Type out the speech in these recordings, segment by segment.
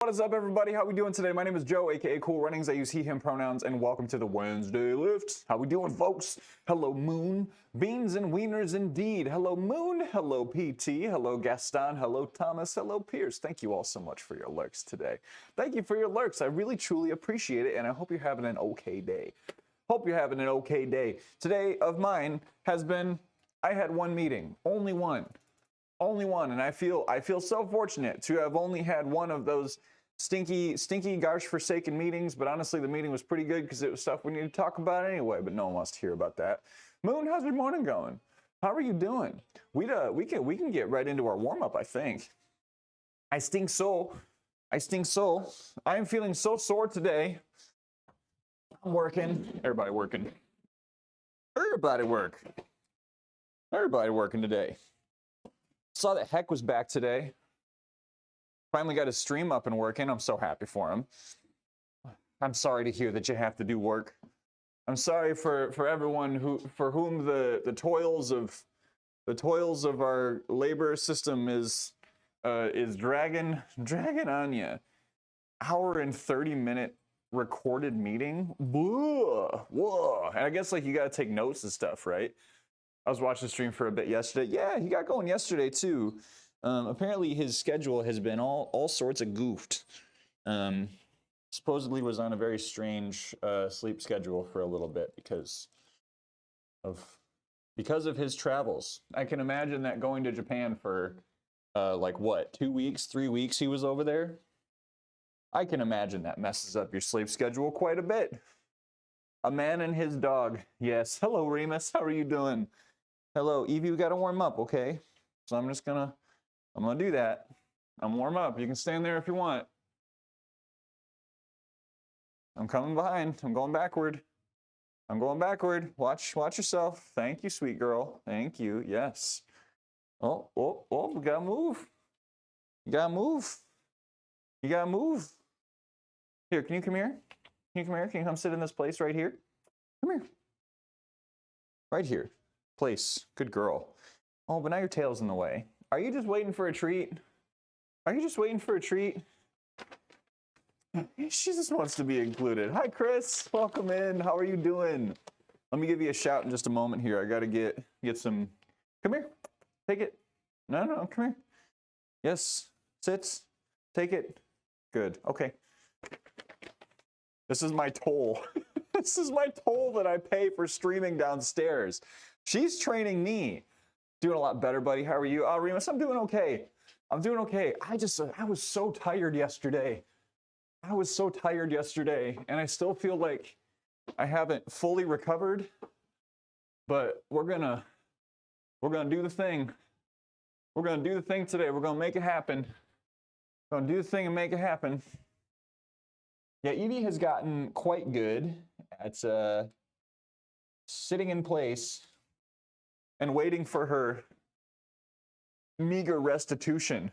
What is up, everybody? How we doing today? My name is Joe, aka Cool Runnings. I use he, him pronouns, and welcome to the Wednesday Lift. How we doing, folks? Hello, Moon. Beans and wieners indeed. Hello, Moon. Hello, PT. Hello, Gaston. Hello, Thomas. Hello, Pierce. Thank you all so much for your lurks today. Thank you for your lurks. I really, truly appreciate it, and I hope you're having an okay day. Hope you're having an okay day. Today of mine has been, I had one meeting, only one, and I feel so fortunate to have only had one of those stinky, gosh forsaken meetings. But honestly, the meeting was pretty good because it was stuff we need to talk about anyway. But no one wants to hear about that. Moon, how's your morning going? How are you doing? We can get right into our warm up. I think. I stink so. I am feeling so sore today. I'm working. Everybody working. Everybody working today. Saw that Heck was back today. Finally got his stream up and working. I'm so happy for him. I'm sorry to hear that you have to do work. I'm sorry for everyone for whom the toils of our labor system is dragging on you. Hour and 30-minute recorded meeting. Whoa. And I guess like you got to take notes and stuff, right? I was watching the stream for a bit yesterday. Yeah, he got going yesterday too. Apparently his schedule has been all sorts of goofed. Supposedly was on a very strange sleep schedule for a little bit because of his travels. I can imagine that going to Japan for like what, 2 weeks, 3 weeks he was over there. I can imagine that messes up your sleep schedule quite a bit. A man and his dog. Yes. Hello, Remus. How are you doing? Hello, Evie, we gotta warm up, okay? So I'm gonna do that. I'm warm up. You can stand there if you want. I'm coming behind. I'm going backward. Watch yourself. Thank you, sweet girl. Thank you. Yes. Oh, we gotta move. You gotta move. Here, can you come here? Can you come sit in this place right here? Come here. Right here. Place. Good girl. Oh, but now your tail's in the way. Are you just waiting for a treat? She just wants to be included. Hi, Chris. Welcome in. How are you doing? Let me give you a shout in just a moment here. I got to get some. Come here. Take it. No, come here. Yes. Sits. Take it. Good. Okay. This is my toll. This is my toll that I pay for streaming downstairs. She's training me. Doing a lot better, buddy. How are you? Remus, I'm doing okay. I was so tired yesterday. And I still feel like I haven't fully recovered. But we're gonna do the thing. We're gonna do the thing today. We're gonna make it happen. We're gonna do the thing and make it happen. Yeah, Evie has gotten quite good at sitting in place and waiting for her meager restitution.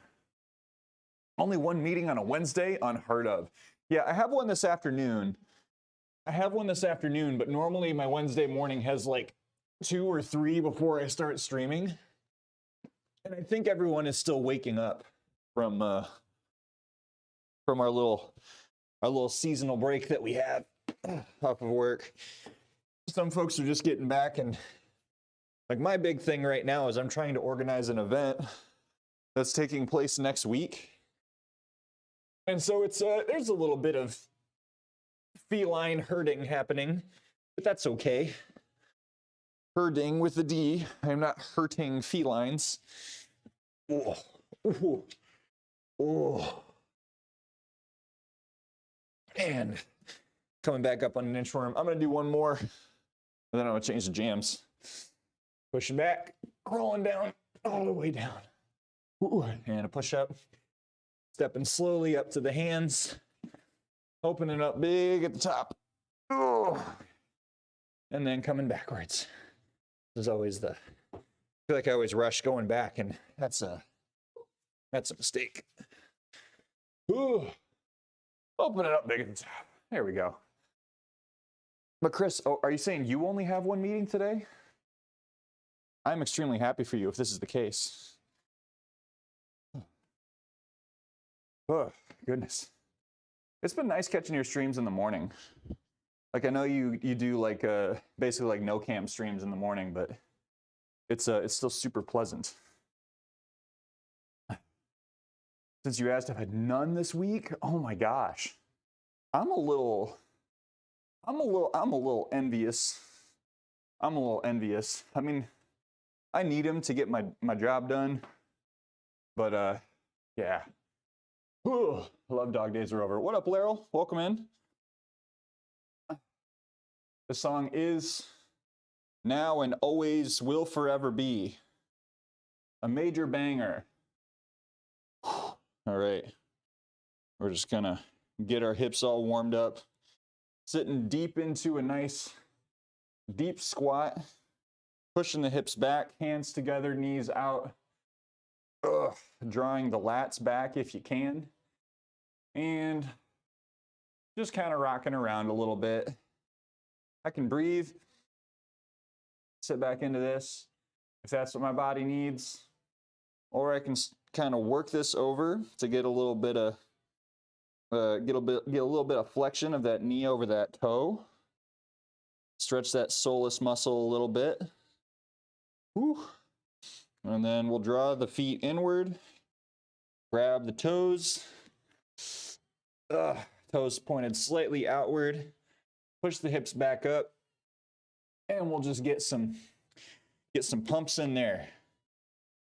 Only one meeting on a Wednesday? Unheard of. Yeah, I have one this afternoon. But normally my Wednesday morning has like 2 or 3 before I start streaming. And I think everyone is still waking up from our little seasonal break that we had off of work. Some folks are just getting back, and like my big thing right now is I'm trying to organize an event that's taking place next week. And so it's there's a little bit of feline herding happening, but that's okay. Herding with a D. I'm not hurting felines. Oh. And coming back up on an inchworm. I'm gonna do one more, and then I'm gonna change the jams. Pushing back, crawling down, all the way down. And a push up. Stepping slowly up to the hands. Opening up big at the top. And then coming backwards. This is always I feel like I always rush going back, and that's a mistake. Open it up big at the top. There we go. But Chris, are you saying you only have one meeting today? I'm extremely happy for you if this is the case. Oh, goodness. It's been nice catching your streams in the morning. Like I know you do like basically like no cam streams in the morning, but it's still super pleasant. Since you asked, I've had none this week. Oh my gosh, I'm a little envious. I'm a little envious. I mean, I need him to get my job done, but yeah. Whew, I love dog days are over. What up, Laryl? Welcome in. The song is Now and Always Will Forever Be. A major banger. All right. We're just gonna get our hips all warmed up. Sitting deep into a nice deep squat. Pushing the hips back, hands together, knees out. Ugh. Drawing the lats back if you can. And just kind of rocking around a little bit. I can breathe, sit back into this if that's what my body needs, or I can kind of work this over to get a little bit of get a little bit of flexion of that knee over that toe. Stretch that soleus muscle a little bit. Whew. And then we'll draw the feet inward, grab the toes. Toes pointed slightly outward. Push the hips back up, and we'll just get some pumps in there.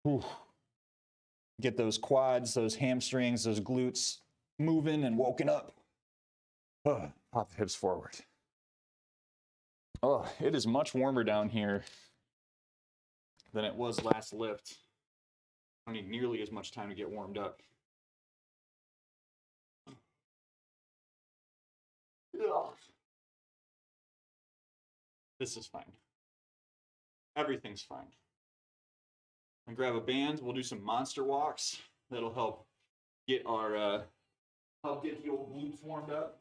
Whew. Get those quads, those hamstrings, those glutes moving and woken up. Pop the hips forward. Oh, it is much warmer down here than it was last lift. I don't need nearly as much time to get warmed up. Ugh. This is fine. Everything's fine. And grab a band. We'll do some monster walks. That'll help get our the old glutes warmed up.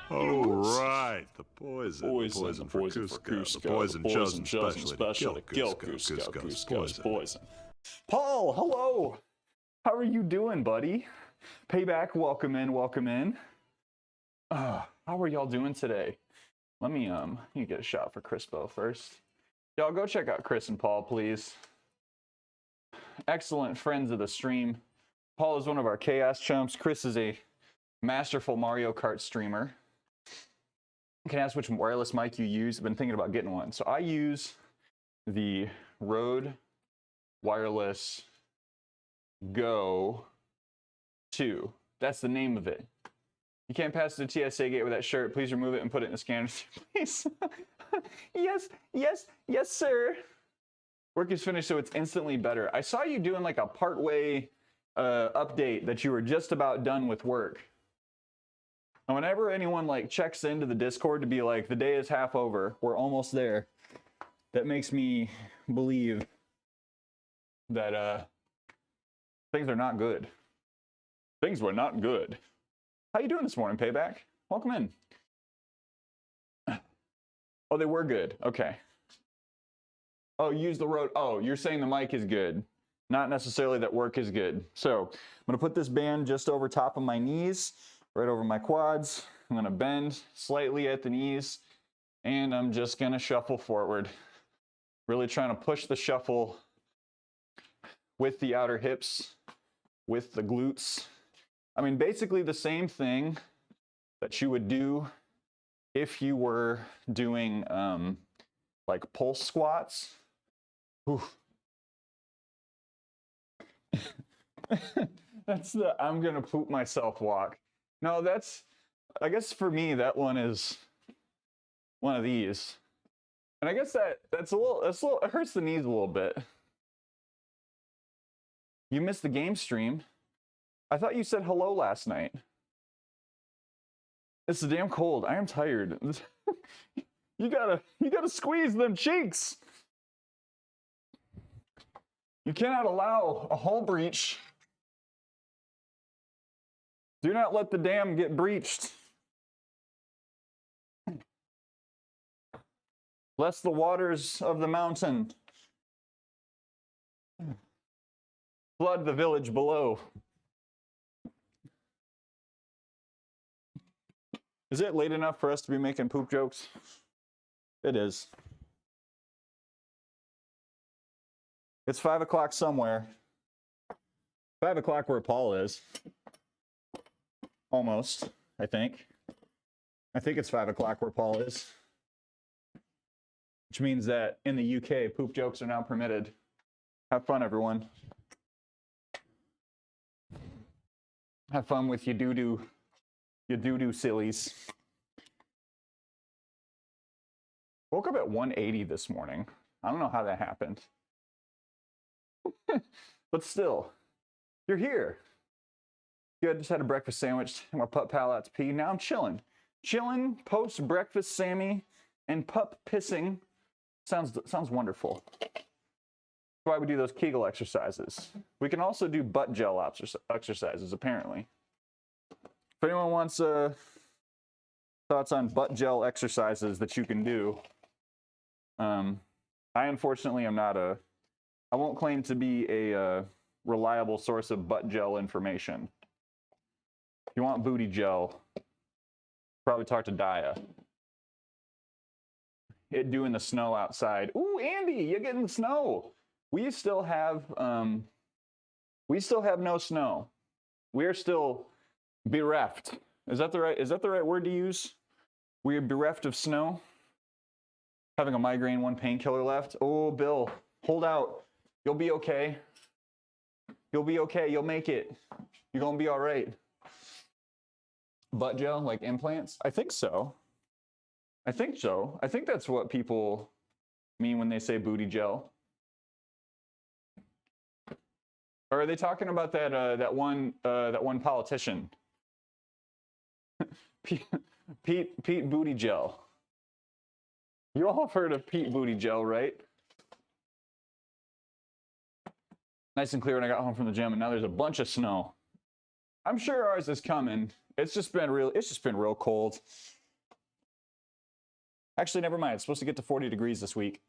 All right, the poison for Cusco, the poison chosen specially to kill Cusco's poison. Paul, hello. How are you doing, buddy? Payback, welcome in. How are y'all doing today? Let me get a shot for Crispo first. Y'all go check out Chris and Paul, please. Excellent friends of the stream. Paul is one of our chaos chumps. Chris is a masterful Mario Kart streamer. Can I ask which wireless mic you use? I've been thinking about getting one. So I use the Rode Wireless Go 2. That's the name of it. You can't pass the TSA gate with that shirt. Please remove it and put it in the scanner. Please. Yes, sir. Work is finished, so it's instantly better. I saw you doing like a partway update that you were just about done with work. And whenever anyone like checks into the Discord to be like, the day is half over, we're almost there, that makes me believe that things are not good. Things were not good. How you doing this morning, Payback? Welcome in. Oh, they were good. Okay. Oh, use the Rode. Oh, you're saying the mic is good. Not necessarily that work is good. So I'm gonna put this band just over top of my knees, right over my quads. I'm gonna bend slightly at the knees, and I'm just gonna shuffle forward. Really trying to push the shuffle with the outer hips, with the glutes. I mean, basically the same thing that you would do if you were doing like pulse squats. That's the I'm gonna poop myself walk. No, that's, I guess for me, that one is one of these. And I guess that's a little, it hurts the knees a little bit. You missed the game stream. I thought you said hello last night. It's damn cold. I am tired. You gotta squeeze them cheeks. You cannot allow a hull breach. Do not let the dam get breached. Lest the waters of the mountain Flood the village below. Is it late enough for us to be making poop jokes? It is. It's 5 o'clock somewhere. 5 o'clock where Paul is. Almost, I think. I think it's 5 o'clock where Paul is. Which means that in the UK, poop jokes are now permitted. Have fun, everyone. Have fun with your doo-doo. Your doo-doo sillies. Woke up at 180 this morning. I don't know how that happened. But still, you're here. Good, just had a breakfast sandwich. My pup pal out to pee. Now I'm chilling. Chilling, post-breakfast Sammy, and pup pissing. Sounds wonderful. That's why we do those Kegel exercises. We can also do butt gel exercises, apparently. If anyone wants thoughts on butt gel exercises that you can do, I unfortunately am not I won't claim to be a reliable source of butt gel information. If you want booty gel, probably talk to Daya. It doing the snow outside. Ooh, Andy, you're getting the snow. We still have no snow. We are still bereft. Is that the right word to use? We are bereft of snow. Having a migraine, one painkiller left. Oh, Bill, hold out. You'll be okay. You'll be okay. You'll make it. You're gonna be all right. Butt gel, like implants? I think so. I think so. I think that's what people mean when they say booty gel. Or are they talking about that one politician? Pete Buttigieg. You all have heard of Pete Buttigieg, right? Nice and clear when I got home from the gym, and now there's a bunch of snow. I'm sure ours is coming. It's just been real cold. Actually, never mind. It's supposed to get to 40 degrees this week.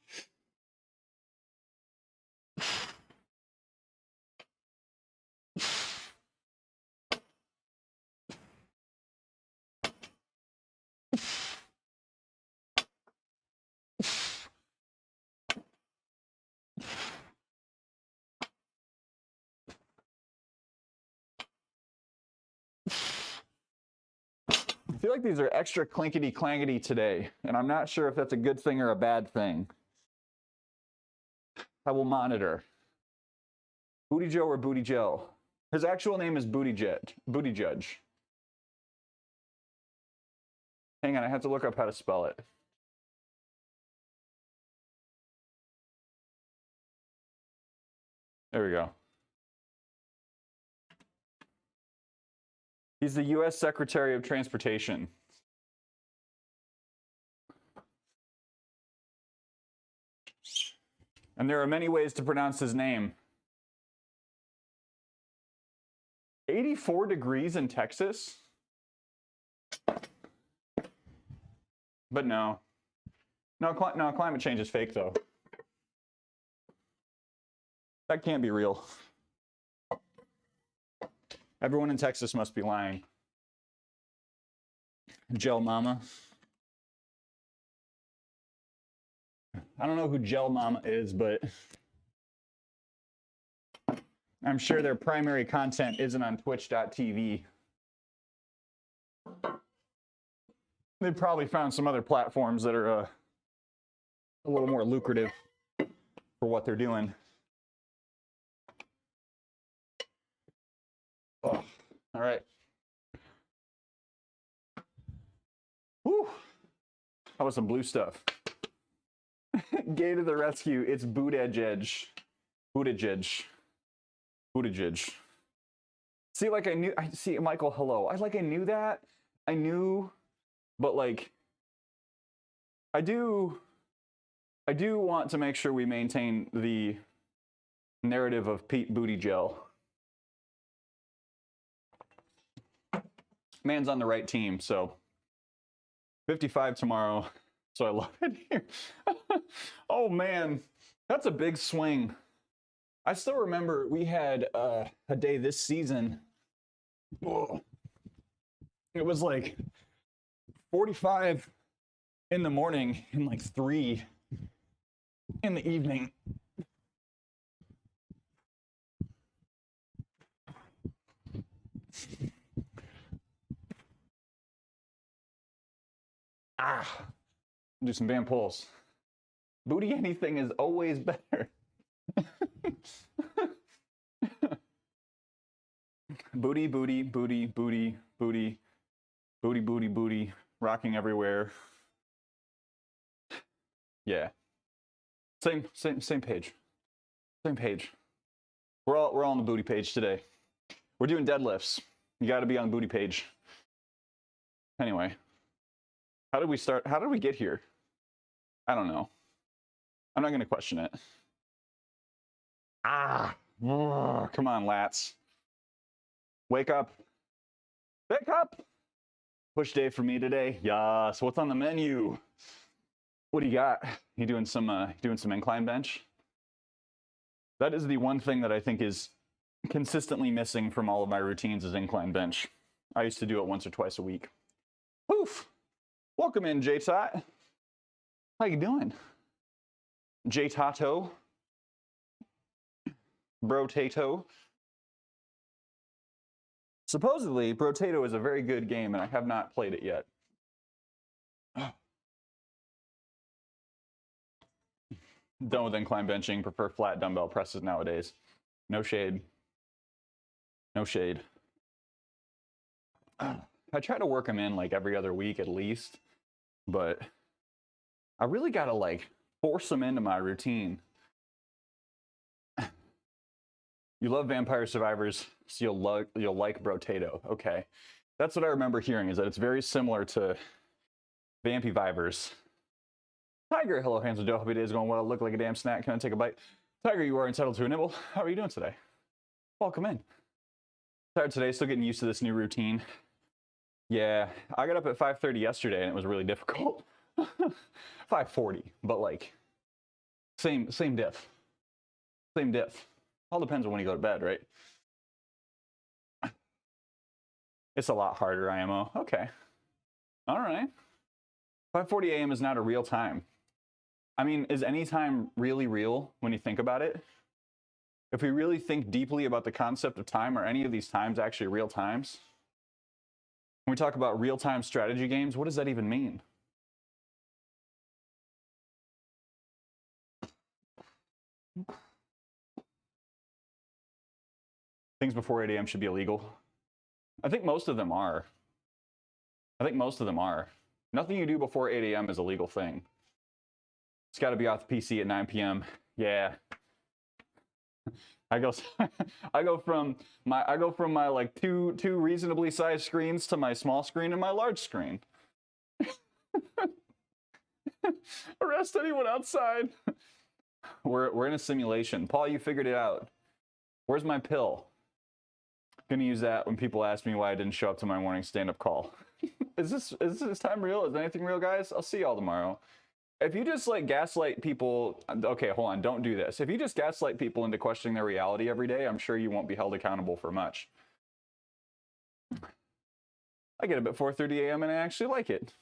I feel like these are extra clinkety-clankety today, and I'm not sure if that's a good thing or a bad thing. I will monitor. Booty Joe or Booty Joe? His actual name is Buttigieg. Hang on, I have to look up how to spell it. There we go. He's the U.S. Secretary of Transportation. And there are many ways to pronounce his name. 84 degrees in Texas? But no. No, climate change is fake, though. That can't be real. Everyone in Texas must be lying. Gel Mama. I don't know who Gel Mama is, but I'm sure their primary content isn't on twitch.tv. They've probably found some other platforms that are a little more lucrative for what they're doing. Oh, all right. Whew. That was some blue stuff. Gay to the rescue. It's Buttigieg. See, like I see, Michael, hello. I knew that. I knew, but like, I do want to make sure we maintain the narrative of Pete Buttigieg. Man's on the right team, so 55 tomorrow. So I love it here. Oh man, that's a big swing. I still remember we had a day this season. Whoa. It was like 45 in the morning and like 3 in the evening. Do some band pulls. Booty anything is always better. Booty, booty, booty, booty, booty, booty, booty, booty, rocking everywhere. Yeah. Same page. Same page. We're all on the booty page today. We're doing deadlifts. You got to be on the booty page. Anyway, how did we start? How did we get here? I don't know. I'm not going to question it. Come on, lats. Wake up. Wake up. Push day for me today. Yes. What's on the menu? What do you got? You doing some incline bench? That is the one thing that I think is consistently missing from all of my routines is incline bench. I used to do it once or twice a week. Poof. Welcome in, J-Tot. How you doing? J-Tato. Brotato. Supposedly, Brotato is a very good game, and I have not played it yet. Done with incline benching, prefer flat dumbbell presses nowadays. No shade. No shade. I try to work them in like every other week at least, but I really gotta like force them into my routine. You love Vampire Survivors, so you'll like Brotato. Okay, that's what I remember hearing, is that it's very similar to Vampy Vivers. Tiger, hello, handsome Joe. Happy days going well. Look like a damn snack. Can I take a bite? Tiger, you are entitled to a nibble. How are you doing today? Welcome in. Tired today, still getting used to this new routine. Yeah, I got up at 5:30 yesterday and it was really difficult. 5:40, but like, same diff. Same diff. All depends on when you go to bed, right? It's a lot harder, IMO. Okay. All right. 5:40 a.m. is not a real time. I mean, is any time really real when you think about it? If we really think deeply about the concept of time, are any of these times actually real times? When we talk about real-time strategy games, what does that even mean? Things before 8 a.m. should be illegal. I think most of them are. Nothing you do before 8 a.m. is a legal thing. It's got to be off the PC at 9 p.m. Yeah. I go from my like two reasonably sized screens to my small screen and my large screen. Arrest anyone outside. We're in a simulation. Paul, you figured it out. Where's my pill? Gonna use that when people ask me why I didn't show up to my morning stand-up call. Is this time real? Is anything real, guys? I'll see y'all tomorrow. If you just like gaslight people, okay, hold on, don't do this. If you just gaslight people into questioning their reality every day, I'm sure you won't be held accountable for much. I get up at 4:30 a.m. and I actually like it.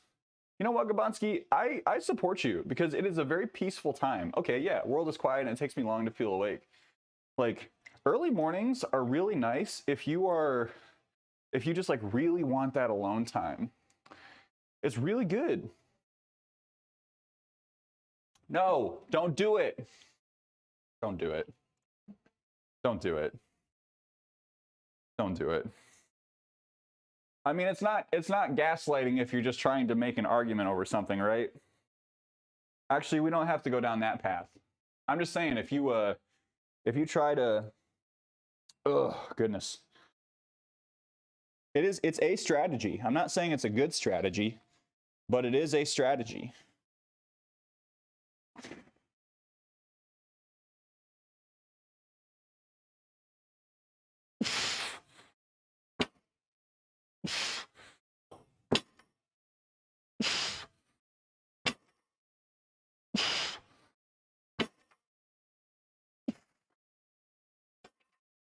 You know what, Gabansky? I support you because it is a very peaceful time. Okay, yeah, world is quiet and it takes me long to feel awake. Like, early mornings are really nice if you just like really want that alone time. It's really good. No, don't do it. Don't do it. Don't do it. Don't do it. I mean, it's not gaslighting if you're just trying to make an argument over something, right? Actually, we don't have to go down that path. I'm just saying if you try to, oh goodness. It's a strategy. I'm not saying it's a good strategy, but it is a strategy.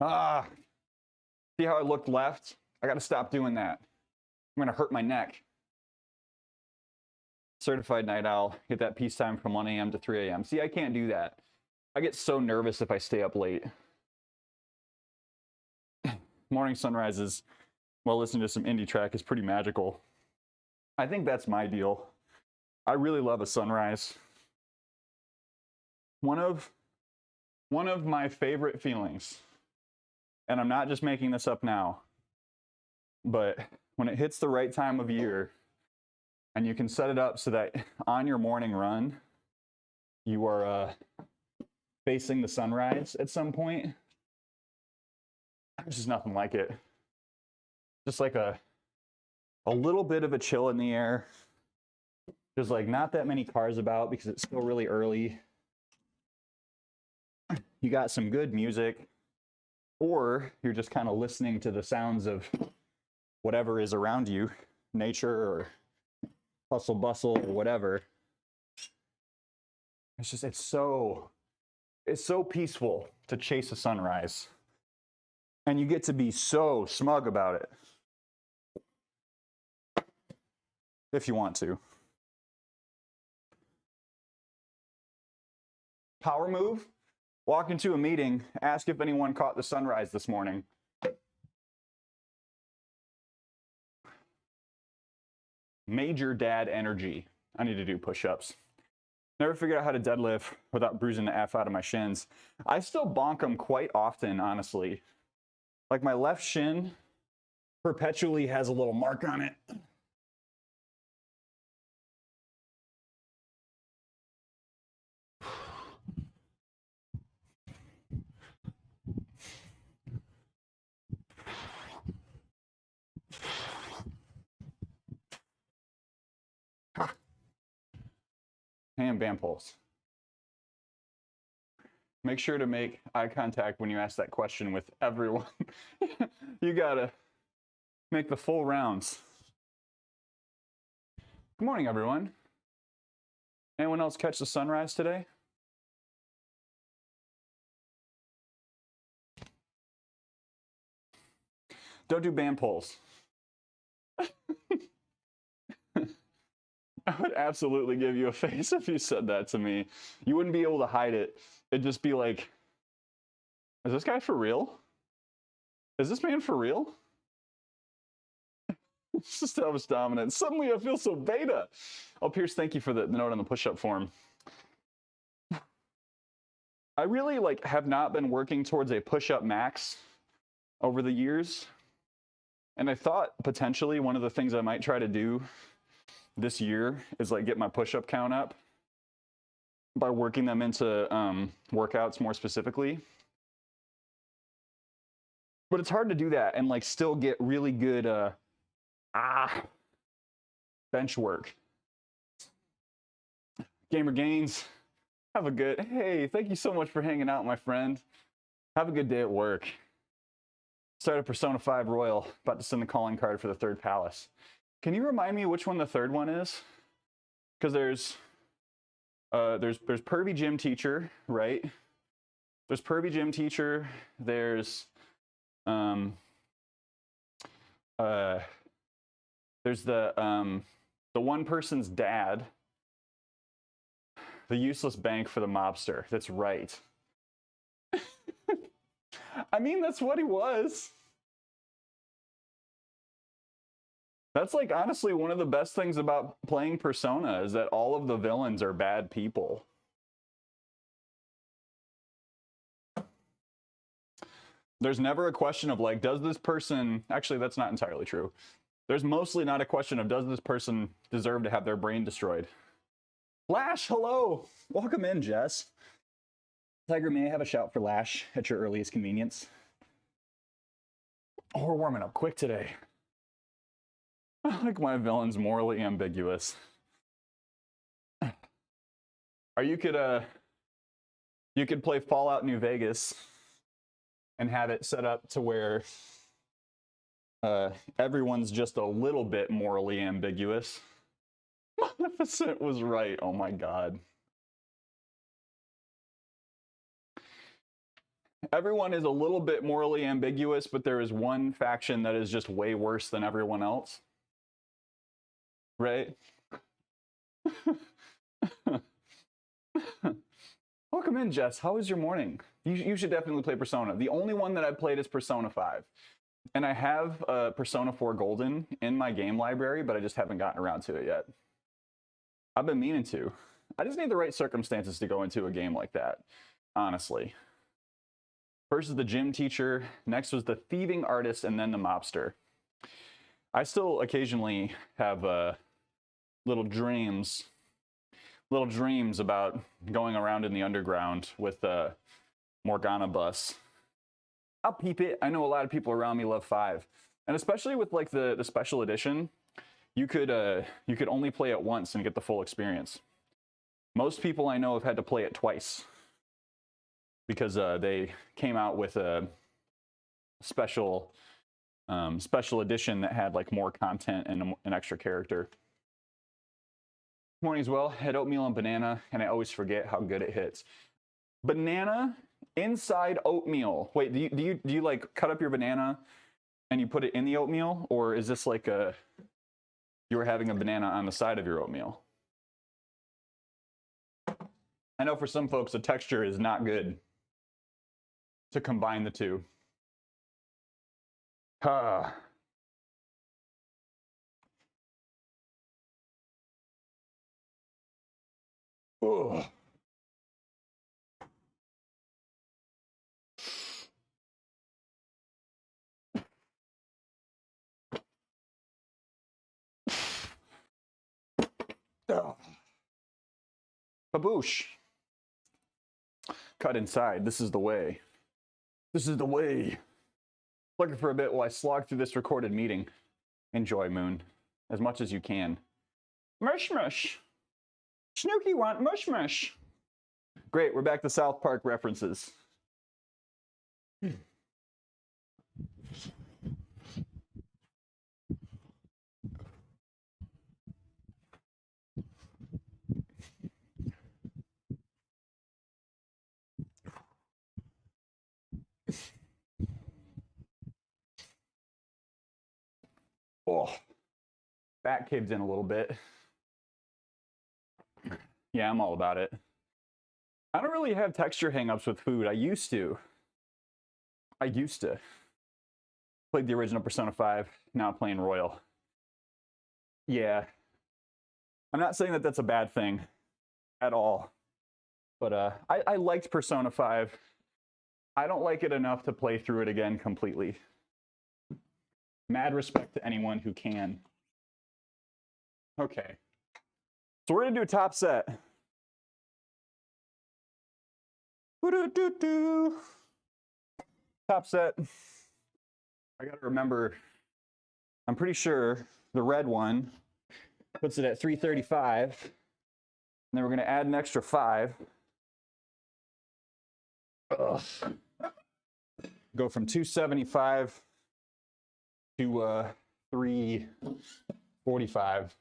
See how I looked left? I gotta stop doing that. I'm gonna hurt my neck. Certified night owl, get that peacetime from 1 a.m. to 3 a.m. See, I can't do that. I get so nervous if I stay up late. Morning sunrises while listening to some indie track is pretty magical. I think that's my deal. I really love a sunrise. One of my favorite feelings, and I'm not just making this up now, but when it hits the right time of year and you can set it up so that on your morning run, you are facing the sunrise at some point, there's just nothing like it. Just like a little bit of a chill in the air. There's like not that many cars about because it's still really early. You got some good music, or you're just kind of listening to the sounds of whatever is around you, nature or hustle bustle or whatever. It's so peaceful to chase a sunrise. And you get to be so smug about it. If you want to. Power move, walk into a meeting, ask if anyone caught the sunrise this morning. Major dad energy. I need to do push-ups. Never figured out how to deadlift without bruising the F out of my shins. I still bonk them quite often, honestly. Like my left shin perpetually has a little mark on it. Hand band pulse. Make sure to make eye contact when you ask that question with everyone. You gotta make the full rounds. Good morning, everyone. Anyone else catch the sunrise today? Don't do band pulls. I would absolutely give you a face if you said that to me. You wouldn't be able to hide it. It'd just be like, is this guy for real? Is this man for real? It's just Elvis dominant. Suddenly I feel so beta. Oh, Pierce, thank you for the note on the push-up form. I really have not been working towards a push-up max over the years. And I thought potentially one of the things I might try to do this year is get my push-up count up by working them into workouts more specifically. But it's hard to do that and still get really good bench work. Gamer Gains, have a good, hey, thank you so much for hanging out, my friend. Have a good day at work. Started Persona 5 Royal, about to send the calling card for the third palace. Can you remind me which one the third one is? Because there's Pervy Gym Teacher, right? There's Pervy Gym Teacher. There's the one person's dad. The useless bank for the mobster. That's right. I mean, that's what he was. That's honestly one of the best things about playing Persona is that all of the villains are bad people. There's never a question of does this person, actually that's not entirely true. There's mostly not a question of does this person deserve to have their brain destroyed. Lash, hello. Welcome in, Jess. Tiger, may I have a shout for Lash at your earliest convenience? Oh, we're warming up quick today. I like my villains morally ambiguous. Or you could play Fallout New Vegas and have it set up to where everyone's just a little bit morally ambiguous. Maleficent was right. Oh my god. everyone is a little bit morally ambiguous, but there is one faction that is just way worse than everyone else. Right? Welcome in, Jess. How was your morning? You should definitely play Persona. The only one that I played is Persona 5. And I have Persona 4 Golden in my game library, but I just haven't gotten around to it yet. I've been meaning to. I just need the right circumstances to go into a game like that, honestly. First is the gym teacher, next was the thieving artist, and then the mobster. I still occasionally have little dreams about going around in the underground with Morgana Bus. I'll peep it. I know a lot of people around me love 5. And especially with like the special edition, you could only play it once and get the full experience. Most people I know have had to play it twice because they came out with a special edition that had like more content and an extra character. Morning as well. Had oatmeal and banana, and I always forget how good it hits. Banana inside oatmeal. Wait, do you like cut up your banana and you put it in the oatmeal, or is this like you were having a banana on the side of your oatmeal? I know for some folks the texture is not good to combine the two. Ugh. Baboosh. Cut inside. This is the way. This is the way. Looking for a bit while I slog through this recorded meeting. Enjoy, Moon, as much as you can. Mush mush. Snooky want mush mush. Great, we're back to South Park references. Oh, back caved in a little bit. Yeah, I'm all about it. I don't really have texture hangups with food. I used to. Played the original Persona 5, now playing Royal. Yeah. I'm not saying that that's a bad thing at all. But I liked Persona 5. I don't like it enough to play through it again completely. Mad respect to anyone who can. Okay. So we're going to do a top set. Top set. I got to remember, I'm pretty sure the red one puts it at 335. And then we're going to add an extra 5. Ugh. Go from 275 to 345.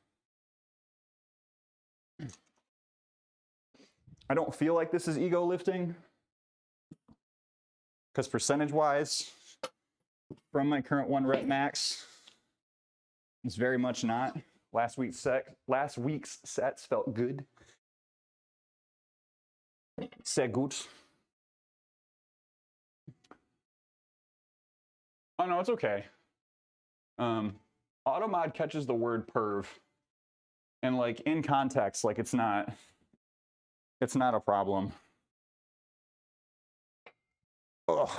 I don't feel like this is ego lifting, because percentage-wise, from my current 1 rep max, it's very much not. Last week's sets felt good. Sehr gut. Oh no, it's okay. Automod catches the word perv, and like in context, like it's not a problem. Ugh.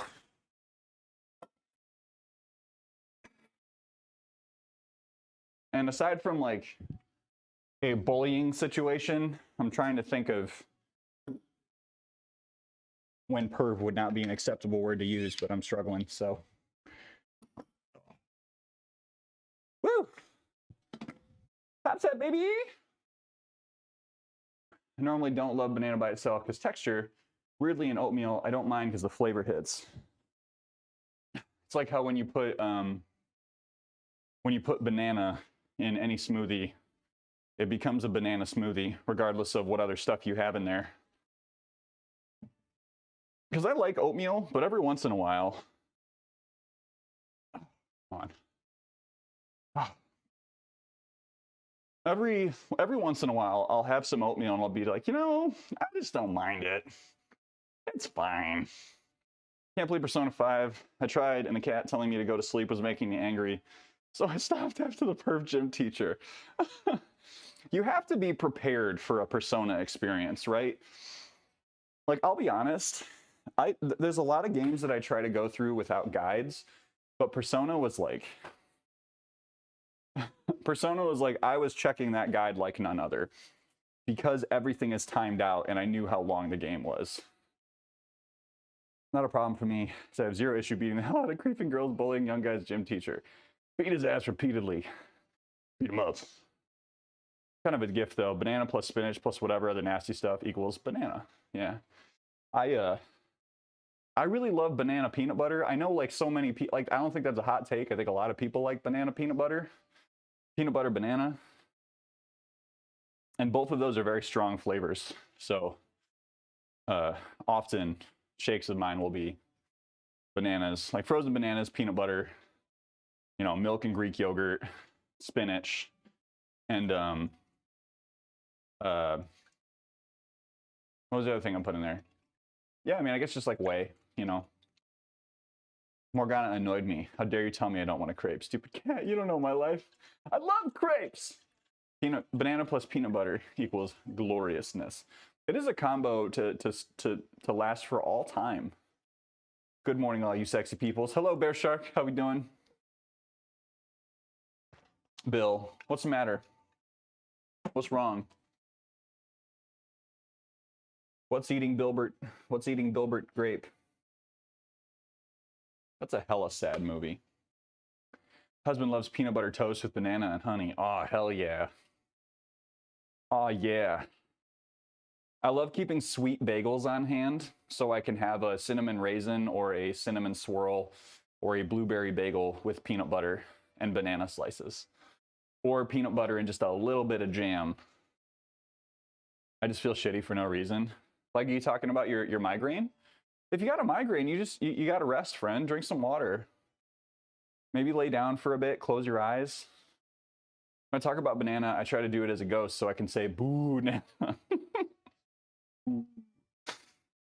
And aside from like a bullying situation, I'm trying to think of when perv would not be an acceptable word to use, but I'm struggling, so. Woo! Top set, baby! I normally don't love banana by itself because texture, weirdly in oatmeal, I don't mind because the flavor hits. It's like how when you put banana in any smoothie, it becomes a banana smoothie, regardless of what other stuff you have in there. because I like oatmeal, but every once in a while, come on. Every once in a while, I'll have some oatmeal and I'll be like, you know, I just don't mind it. It's fine. Can't play Persona 5. I tried, and the cat telling me to go to sleep was making me angry. So I stopped after the perv gym teacher. You have to be prepared for a Persona experience, right? Like, I'll be honest, there's a lot of games that I try to go through without guides, but Persona was like, I was checking that guide like none other, because everything is timed out and I knew how long the game was. Not a problem for me, so I have zero issue beating the hell out of creeping girls bullying young guy's gym teacher. Beat his ass repeatedly. Beat him up. Kind of a gift though. Banana plus spinach plus whatever other nasty stuff equals banana. Yeah. I really love banana peanut butter. I know like so many people, like I don't think that's a hot take. I think a lot of people like banana peanut butter. Peanut butter banana. And both of those are very strong flavors. So often shakes of mine will be bananas, like frozen bananas, peanut butter, you know, milk and Greek yogurt, spinach, and what was the other thing I'm putting there? Yeah, I mean, I guess just like whey, you know. Morgana annoyed me. How dare you tell me I don't want a crepe? Stupid cat, you don't know my life. I love crepes. Banana plus peanut butter equals gloriousness. It is a combo to last for all time. Good morning, all you sexy peoples. Hello, Bear Shark. How we doing? Bill, what's the matter? What's wrong? What's eating Bilbert? What's eating Bilbert grape? That's a hella sad movie. Husband loves peanut butter toast with banana and honey. Aw, hell yeah. Aw, yeah. I love keeping sweet bagels on hand so I can have a cinnamon raisin or a cinnamon swirl or a blueberry bagel with peanut butter and banana slices. Or peanut butter and just a little bit of jam. I just feel shitty for no reason. Like, are you talking about your migraine? If you got a migraine, you got to rest, friend. Drink some water. Maybe lay down for a bit, close your eyes. When I talk about banana, I try to do it as a ghost so I can say, boo, banana.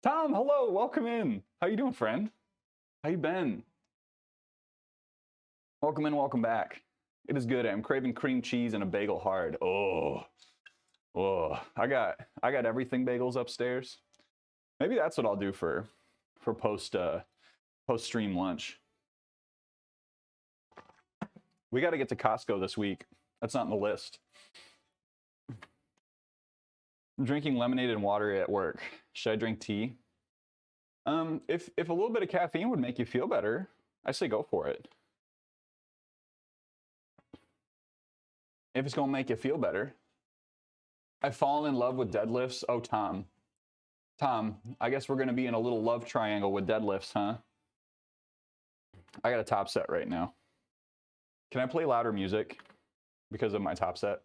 Tom, hello, welcome in. How you doing, friend? How you been? Welcome in, welcome back. It is good. I'm craving cream cheese and a bagel hard. Oh, I got everything bagels upstairs. Maybe that's what I'll do for post stream lunch. We got to get to Costco this week. That's not on the list. I'm drinking lemonade and water at work. Should I drink tea? If a little bit of caffeine would make you feel better, I say go for it. If it's gonna make you feel better. I've fallen in love with deadlifts. Oh, Tom, I guess we're gonna be in a little love triangle with deadlifts, huh? I got a top set right now. Can I play louder music because of my top set?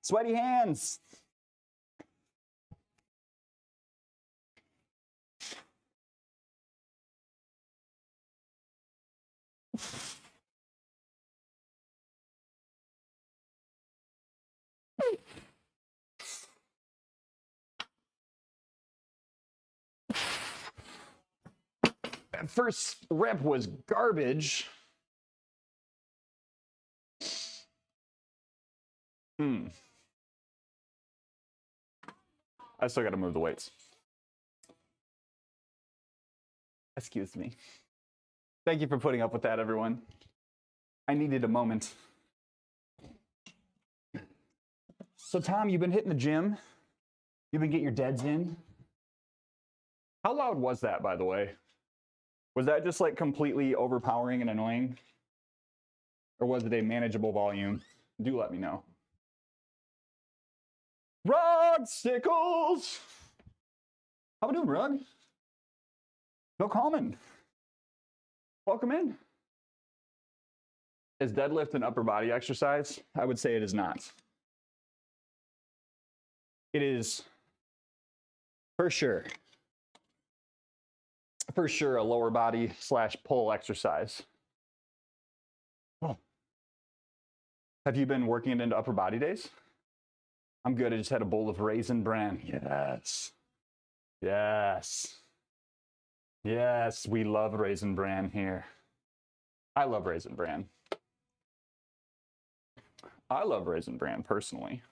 Sweaty hands. That first rep was garbage. I still got to move the weights. Excuse me. Thank you for putting up with that, everyone. I needed a moment. So, Tom, you've been hitting the gym. You've been getting your deads in. How loud was that, by the way? Was that just like completely overpowering and annoying? Or was it a manageable volume? Do let me know. Rug Sickles! How we doing, Rug? No comment. Welcome in. Is deadlift an upper body exercise? I would say it is not. It is for sure a lower body / pull exercise. Oh. Have you been working it into upper body days? I'm good. I just had a bowl of Raisin Bran. Yes. Yes. Yes, we love Raisin Bran here. I love Raisin Bran. I love Raisin Bran personally.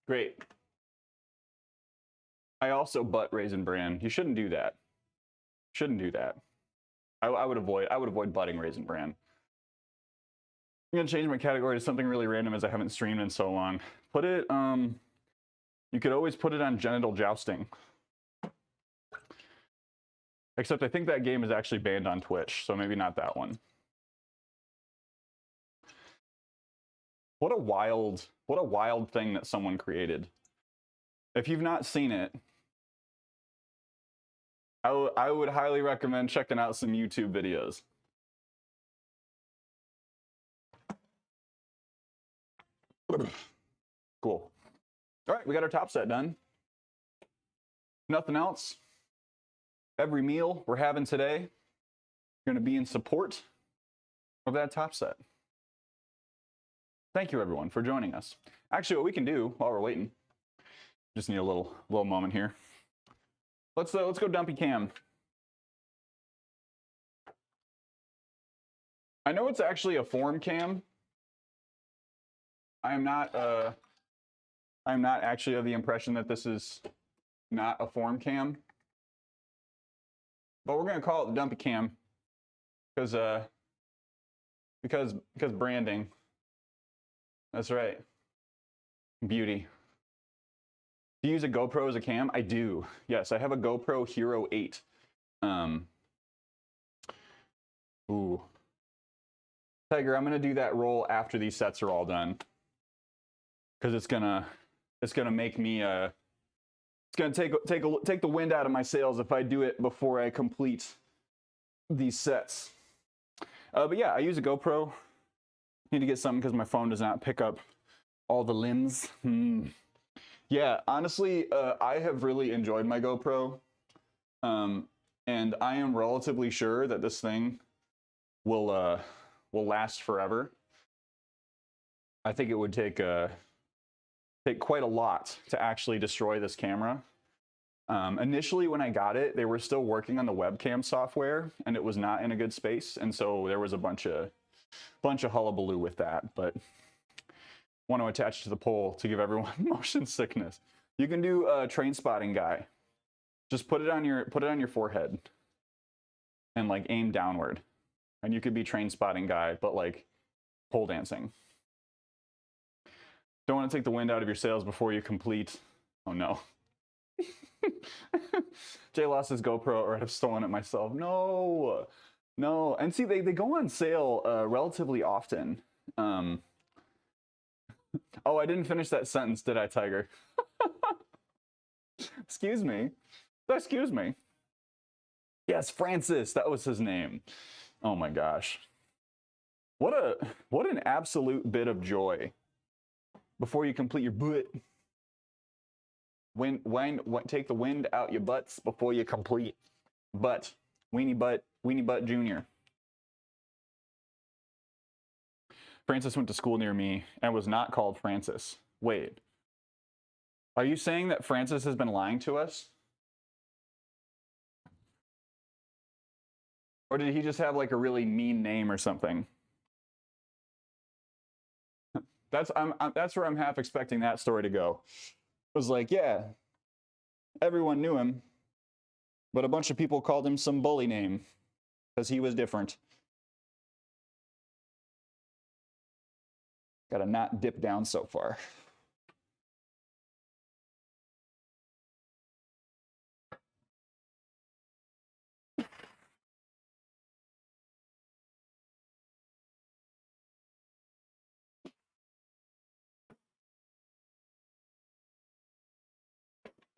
Great. I also butt Raisin Bran. You shouldn't do that. Shouldn't do that. I would avoid butting Raisin Bran. I'm gonna change my category to something really random as I haven't streamed in so long. Put it, you could always put it on genital jousting. Except I think that game is actually banned on Twitch, so maybe not that one. What a wild thing that someone created. If you've not seen it, I would highly recommend checking out some YouTube videos. Cool. All right, we got our top set done. Nothing else. Every meal we're having today going to be in support of that top set. Thank you, everyone, for joining us. Actually, what we can do while we're waiting, just need a little moment here. Let's go dumpy cam. I know it's actually a form cam. I'm not actually of the impression that this is not a form cam, but we're gonna call it the dumpy cam because branding. That's right. Beauty. Do you use a GoPro as a cam? I do. Yes, I have a GoPro Hero 8. Ooh. Tiger, I'm gonna do that roll after these sets are all done. Because it's gonna make me it's gonna take the wind out of my sails if I do it before I complete these sets. But yeah, I use a GoPro. Need to get something because my phone does not pick up all the limbs. Yeah, honestly, I have really enjoyed my GoPro, and I am relatively sure that this thing will last forever. I think it would take quite a lot to actually destroy this camera. Initially, when I got it, they were still working on the webcam software, and it was not in a good space, and so there was a bunch of hullabaloo with that. But want to attach to the pole to give everyone motion sickness. You can do a train spotting guy. Just put it on your forehead and like aim downward, and you could be train spotting guy, but like pole dancing. Don't want to take the wind out of your sails before you complete. Oh no. Jay lost his GoPro, or I'd have stolen it myself. No. And see, they go on sale relatively often. Oh, I didn't finish that sentence, did I, Tiger? Excuse me. Yes, Francis, that was his name. Oh my gosh. What an absolute bit of joy. Before you complete your butt. Take the wind out your butts before you complete. Butt. Weenie Butt Jr. Francis went to school near me and was not called Francis. Wait. Are you saying that Francis has been lying to us? Or did he just have like a really mean name or something? That's where I'm half expecting that story to go. It was like, yeah, everyone knew him. But a bunch of people called him some bully name because he was different. Gotta not dip down so far.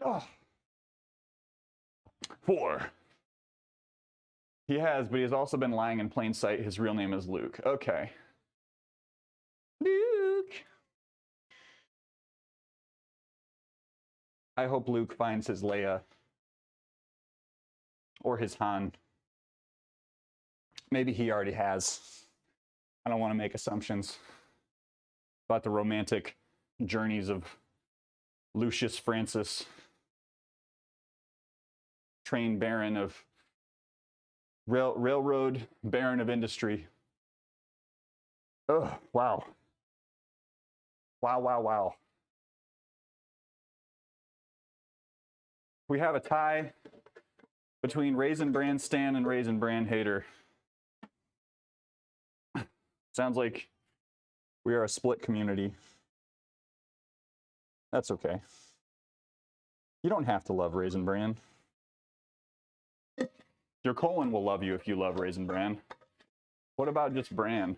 Oh. 4. He has, but he has also been lying in plain sight. His real name is Luke. Okay. Luke. I hope Luke finds his Leia. Or his Han. Maybe he already has. I don't want to make assumptions about the romantic journeys of Lucius Francis, train baron of railroad baron of industry. Oh, wow. Wow, wow, wow. We have a tie between Raisin Bran Stan and Raisin Bran Hater. Sounds like we are a split community. That's okay. You don't have to love Raisin Bran. Your colon will love you if you love Raisin Bran. What about just Bran?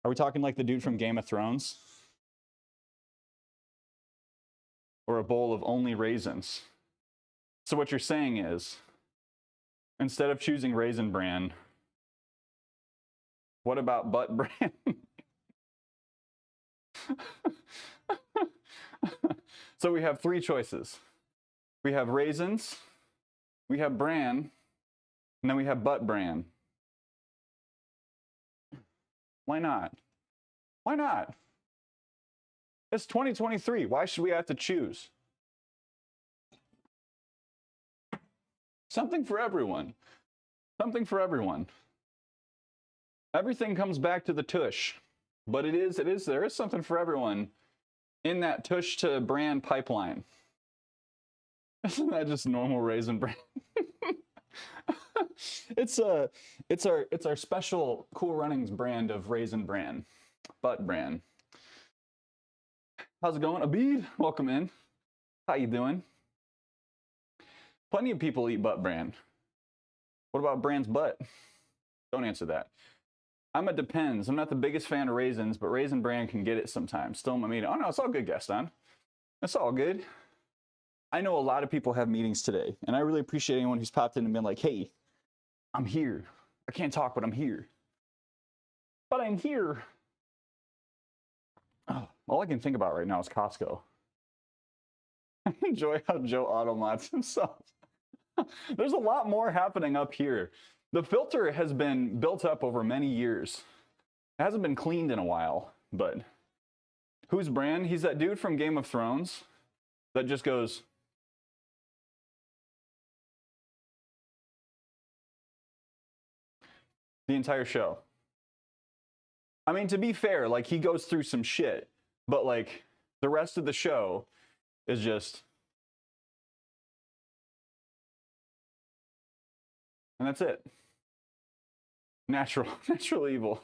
Are we talking like the dude from Game of Thrones? Or a bowl of only raisins? So what you're saying is, instead of choosing Raisin Bran, what about Butt Bran? So we have 3 choices. We have raisins, we have bran, and then we have Butt Bran. Why not? Why not? It's 2023. Why should we have to choose? Something for everyone. Something for everyone. Everything comes back to the tush. But there is something for everyone in that tush to Bran pipeline. Isn't that just normal Raisin Bran? It's our special Cool Runnings brand of Raisin Bran, Butt Bran. How's it going, Abid? Welcome in. How you doing? Plenty of people eat Butt Bran. What about Bran's butt? Don't answer that. I'm a depends. I'm not the biggest fan of raisins, but Raisin Bran can get it sometimes. Still my meeting. Oh no, it's all good, Gaston. It's all good. I know a lot of people have meetings today, and I really appreciate anyone who's popped in and been like, hey, I'm here. I can't talk, but I'm here. But I'm here. Oh, all I can think about right now is Costco. I enjoy how Joe automods himself. There's a lot more happening up here. The filter has been built up over many years. It hasn't been cleaned in a while, but who's Bran? He's that dude from Game of Thrones that just goes, the entire show. I mean, to be fair, like, he goes through some shit, but like the rest of the show is just, and that's it. Natural evil.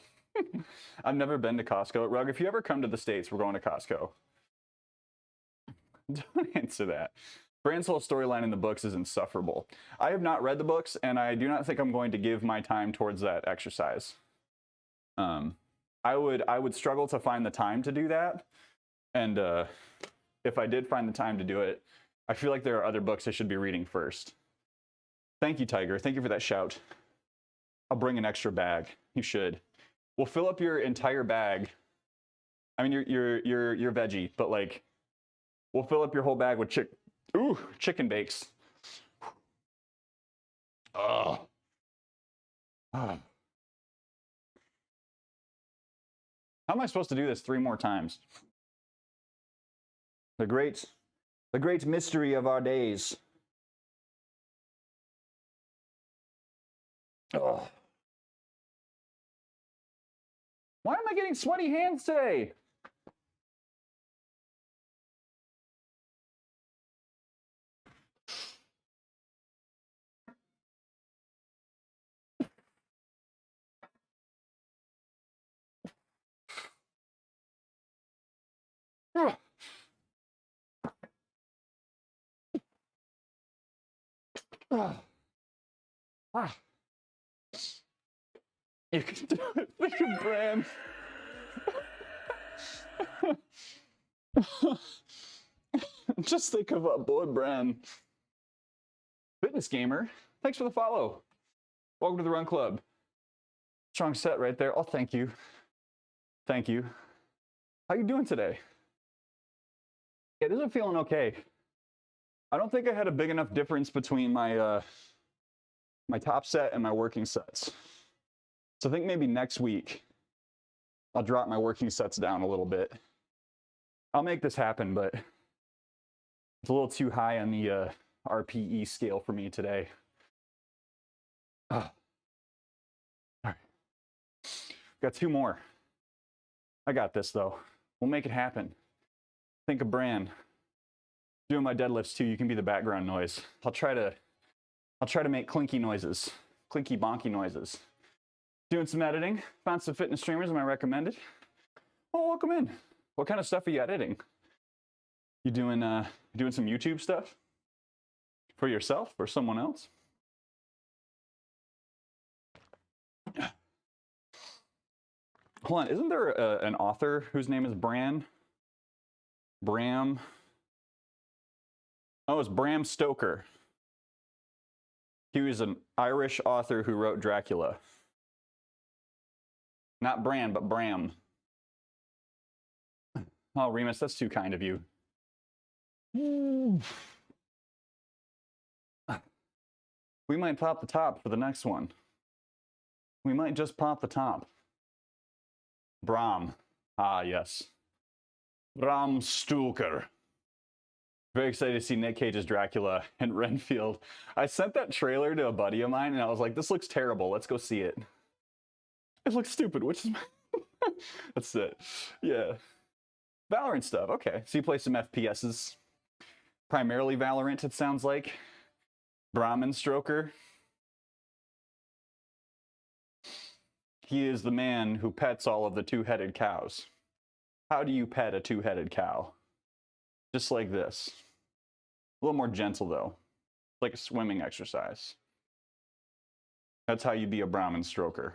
I've never been to Costco. Rug, if you ever come to the States, we're going to Costco. Don't answer that. Bran's whole storyline in the books is insufferable. I have not read the books, and I do not think I'm going to give my time towards that exercise. I would struggle to find the time to do that, and if I did find the time to do it, I feel like there are other books I should be reading first. Thank you, Tiger. Thank you for that shout. I'll bring an extra bag. You should. We'll fill up your entire bag. I mean, you're veggie, but like, we'll fill up your whole bag with chicken bakes. Oh. How am I supposed to do this 3 more times? The great mystery of our days. Oh. Why am I getting sweaty hands today? Ah. Ah. You can do it. Look at Bran. Just think of our boy Bran. Fitness gamer, thanks for the follow. Welcome to the Run Club. Strong set right there. Oh, thank you. Thank you. How you doing today? Yeah, this is feeling okay. I don't think I had a big enough difference between my my top set and my working sets. So I think maybe next week I'll drop my working sets down a little bit. I'll make this happen, but it's a little too high on the RPE scale for me today. All right. Got two more. I got this though. We'll make it happen. Think of Bran. Doing my deadlifts too, you can be the background noise. I'll try to make clinky noises, clinky bonky noises. Doing some editing, found some fitness streamers, am I recommended? Oh, welcome in. What kind of stuff are you editing? You doing some YouTube stuff? For yourself or someone else? Hold on, isn't there an author whose name is Bram? Oh, it's Bram Stoker. He was an Irish author who wrote Dracula. Not Bran, but Bram. Oh, Remus, that's too kind of you. We might pop the top for the next one. We might just pop the top. Bram. Ah, yes. Bram Stoker. Very excited to see Nick Cage's Dracula in Renfield. I sent that trailer to a buddy of mine and I was like, this looks terrible. Let's go see it. It looks stupid, which is... That's it. Yeah. Valorant stuff. Okay. So you play some FPSs. Primarily Valorant, it sounds like. Brahmin Stroker. He is the man who pets all of the two-headed cows. How do you pet a two-headed cow? Just like this. A little more gentle, though. Like a swimming exercise. That's how you be a Brahmin Stroker.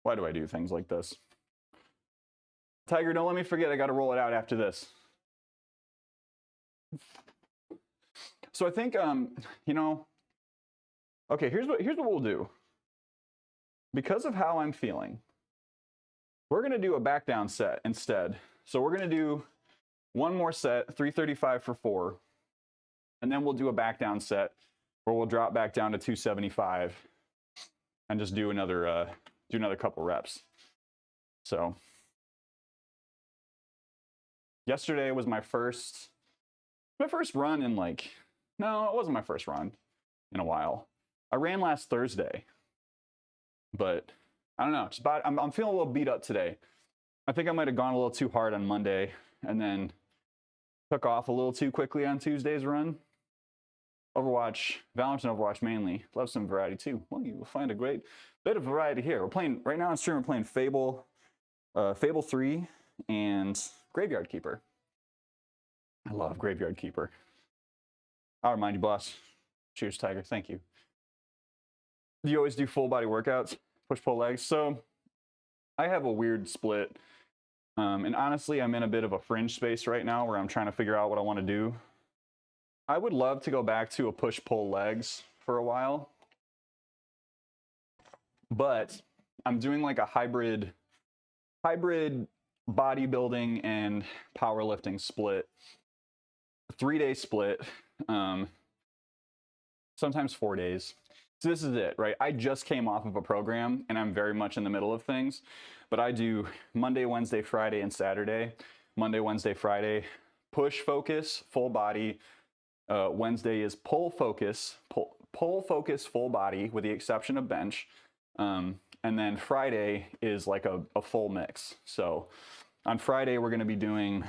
Why do I do things like this? Tiger, don't let me forget. I got to roll it out after this. So I think, you know, okay, here's what we'll do. Because of how I'm feeling, we're going to do a back down set instead. So we're going to do one more set, 335 for 4. And then we'll do a back down set where we'll drop back down to 275 and just do another couple reps. So yesterday was my first run in like, no, it wasn't my first run in a while. I ran last Thursday, but I don't know. I'm feeling a little beat up today. I think I might have gone a little too hard on Monday and then took off a little too quickly on Tuesday's run. Overwatch, Valorant and Overwatch mainly. Love some variety too. Well, you will find a great bit of variety here. We're playing, right now on stream, we're playing Fable 3 and Graveyard Keeper. I love Graveyard Keeper. I'll remind you, boss. Cheers, Tiger. Thank you. Do you always do full body workouts? Push-pull legs? So I have a weird split. And honestly, I'm in a bit of a fringe space right now where I'm trying to figure out what I want to do. I would love to go back to a push-pull legs for a while. But I'm doing like a hybrid bodybuilding and powerlifting split. 3-day split. Sometimes 4 days. So this is it, right? I just came off of a program and I'm very much in the middle of things, but I do Monday, Wednesday, Friday, and Saturday. Monday, Wednesday, Friday, push focus, full body. Wednesday is pull focus, full body with the exception of bench. And then Friday is like a full mix. So on Friday, we're going to be doing, I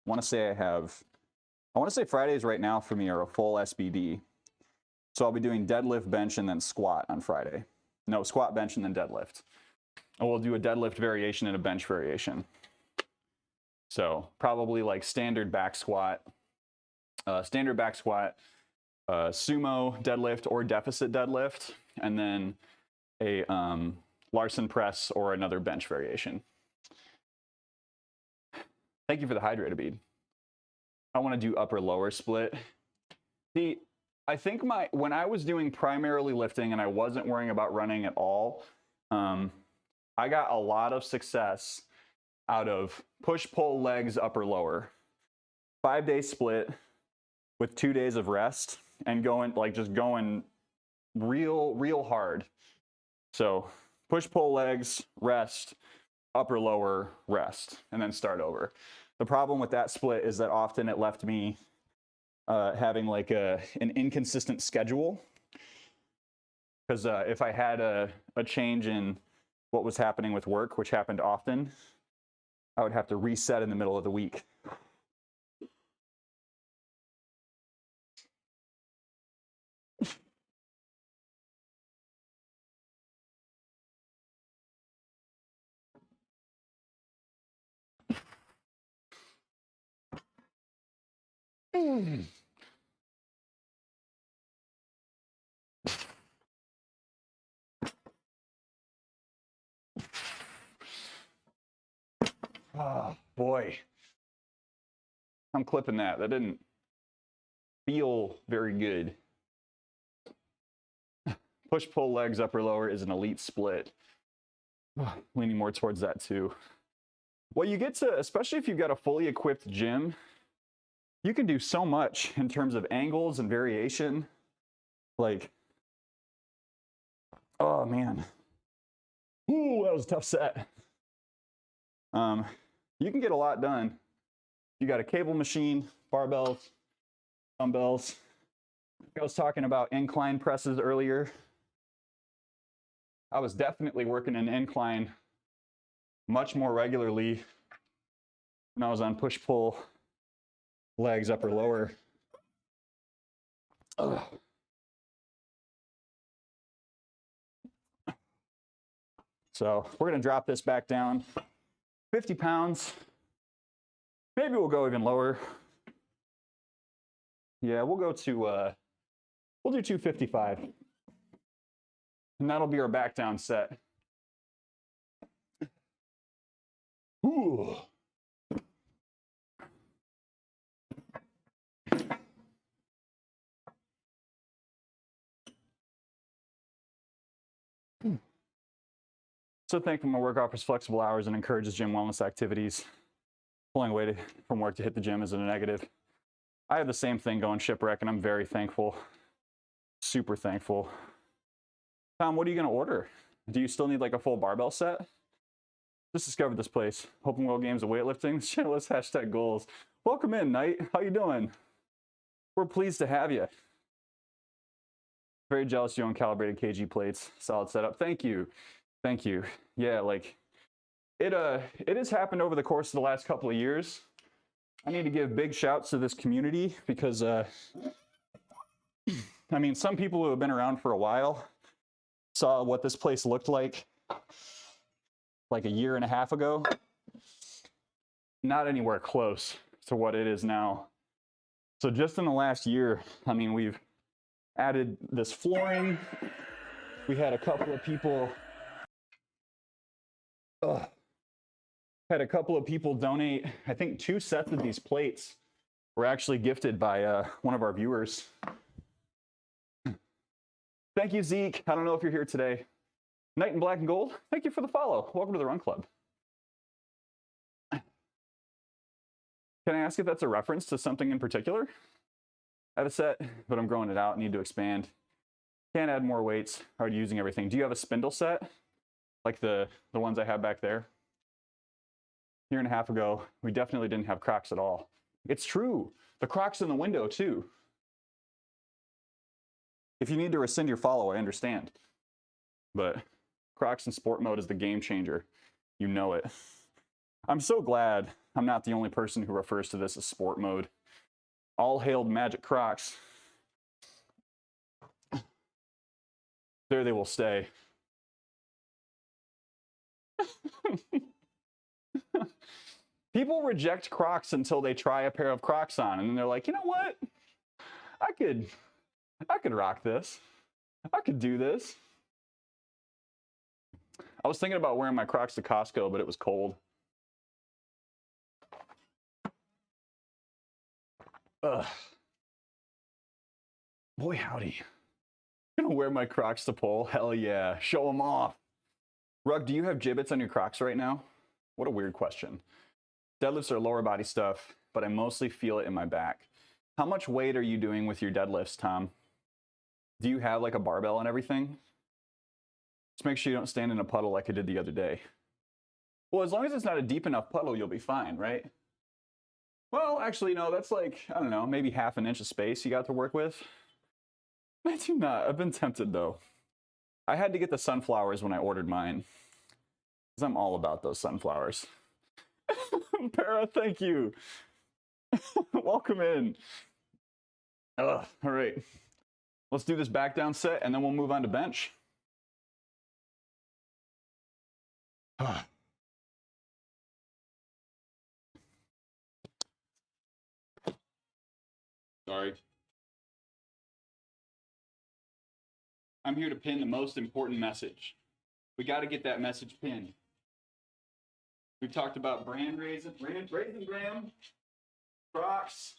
want to say Fridays right now for me are a full SBD. So I'll be doing deadlift, bench, and then squat on Friday. No, squat, bench, and then deadlift. And we'll do a deadlift variation and a bench variation. So probably like standard back squat, sumo deadlift or deficit deadlift, and then a Larson press or another bench variation. Thank you for the hydrated bead. I want to do upper lower split. I think when I was doing primarily lifting and I wasn't worrying about running at all, I got a lot of success out of push pull legs upper lower, 5-day split with 2 days of rest and just going real hard. So push pull legs, rest, upper lower, rest, and then start over. The problem with that split is that often it left me having like an inconsistent schedule, because if I had a change in what was happening with work, which happened often, I would have to reset in the middle of the week. Oh, boy. I'm clipping that. That didn't feel very good. Push-pull legs upper lower is an elite split. Leaning more towards that too. Well, you get to, especially if you've got a fully equipped gym, you can do so much in terms of angles and variation. Like, oh man. Ooh, that was a tough set. You can get a lot done. You got a cable machine, barbells, dumbbells. I was talking about incline presses earlier. I was definitely working an incline much more regularly when I was on push-pull legs upper lower. Ugh. So we're gonna drop this back down 50 pounds. Maybe we'll go even lower. Yeah, we'll go to we'll do 255, and that'll be our back down set. Ooh. So thankful my work offers flexible hours and encourages gym wellness activities. Pulling away from work to hit the gym isn't a negative. I have the same thing going, Shipwreck, and I'm very thankful. Super thankful. Tom, what are you gonna order? Do you still need like a full barbell set? Just discovered this place. Open World Games of Weightlifting. Channelist hashtag goals. Welcome in, Knight. How you doing? We're pleased to have you. Very jealous you own calibrated kg plates. Solid setup. Thank you. Thank you. Yeah, like it has happened over the course of the last couple of years. I need to give big shouts to this community because I mean, some people who have been around for a while saw what this place looked like a year and a half ago. Not anywhere close to what it is now. So just in the last year, I mean, we've added this flooring. We had a couple of people donate, I think 2 sets of these plates were actually gifted by one of our viewers. Thank you, Zeke. I don't know if you're here today. Knight in Black and Gold, thank you for the follow. Welcome to the Run Club. Can I ask if that's a reference to something in particular? I have a set, but I'm growing it out, need to expand. Can't add more weights, already using everything. Do you have a spindle set? Like the ones I have back there? A year and a half ago, we definitely didn't have Crocs at all. It's true. The Crocs in the window too. If you need to rescind your follow, I understand. But Crocs in sport mode is the game changer. You know it. I'm so glad I'm not the only person who refers to this as sport mode. All hail Magic Crocs. There they will stay. People reject Crocs until they try a pair of Crocs on, and then they're like, you know what? I could rock this. I could do this. I was thinking about wearing my Crocs to Costco, but it was cold. Ugh. Boy, howdy. I'm gonna wear my Crocs to pole. Hell yeah. Show them off. Rug, do you have gibbets on your Crocs right now? What a weird question. Deadlifts are lower body stuff, but I mostly feel it in my back. How much weight are you doing with your deadlifts, Tom? Do you have like a barbell and everything? Just make sure you don't stand in a puddle like I did the other day. Well, as long as it's not a deep enough puddle, you'll be fine, right? Well, actually, no, that's like, I don't know, maybe half an inch of space you got to work with. I do not. I've been tempted, though. I had to get the sunflowers when I ordered mine, because I'm all about those sunflowers. Para, thank you. Welcome in. All right. Let's do this back down set, and then we'll move on to bench. Sorry. I'm here to pin the most important message. We got to get that message pinned. We've talked about Raisin Bran, Crocs.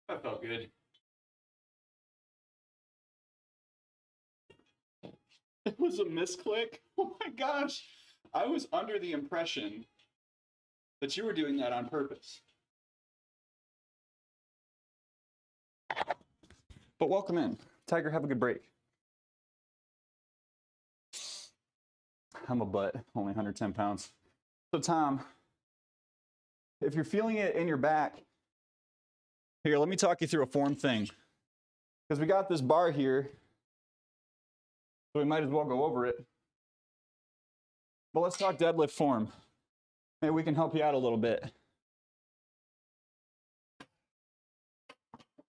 That felt good. It was a misclick. Oh my gosh. I was under the impression that you were doing that on purpose. But welcome in. Tiger, have a good break. I'm a butt, only 110 pounds. So Tom, if you're feeling it in your back, here, let me talk you through a form thing. Because we got this bar here, so we might as well go over it. But let's talk deadlift form. Maybe we can help you out a little bit.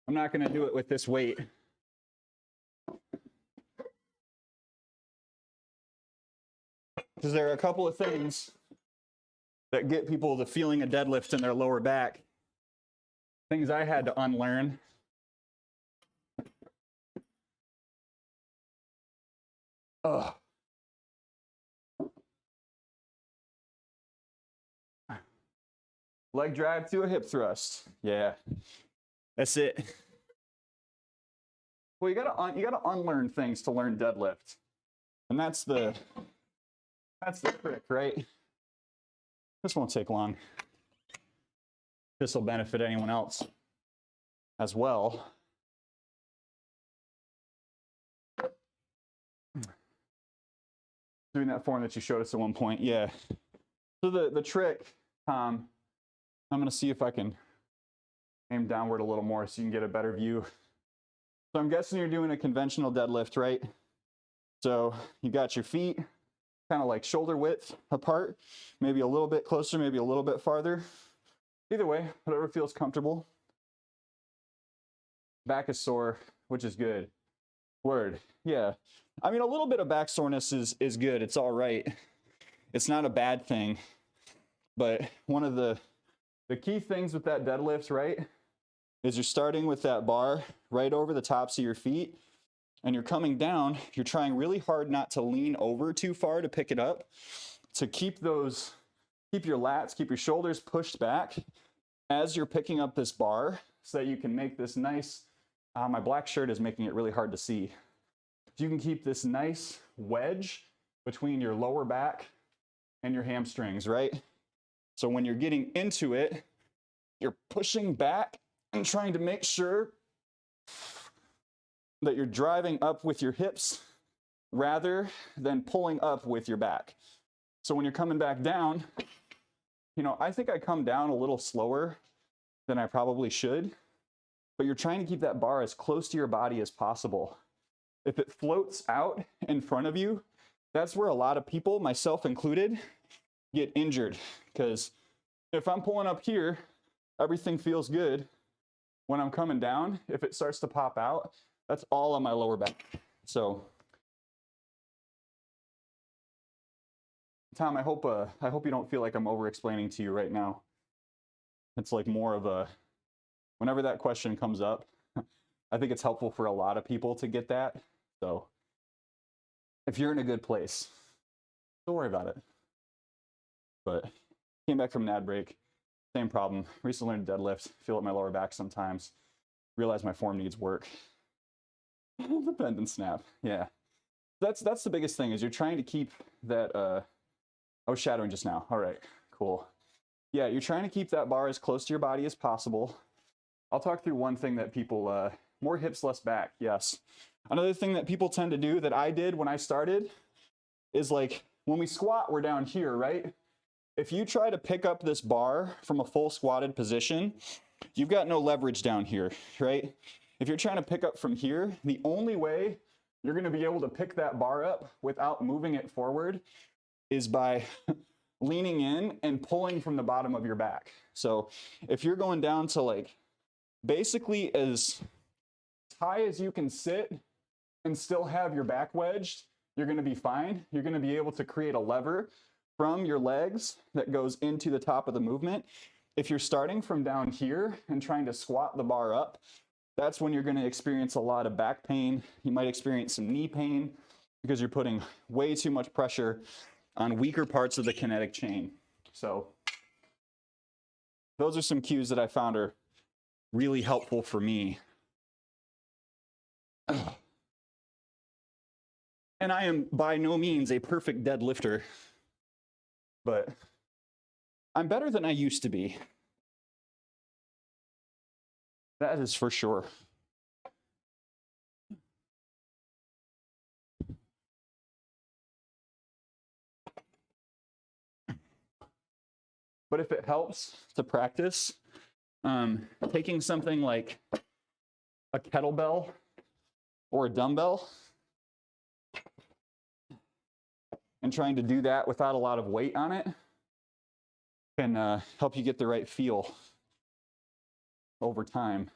I'm not going to do it with this weight. Because there are a couple of things that get people the feeling of deadlift in their lower back. Things I had to unlearn. Ugh. Leg drive to a hip thrust. Yeah, that's it. Well, you gotta unlearn things to learn deadlift, and that's the trick, right? This won't take long. This will benefit anyone else as well. Doing that form that you showed us at one point, yeah. So the trick, I'm gonna see if I can aim downward a little more so you can get a better view. So I'm guessing you're doing a conventional deadlift, right? So you got your feet kind of like shoulder width apart, maybe a little bit closer, maybe a little bit farther. Either way, whatever feels comfortable. Back is sore, which is good. Word, yeah. I mean, a little bit of back soreness is good. It's all right. It's not a bad thing. But one of the key things with that deadlift, right, is you're starting with that bar right over the tops of your feet, and you're coming down. You're trying really hard not to lean over too far to pick it up, to keep your lats, keep your shoulders pushed back as you're picking up this bar so that you can make this nice, my black shirt is making it really hard to see. You can keep this nice wedge between your lower back and your hamstrings, right? So when you're getting into it, you're pushing back and trying to make sure that you're driving up with your hips rather than pulling up with your back. So when you're coming back down, I think I come down a little slower than I probably should. but you're trying to keep that bar as close to your body as possible. If it floats out in front of you, that's where a lot of people, myself included, get injured. Because if I'm pulling up here, everything feels good. When I'm coming down, if it starts to pop out, that's all on my lower back. So, Tom, I hope you don't feel like I'm over-explaining to you right now. It's like more of a, whenever that question comes up, I think it's helpful for a lot of people to get that. So, if you're in a good place, don't worry about it. But came back from an ad break, same problem. Recently learned to deadlift, feel at my lower back sometimes. Realize my form needs work. The bend and snap, yeah. That's the biggest thing, is you're trying to keep that, I was shadowing just now. All right, cool. Yeah, you're trying to keep that bar as close to your body as possible. I'll talk through one thing that people, more hips, less back, yes. Another thing that people tend to do that I did when I started is like, when we squat, we're down here, right? If you try to pick up this bar from a full squatted position, you've got no leverage down here, right? If you're trying to pick up from here, the only way you're gonna be able to pick that bar up without moving it forward is by leaning in and pulling from the bottom of your back. So if you're going down to like basically as high as you can sit and still have your back wedged, you're gonna be fine. You're gonna be able to create a lever from your legs that goes into the top of the movement. If you're starting from down here and trying to squat the bar up, that's when you're gonna experience a lot of back pain. You might experience some knee pain because you're putting way too much pressure on weaker parts of the kinetic chain. So those are some cues that I found are really helpful for me. And I am by no means a perfect deadlifter, but I'm better than I used to be. That is for sure. But if it helps to practice, taking something like a kettlebell or a dumbbell and trying to do that without a lot of weight on it can help you get the right feel over time.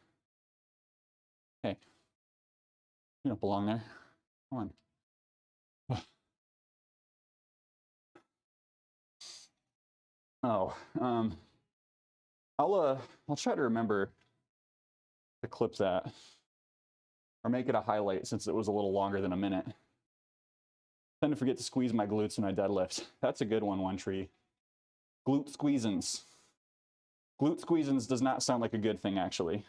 Hey, you don't belong there. Come on. Oh, I'll try to remember to clip that or make it a highlight since it was a little longer than a minute. I tend to forget to squeeze my glutes when I deadlift. That's a good one, One Tree. Glute squeezins. Glute squeezins does not sound like a good thing, actually.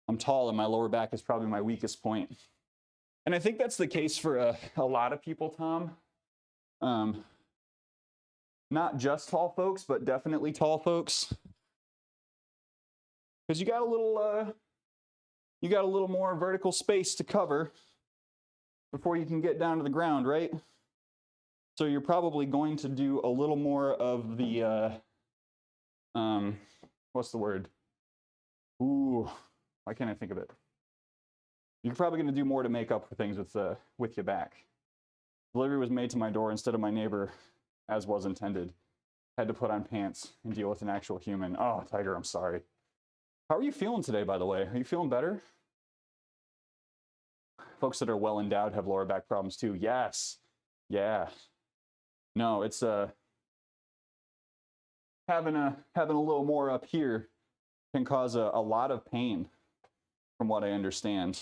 I'm tall and my lower back is probably my weakest point. And I think that's the case for a lot of people, Tom. Not just tall folks, but definitely tall folks. Because you got a little more vertical space to cover before you can get down to the ground, right? So you're probably going to do a little more of the, what's the word? Ooh, why can't I think of it? You're probably going to do more to make up for things with your back. Delivery was made to my door instead of my neighbor, as was intended. Had to put on pants and deal with an actual human. Oh, Tiger, I'm sorry. How are you feeling today, by the way? Are you feeling better? Folks that are well endowed have lower back problems too. Yes. Yeah. No, it's having a little more up here can cause a lot of pain, from what I understand.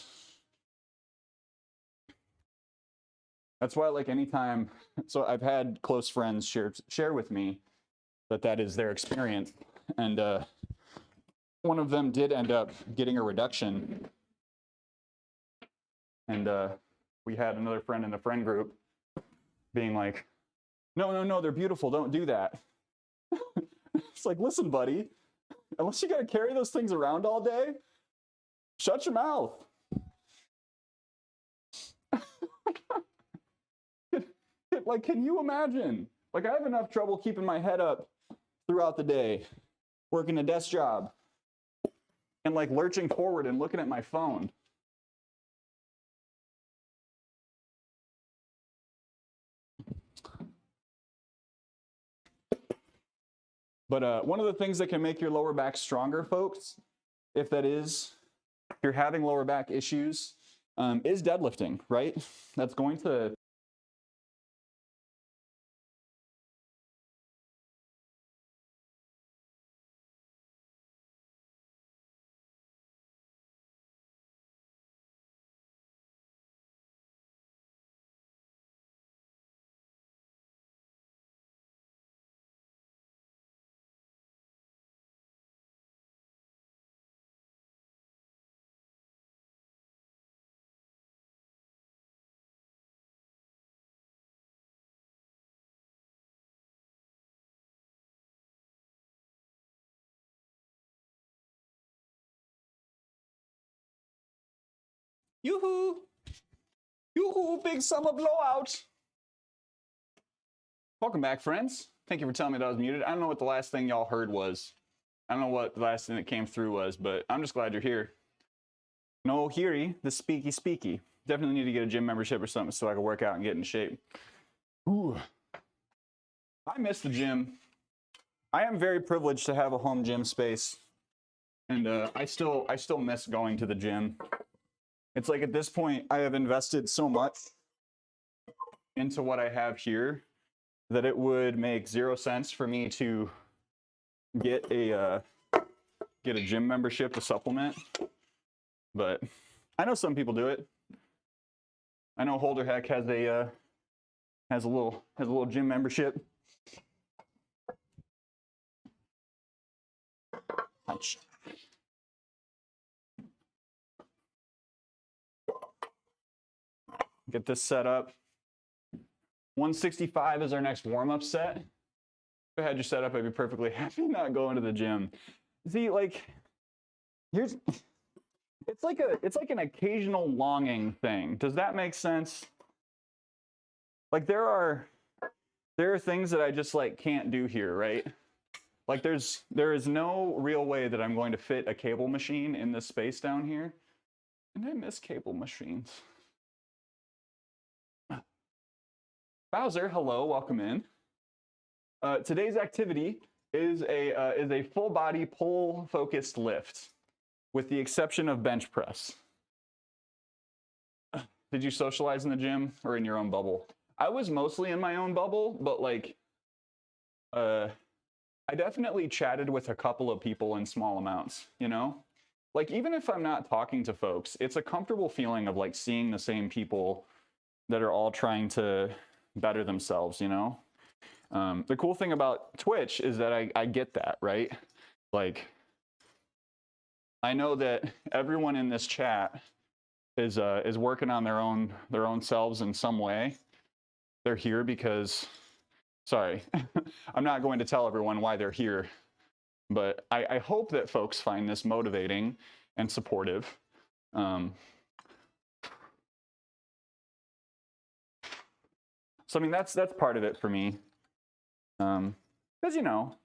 That's why, like, anytime, so I've had close friends share with me that is their experience, and one of them did end up getting a reduction, and we had another friend in the friend group being like, no, they're beautiful, don't do that. It's like, listen, buddy, unless you gotta carry those things around all day, shut your mouth. Like, can you imagine? Like, I have enough trouble keeping my head up throughout the day, working a desk job. and like lurching forward and looking at my phone. But one of the things that can make your lower back stronger, folks, if you're having lower back issues, is deadlifting, right? That's going to yoo-hoo! Yoo-hoo, big summer blowout! Welcome back, friends. Thank you for telling me that I was muted. I don't know what the last thing y'all heard was. I don't know what the last thing that came through was, but I'm just glad you're here. No Hiri, the speaky. Definitely need to get a gym membership or something so I can work out and get in shape. Ooh. I miss the gym. I am very privileged to have a home gym space. And I still miss going to the gym. It's like at this point, I have invested so much into what I have here that it would make 0 sense for me to get a gym membership to supplement. But I know some people do it. I know Holder Heck has a little gym membership. Ouch. Get this set up. 165 is our next warm-up set. If I had you set up, I'd be perfectly happy not going to the gym. See, like, it's like an occasional longing thing. Does that make sense? Like there are things that I just like can't do here, right? Like there is no real way that I'm going to fit a cable machine in this space down here. And I miss cable machines. Bowser, hello, welcome in. Today's activity is a full body pull focused lift, with the exception of bench press. Did you socialize in the gym or in your own bubble? I was mostly in my own bubble, but like, I definitely chatted with a couple of people in small amounts, you know? Like, even if I'm not talking to folks, it's a comfortable feeling of like seeing the same people that are all trying to better themselves, you know? The cool thing about Twitch is that I get that, right? Like, I know that everyone in this chat is working on their own selves in some way. They're here because, sorry, I'm not going to tell everyone why they're here, but I hope that folks find this motivating and supportive. So I mean, that's part of it for me. Because, you know,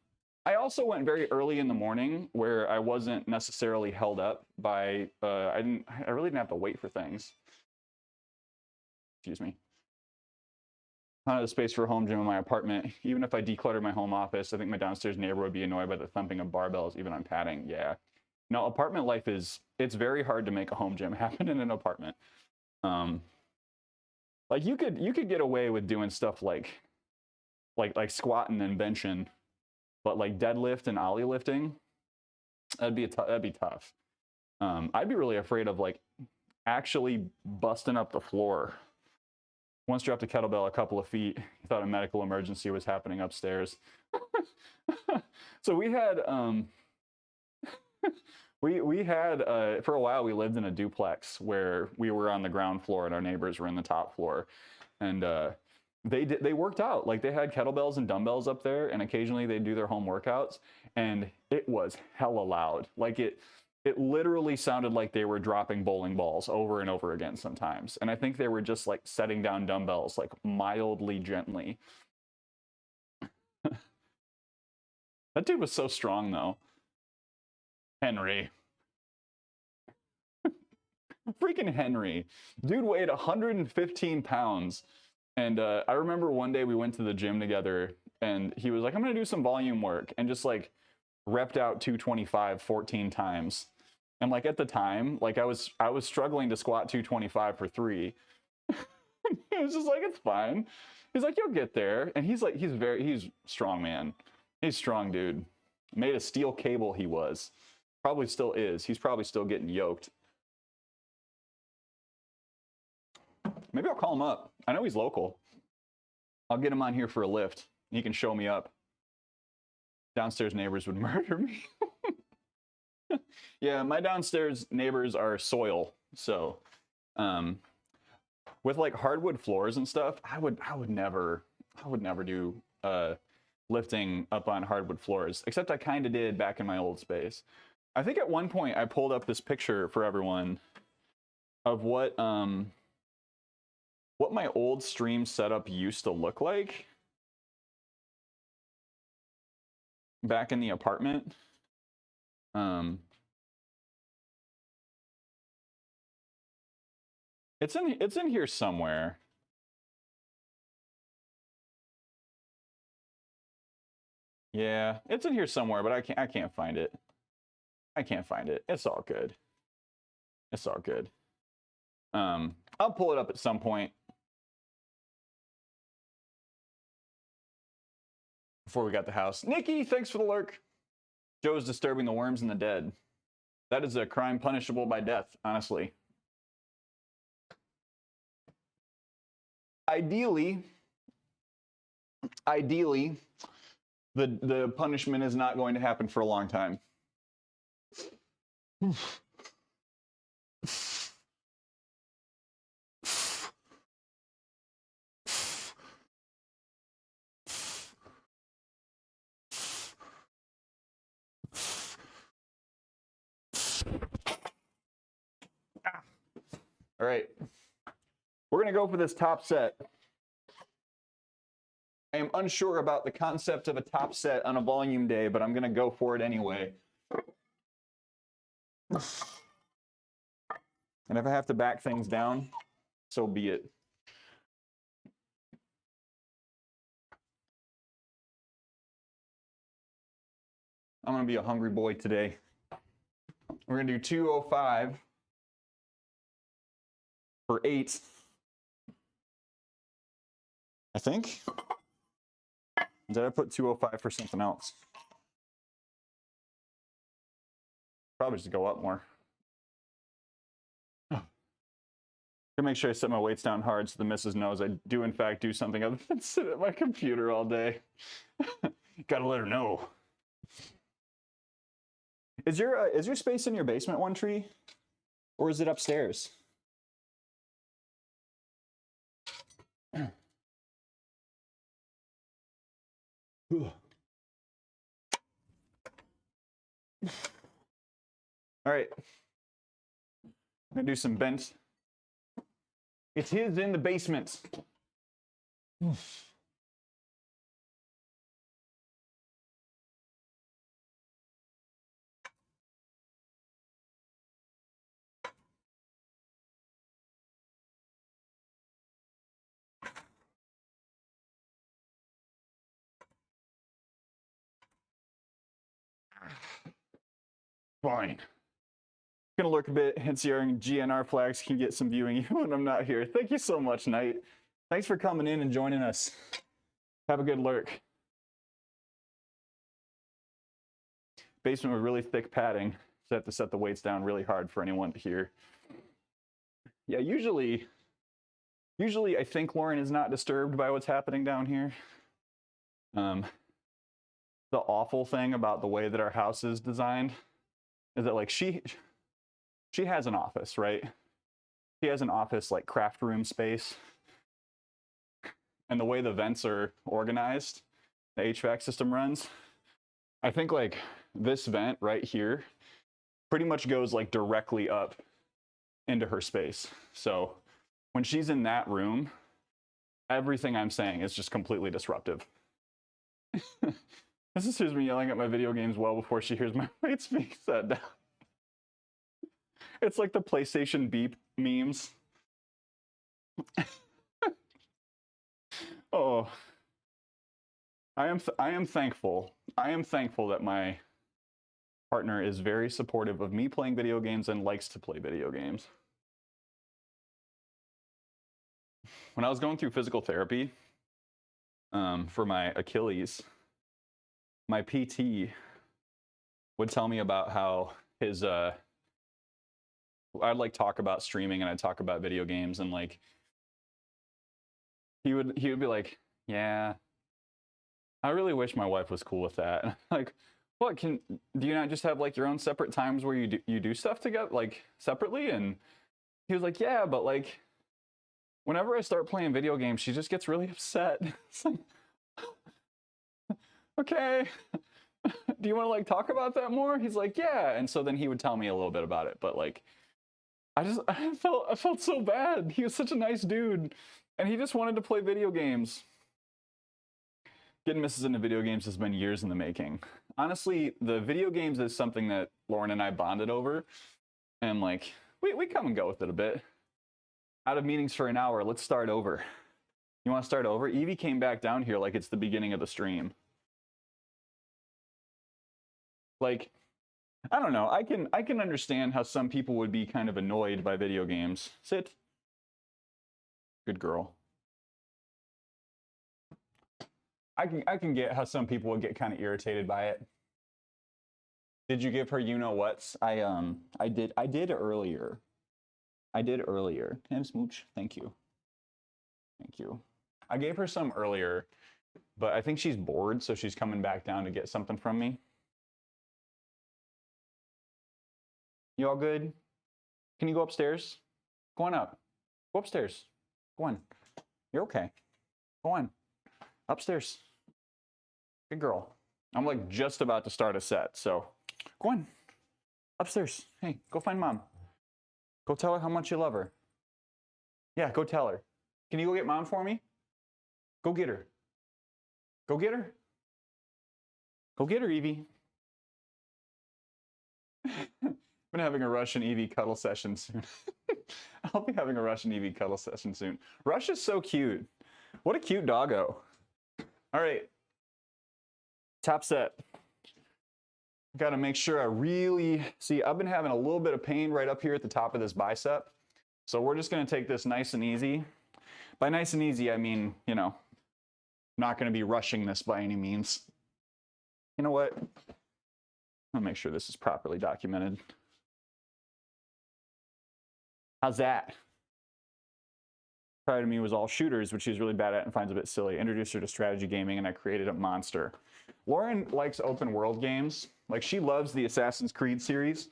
I also went very early in the morning where I wasn't necessarily held up by, I really didn't have to wait for things. Excuse me. I don't have the space for a home gym in my apartment. Even if I declutter my home office, I think my downstairs neighbor would be annoyed by the thumping of barbells, even on padding. Yeah. No, apartment life it's very hard to make a home gym happen in an apartment. Like you could get away with doing stuff like squatting and benching, but like deadlift and ollie lifting, that'd be tough. I'd be really afraid of like actually busting up the floor. Once dropped a kettlebell a couple of feet, he thought a medical emergency was happening upstairs. So we had we had for a while we lived in a duplex where we were on the ground floor and our neighbors were in the top floor, and they worked out. Like they had kettlebells and dumbbells up there, and occasionally they'd do their home workouts, and it was hella loud. Like it literally sounded like they were dropping bowling balls over and over again sometimes. And I think they were just like setting down dumbbells like mildly gently. That dude was so strong though. Henry. freaking Henry. Dude weighed 115 pounds. And I remember one day we went to the gym together and he was like, I'm going to do some volume work, and just like repped out 225 14 times. And like at the time, like I was struggling to squat 225 for 3. It was just like, it's fine. He's like, you'll get there. And he's like, he's strong, man. He's strong, dude. Made of steel cable, he was. Probably still is. He's probably still getting yoked. Maybe I'll call him up. I know he's local. I'll get him on here for a lift. He can show me up. Downstairs neighbors would murder me. Yeah, my downstairs neighbors are soil. So, with like hardwood floors and stuff, I would never do lifting up on hardwood floors, except I kind of did back in my old space. I think at one point I pulled up this picture for everyone of what my old stream setup used to look like back in the apartment. It's in here somewhere. Yeah, it's in here somewhere, but I can't find it. I can't find it. It's all good. It's all good. I'll pull it up at some point. Before we got the house. Nikki, thanks for the lurk. Joe's disturbing the worms and the dead. That is a crime punishable by death, honestly. Ideally, the punishment is not going to happen for a long time. All right, we're gonna go for this top set. I am unsure about the concept of a top set on a volume day, but I'm gonna go for it anyway. And if I have to back things down, so be it. I'm gonna be a hungry boy today. We're gonna do 205 for 8. I think. Did I put 205 for something else? Probably just go up more. Gonna make sure I set my weights down hard so the missus knows I do in fact do something other than sit at my computer all day. Gotta let her know. Is your space in your basement, One Tree? Or is it upstairs? All right, I'm gonna do some bent. It is in the basement. Fine. Gonna lurk a bit, NCR and GNR flags can get some viewing even when I'm not here. Thank you so much, Knight. Thanks for coming in and joining us. Have a good lurk. Basement with really thick padding, so I have to set the weights down really hard for anyone to hear. Yeah, usually I think Lauren is not disturbed by what's happening down here. The awful thing about the way that our house is designed is that like she has an office, right? She has an office like craft room space. And the way the vents are organized, the HVAC system runs, I think like this vent right here pretty much goes like directly up into her space. So when she's in that room, everything I'm saying is just completely disruptive. This is me yelling at my video games well before she hears my weights being set down. It's like the PlayStation beep memes. Oh, I am thankful. I am thankful that my partner is very supportive of me playing video games and likes to play video games. When I was going through physical therapy for my Achilles, my PT would tell me about how his I'd like talk about streaming and I'd talk about video games, and like he would be like, yeah, I really wish my wife was cool with that. And I'm like, what, do you not just have like your own separate times where you do stuff together, like separately? And he was like, yeah, but like whenever I start playing video games, she just gets really upset. It's like, okay, do you want to like talk about that more? He's like, yeah. And so then he would tell me a little bit about it, but like I felt so bad. He was such a nice dude and he just wanted to play video games. Getting Mrs. into video games has been years in the making. Honestly, the video games is something that Lauren and I bonded over, and like we come and go with it a bit. Out of meetings for an hour, let's start over. You want to start over? Evie came back down here like it's the beginning of the stream. Like, I don't know. I can understand how some people would be kind of annoyed by video games. Sit. Good girl. I can get how some people would get kind of irritated by it. Did you give her you-know-whats? I did earlier. I did earlier. Can I have a smooch? Thank you. Thank you. I gave her some earlier, but I think she's bored, so she's coming back down to get something from me. You all good? Can you go upstairs? Go on up. Go upstairs. Go on. You're okay. Go on. Upstairs. Good girl. I'm like just about to start a set, so go on. Upstairs. Hey, go find mom. Go tell her how much you love her. Yeah, go tell her. Can you go get mom for me? Go get her. Go get her. Go get her, Evie. I'm been having a Rush and Evie cuddle session soon. I'll be having a Rush and Evie cuddle session soon. Rush is so cute. What a cute doggo. All right. Top set. Got to make sure I really see. I've been having a little bit of pain right up here at the top of this bicep. So we're just going to take this nice and easy. By nice and easy, I mean, you know, not going to be rushing this by any means. You know what? I'll make sure this is properly documented. How's that? Prior to me was all shooters, which she's really bad at and finds a bit silly. Introduced her to strategy gaming, and I created a monster. Lauren likes open world games. Like, she loves the Assassin's Creed series.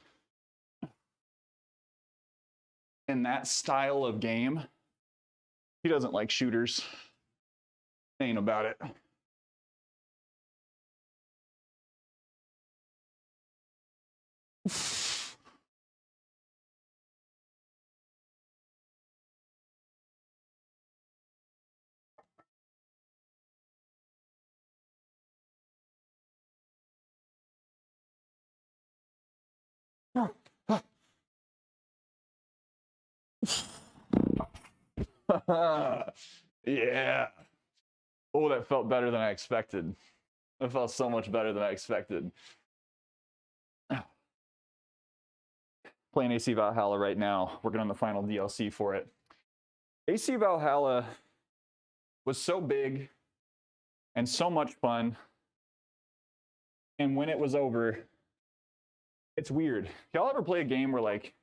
In that style of game, he doesn't like shooters. Ain't about it. Yeah. Oh, that felt better than I expected. That felt so much better than I expected. Playing AC Valhalla right now, working on the final DLC for it. AC Valhalla was so big and so much fun. And when it was over, it's weird. Y'all ever play a game where like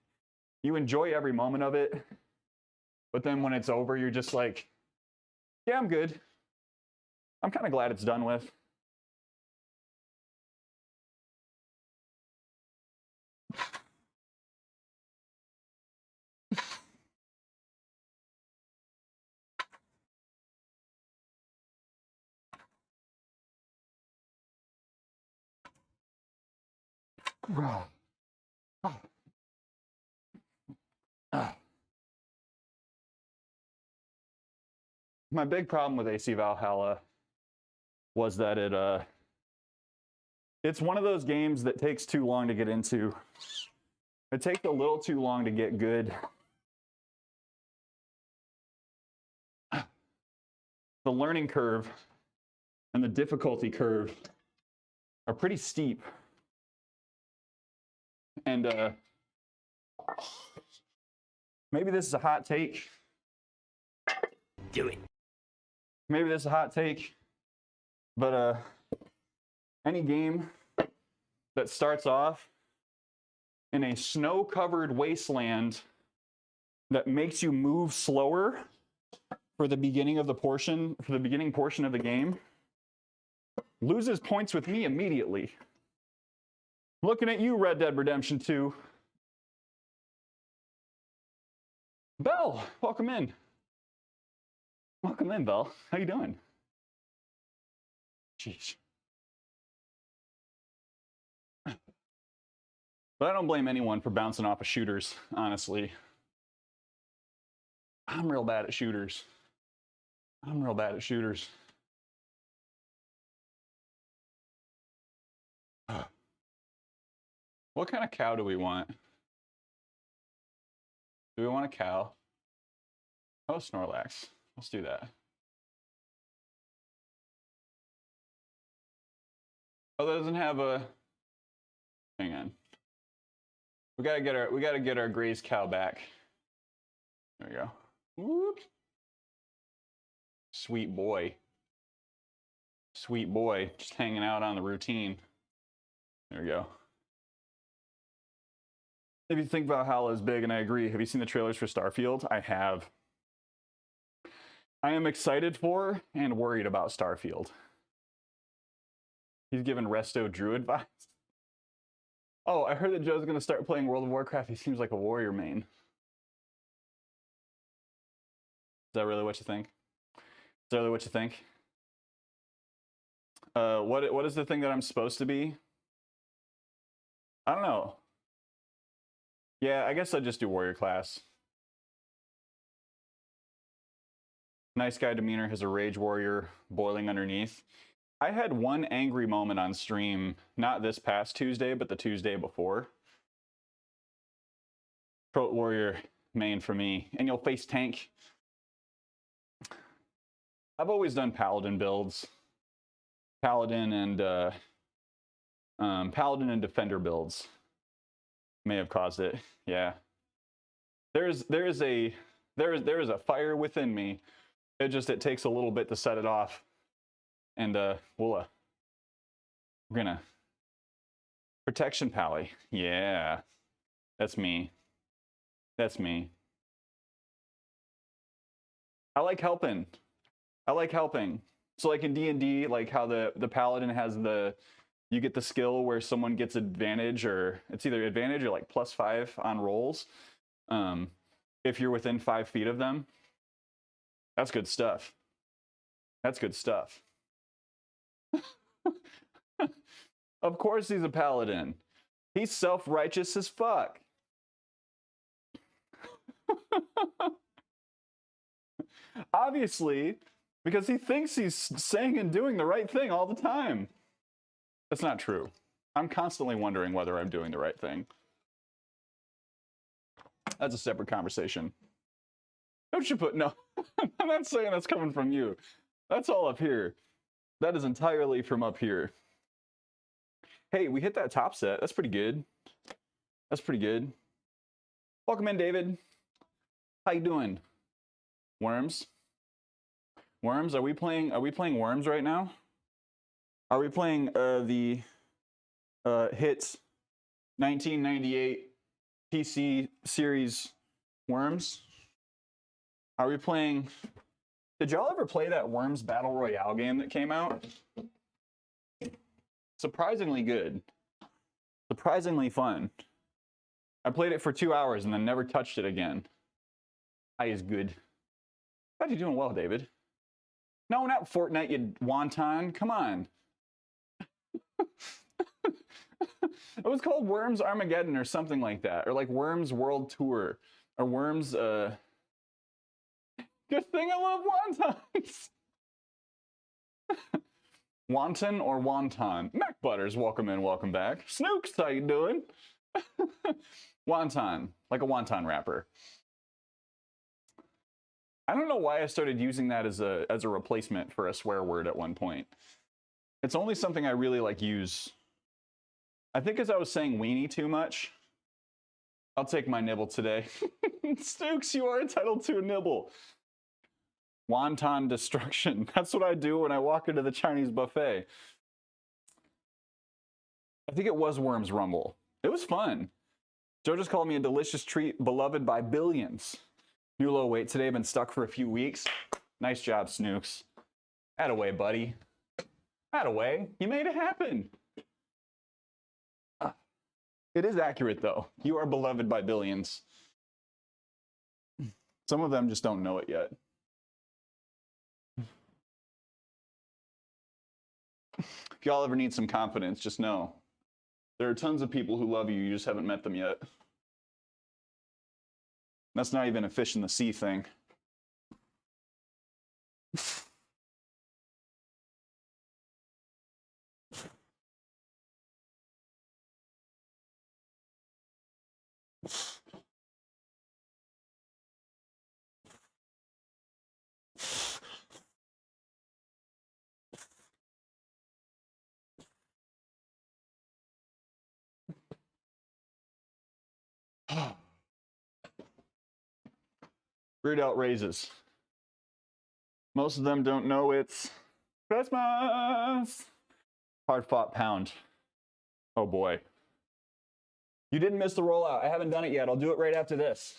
you enjoy every moment of it, but then when it's over, you're just like, yeah, I'm good. I'm kind of glad it's done with. My big problem with AC Valhalla was that it's one of those games that takes too long to get into. It takes a little too long to get good. The learning curve and the difficulty curve are pretty steep. And maybe this is a hot take. Do it. Maybe this is a hot take, but any game that starts off in a snow-covered wasteland that makes you move slower for the beginning portion of the game loses points with me immediately. Looking at you, Red Dead Redemption 2. Belle, welcome in. Welcome in, Belle. How you doing? Jeez. But I don't blame anyone for bouncing off of shooters, honestly. I'm real bad at shooters. What kind of cow do we want? Do we want a cow? Oh, Snorlax. Let's do that. Oh, that doesn't have a... Hang on. We gotta get our grazed cow back. There we go. Whoop. Sweet boy. Sweet boy. Just hanging out on the routine. There we go. If you think Valhalla is big, and I agree, have you seen the trailers for Starfield? I have. I am excited for and worried about Starfield. He's giving Resto Druid vibes. Oh, I heard that Joe's going to start playing World of Warcraft. He seems like a warrior main. Is that really what you think? What is the thing that I'm supposed to be? I don't know. Yeah, I guess I'd just do warrior class. Nice guy demeanor has a rage warrior boiling underneath. I had one angry moment on stream, not this past Tuesday, but the Tuesday before. Pro warrior main for me. And you'll face tank. I've always done paladin builds. Paladin and defender builds may have caused it. Yeah. There is a fire within me. It takes a little bit to set it off. And we're gonna protection pally. Yeah. That's me. I like helping. So like in D&D, like how the paladin has you get the skill where someone gets advantage, or it's either advantage or like +5 on rolls. If you're within 5 feet of them. That's good stuff. Of course he's a paladin. He's self-righteous as fuck. Obviously, because he thinks he's saying and doing the right thing all the time. That's not true. I'm constantly wondering whether I'm doing the right thing. That's a separate conversation. Don't you put... No, I'm not saying that's coming from you. That's all up here. That is entirely from up here. Hey, we hit that top set. That's pretty good. Welcome in, David. How you doing? Worms? Are we playing Worms right now? Are we playing the hit 1998 PC series Worms? Are we playing... Did y'all ever play that Worms Battle Royale game that came out? Surprisingly good. Surprisingly fun. I played it for 2 hours and then never touched it again. I is good. Glad you're doing well, David. No, not Fortnite, you wonton. Come on. It was called Worms Armageddon or something like that. Or like Worms World Tour. Or Worms, Good thing I love wontons. Wonton or wonton? Mac Butters, welcome in, welcome back. Snooks, how you doing? Wonton, like a wonton wrapper. I don't know why I started using that as a replacement for a swear word at one point. It's only something I really like use. I think as I was saying weenie too much. I'll take my nibble today. Stooks, you are entitled to a nibble. Wonton destruction. That's what I do when I walk into the Chinese buffet. I think it was Worms Rumble. It was fun. Joe just called me a delicious treat beloved by billions. New low weight today, been stuck for a few weeks. Nice job, Snooks. Attaway, buddy. Attaway. You made it happen. It is accurate, though. You are beloved by billions. Some of them just don't know it yet. If y'all ever need some confidence, just know there are tons of people who love you. You just haven't met them yet. That's not even a fish in the sea thing. Read out raises. Most of them don't know it's Christmas. Hard fought pound. Oh boy. You didn't miss the rollout. I haven't done it yet. I'll do it right after this.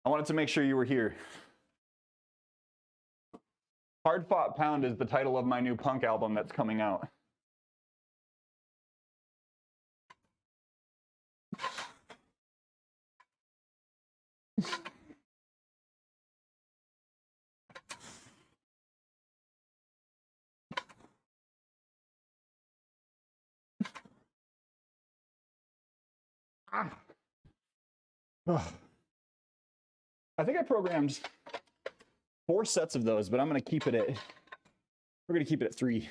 I wanted to make sure you were here. Hard Fought Pound is the title of my new punk album that's coming out. I think I programmed 4 sets of those, but I'm going to keep it at, we're going to keep it at 3.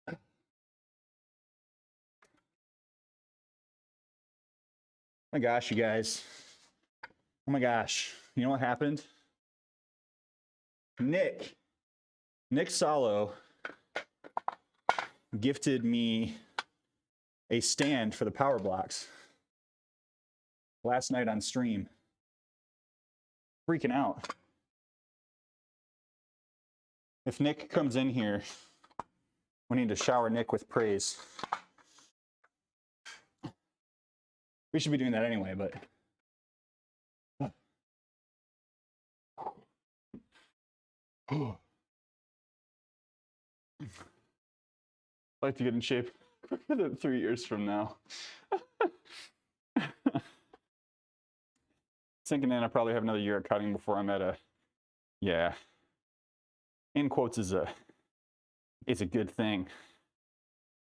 Oh my gosh, you guys. Oh my gosh. You know what happened? Nick Salo gifted me a stand for the power blocks last night on stream. Freaking out. If Nick comes in here, we need to shower Nick with praise. We should be doing that anyway, but I'd like to get in shape for 3 years from now. Sinking in, I probably have another year of cutting before I'm at a, yeah. In quotes is it's a good thing.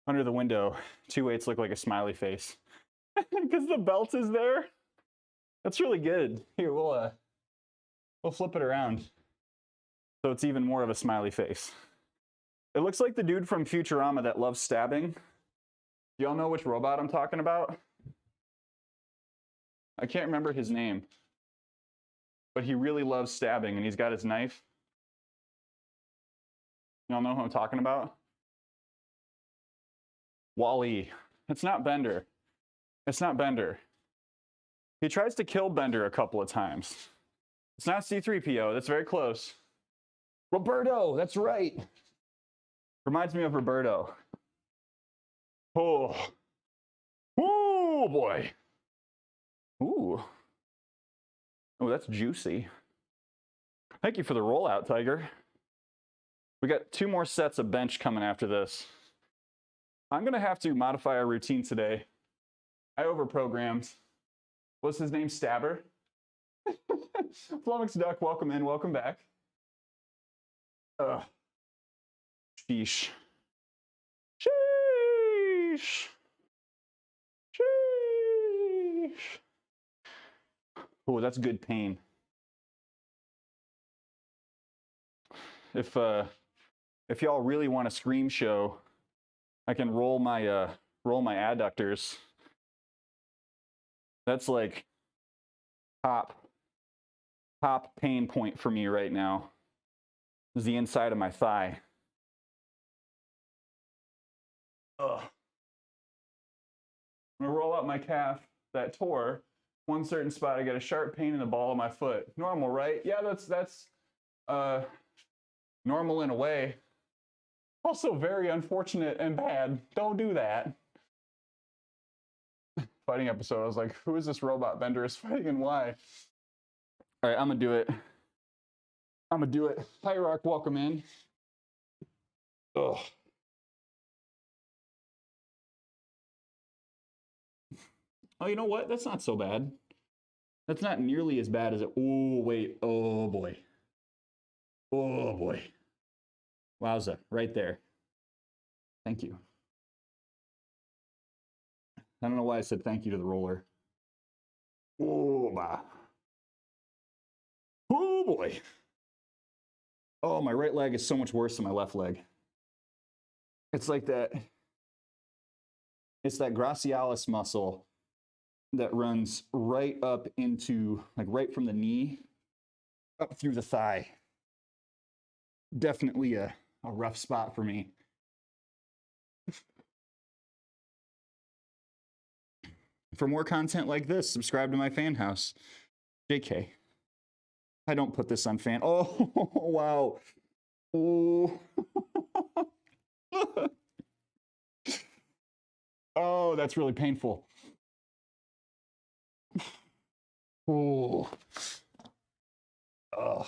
Under the window, 2 weights look like a smiley face. Because the belt is there. That's really good. Here, we'll flip it around. So it's even more of a smiley face. It looks like the dude from Futurama that loves stabbing. Y'all know which robot I'm talking about? I can't remember his name. But he really loves stabbing, and he's got his knife. Y'all know who I'm talking about? Wall-E. It's not Bender. It's not Bender. He tries to kill Bender a couple of times. It's not C-3PO. That's very close. Roberto, that's right. Reminds me of Roberto. Oh. Oh, boy. Ooh. Oh, that's juicy. Thank you for the rollout, Tiger. We got 2 more sets of bench coming after this. I'm going to have to modify our routine today. I overprogrammed. What's his name? Stabber? Flummox Duck, welcome in, welcome back. Ugh. Sheesh. Sheesh. Sheesh. Oh, that's good pain. If y'all really want a scream show, I can roll my adductors That's like top pain point for me right now is the inside of my thigh. Ugh. I'm gonna roll out my calf that tore. One certain spot, I get a sharp pain in the ball of my foot. Normal, right? Yeah, that's normal in a way. Also very unfortunate and bad. Don't do that. Fighting episode, I was like, who is this robot vendor is fighting and why? All right, I'm gonna do it. Hierarch, welcome in. Ugh. Oh, you know what? That's not so bad. That's not nearly as bad as it. Oh, wait. Oh, boy. Oh, boy. Wowza. Right there. Thank you. I don't know why I said thank you to the roller. Oh, my. Oh, boy. Oh, my right leg is so much worse than my left leg. It's like that. It's that gracialis muscle that runs right up into, like right from the knee up through the thigh. Definitely a rough spot for me. For more content like this, subscribe to my fan house. JK. I don't put this on fan. Oh, wow. Oh. Oh, that's really painful. Oh. Oh.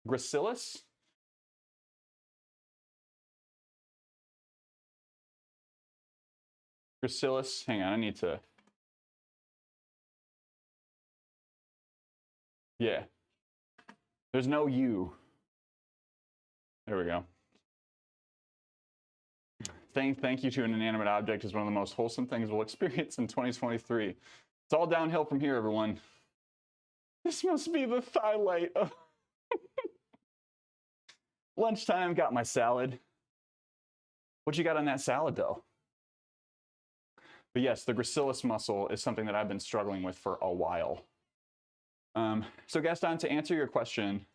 Gracilis? Gracilis, hang on, I need to. Yeah. There's no U. There we go. Thank you to an inanimate object is one of the most wholesome things we'll experience in 2023. It's all downhill from here, everyone. This must be the thigh light. Lunchtime, got my salad. What you got on that salad, though? But yes, the gracilis muscle is something that I've been struggling with for a while. So Gaston, to answer your question,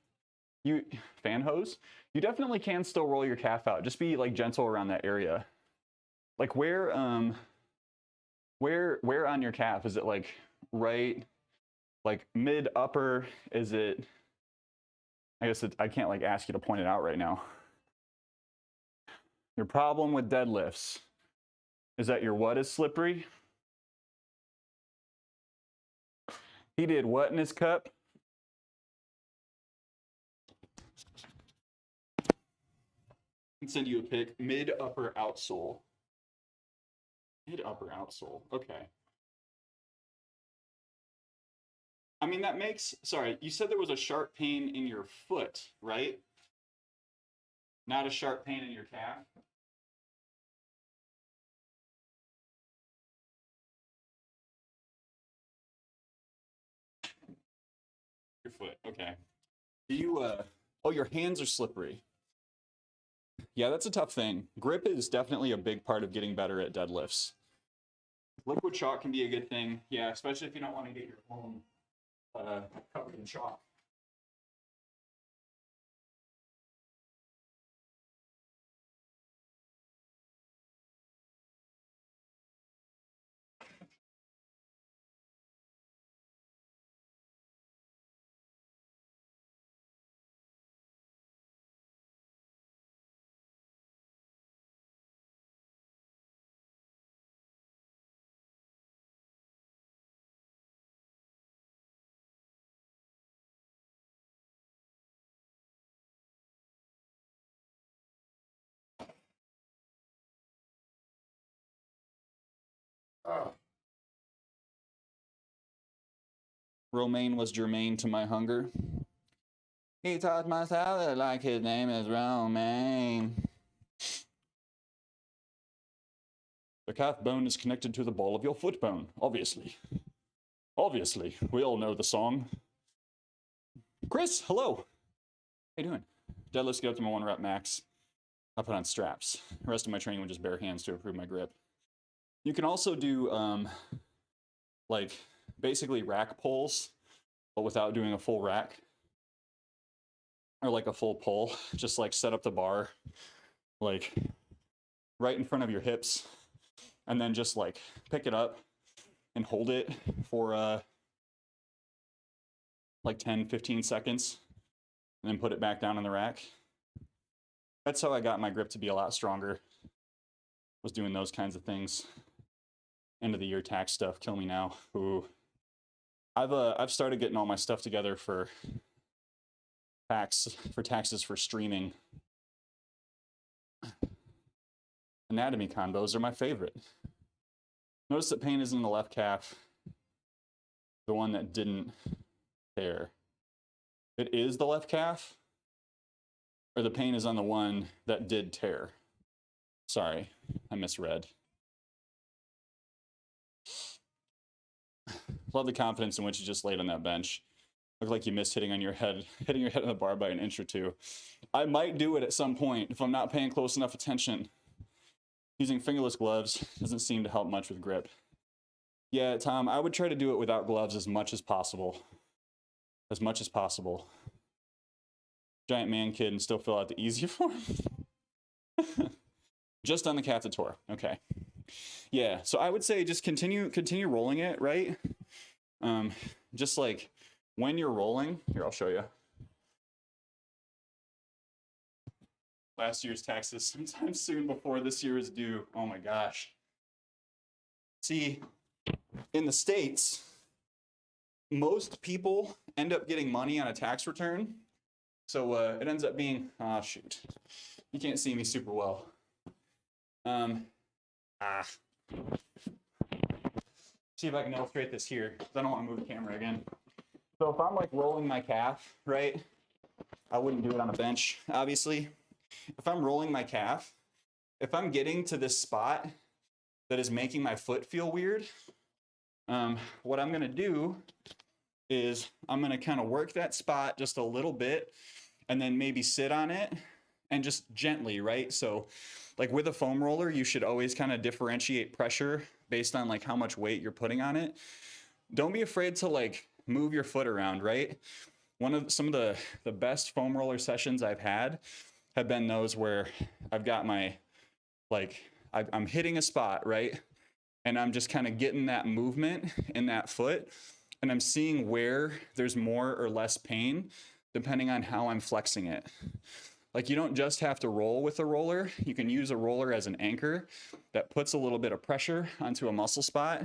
you fan hose, you definitely can still roll your calf out. Just be like gentle around that area. Like where on your calf? Is it like right, like mid upper? Is it? I guess I can't like ask you to point it out right now. Your problem with deadlifts is that your what is slippery? He did what in his cup? I can send you a pic. Mid upper outsole. Mid upper outsole. Okay. I mean, that makes, sorry, you said there was a sharp pain in your foot, right? Not a sharp pain in your calf? Your foot, okay. Do you, oh, your hands are slippery. Yeah, that's a tough thing. Grip is definitely a big part of getting better at deadlifts. Liquid chalk can be a good thing. Yeah, especially if you don't want to get your home covered in chalk. Romaine was germane to my hunger. He taught my salad like his name is Romaine. The calf bone is connected to the ball of your foot bone, obviously. Obviously, we all know the song. Chris, hello. How you doing? Deadlifts get up to my 1 rep max. I put on straps. The rest of my training was just bare hands to improve my grip. You can also do like basically rack pulls, but without doing a full rack or like a full pull. Just like set up the bar like right in front of your hips and then just like pick it up and hold it for like 10-15 seconds and then put it back down in the rack. That's how I got my grip to be a lot stronger, was doing those kinds of things. End of the year tax stuff, kill me now. Ooh. I've started getting all my stuff together for taxes for streaming. Anatomy combos are my favorite. Notice that pain is in the left calf, the one that didn't tear. It is the left calf, or the pain is on the one that did tear. Sorry, I misread. Love the confidence in which you just laid on that bench. Looked like you missed hitting your head on the bar by an inch or two. I might do it at some point if I'm not paying close enough attention. Using fingerless gloves doesn't seem to help much with grip. Yeah, Tom, I would try to do it without gloves as much as possible. As much as possible. Giant man kid and still fill out the easier form. Just on the Catator. Okay. Yeah, so I would say just continue rolling it, right? Just like when you're rolling, here, I'll show you. Last year's taxes sometime soon before this year is due. Oh my gosh. See, in the States, most people end up getting money on a tax return. So it ends up being, oh shoot, you can't see me super well. See if I can illustrate this here, because I don't want to move the camera again. So if I'm like rolling my calf, right? I wouldn't do it on a bench, obviously. If I'm rolling my calf, if I'm getting to this spot that is making my foot feel weird, what I'm gonna do is I'm gonna kind of work that spot just a little bit and then maybe sit on it and just gently, right? So like with a foam roller, you should always kind of differentiate pressure based on like how much weight you're putting on it. Don't be afraid to like move your foot around, right? Some of the best foam roller sessions I've had have been those where I've got my, like, I'm hitting a spot, right? And I'm just kind of getting that movement in that foot. And I'm seeing where there's more or less pain, depending on how I'm flexing it. Like, you don't just have to roll with a roller. You can use a roller as an anchor that puts a little bit of pressure onto a muscle spot.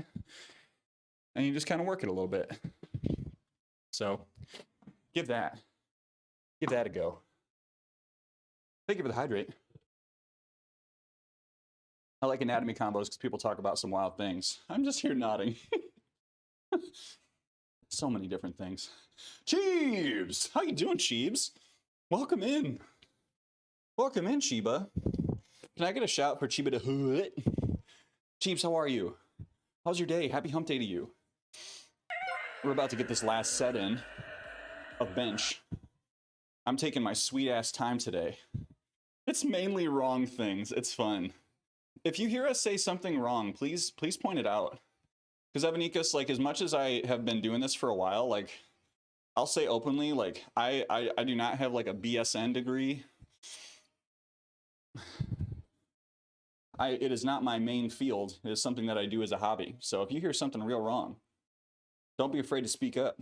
And you just kind of work it a little bit. So give that a go. Thank you for the hydrate. I like anatomy combos because people talk about some wild things. I'm just here nodding. So many different things. Cheebs! How you doing, Cheebs? Welcome in. Welcome in, Chiba. Can I get a shout for Chiba the Hood? Cheebs, how are you? How's your day? Happy hump day to you. We're about to get this last set in of bench. I'm taking my sweet ass time today. It's mainly wrong things. It's fun. If you hear us say something wrong, please point it out. Because Evanikos, like, as much as I have been doing this for a while, like, I'll say openly, like, I do not have like a BSN degree. It is not my main field. It is something that I do as a hobby. So if you hear something real wrong, don't be afraid to speak up.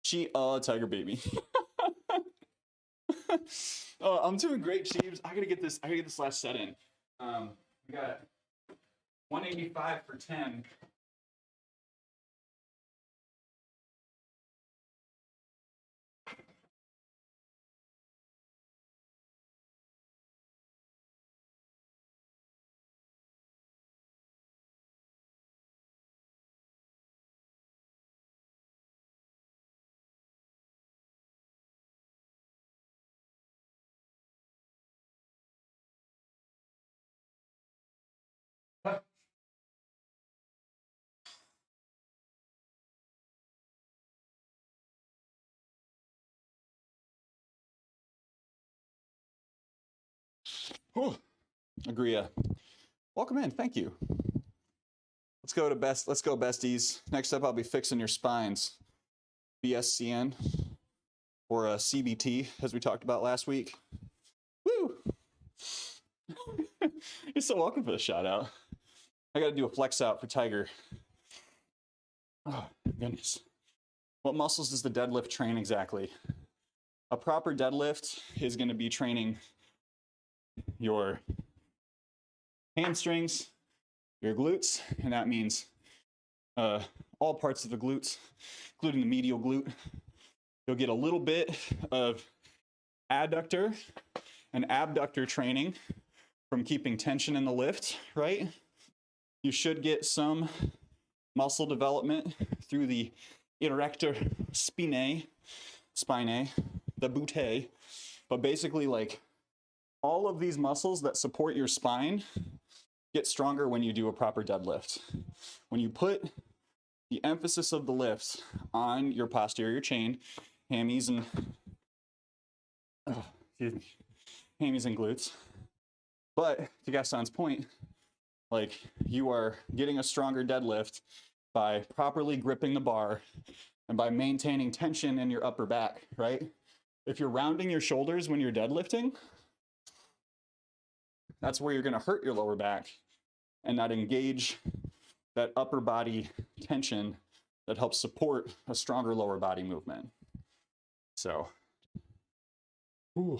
Tiger baby. Oh, I'm doing great, Cheebs. I gotta get this last set in. We got 185 for 10. Agria. Welcome in, thank you. Let's go besties. Next up, I'll be fixing your spines. BSCN or CBT, as we talked about last week. Woo! You're so welcome for the shout out. I gotta do a flex out for Tiger. Oh, goodness. What muscles does the deadlift train exactly? A proper deadlift is gonna be training your hamstrings, your glutes, and that means all parts of the glutes, including the medial glute. You'll get a little bit of adductor and abductor training from keeping tension in the lift, right? You should get some muscle development through the erector spinae, the butte, but basically like all of these muscles that support your spine get stronger when you do a proper deadlift. When you put the emphasis of the lift on your posterior chain, hammies and glutes. But to Gaston's point, like you are getting a stronger deadlift by properly gripping the bar and by maintaining tension in your upper back, right? If you're rounding your shoulders when you're deadlifting, that's where you're going to hurt your lower back and not engage that upper body tension that helps support a stronger lower body movement. So, all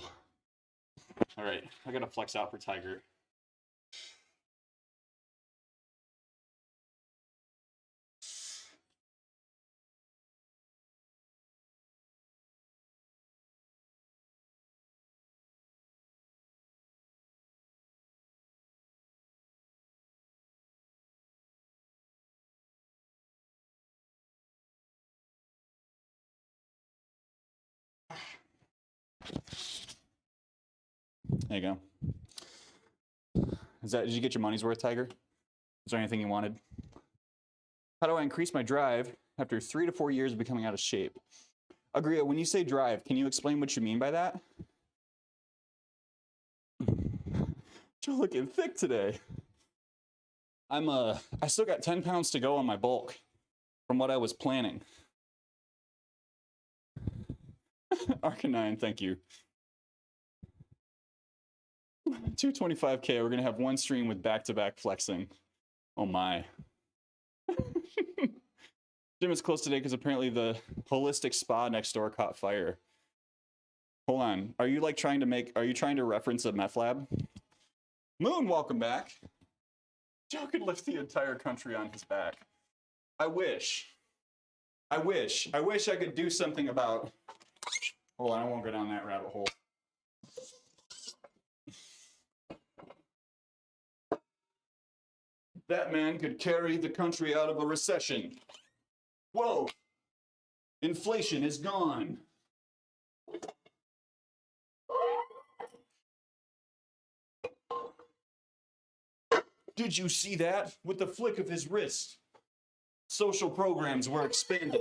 right, I got to flex out for Tiger. There you go. Did you get your money's worth, Tiger? Is there anything you wanted? How do I increase my drive after 3 to 4 years of becoming out of shape? Agria, when you say drive, can you explain what you mean by that? You're looking thick today. I still got 10 pounds to go on my bulk from what I was planning. Arcanine, thank you. 225K, we're gonna have one stream with back-to-back flexing. Oh my. Gym is closed today because apparently the holistic spa next door caught fire. Hold on, are you trying to reference a meth lab? Moon, welcome back. Joe could lift the entire country on his back. I wish I could do something about, hold on, I won't go down that rabbit hole. That man could carry the country out of a recession. Whoa! Inflation is gone. Did you see that? With the flick of his wrist, social programs were expanded.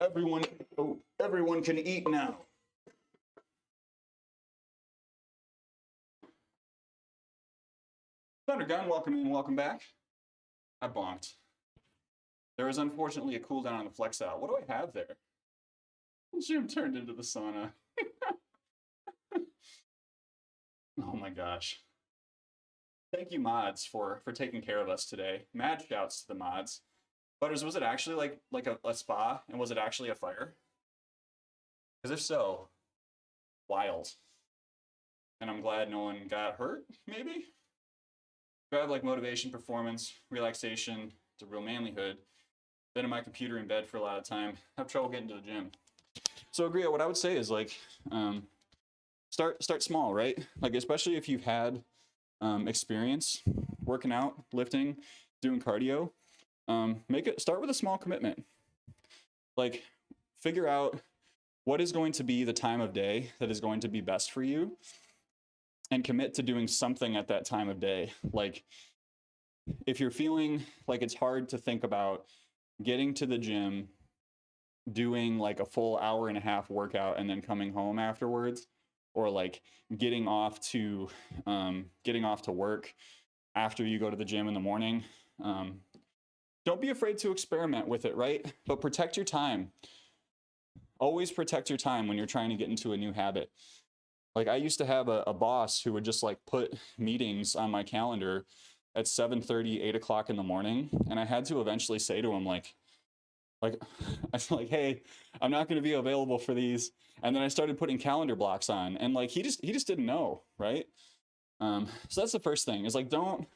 Everyone can eat now. Thundergun, welcome in, welcome back. I bonked. There is unfortunately a cooldown on the flex out. What do I have there? Jim turned into the sauna. Oh my gosh. Thank you, mods, for taking care of us today. Mad shouts to the mods. Butters, was it actually like a spa, and was it actually a fire? Because if so, wild. And I'm glad no one got hurt, maybe? Drive like motivation, performance, relaxation, to real manlyhood. Been in my computer in bed for a lot of time. Have trouble getting to the gym. So Agria, what I would say is start small, right? Like especially if you've had experience working out, lifting, doing cardio, start with a small commitment. Like figure out what is going to be the time of day that is going to be best for you and commit to doing something at that time of day. Like if you're feeling like it's hard to think about getting to the gym doing like a full hour and a half workout and then coming home afterwards, or like getting off to work after you go to the gym in the morning. Don't be afraid to experiment with it, right? But protect your time. Always protect your time when you're trying to get into a new habit. Like I used to have a boss who would just like put meetings on my calendar at 7:30, 8 o'clock in the morning. And I had to eventually say to him like, I was like, hey, I'm not going to be available for these. And then I started putting calendar blocks on, and like he just didn't know, right? So that's the first thing, is like don't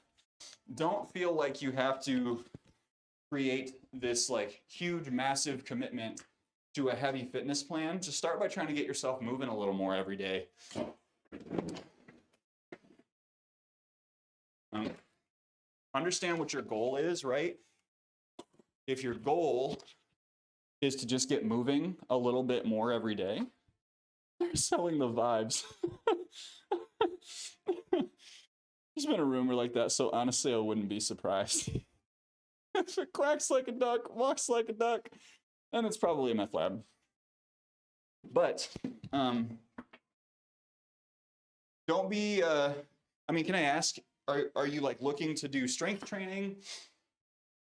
feel like you have to create this like huge, massive commitment to a heavy fitness plan. Just start by trying to get yourself moving a little more every day. Understand what your goal is, right? If your goal is to just get moving a little bit more every day, they're selling the vibes. There's been a rumor like that, so honestly, I wouldn't be surprised. If it quacks like a duck, walks like a duck, then it's probably a meth lab. But don't be. I mean, can I ask? Are you like looking to do strength training?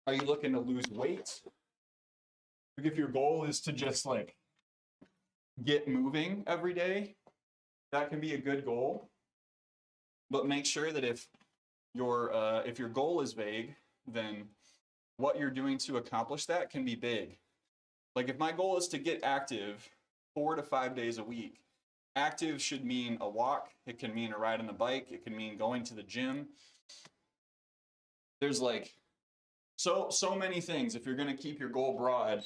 Are you looking to lose weight? Like if your goal is to just like get moving every day, that can be a good goal. But make sure that if your goal is vague, then what you're doing to accomplish that can be big. Like if my goal is to get active 4 to 5 days a week, active should mean a walk. It can mean a ride on the bike. It can mean going to the gym. There's like so many things, if you're going to keep your goal broad,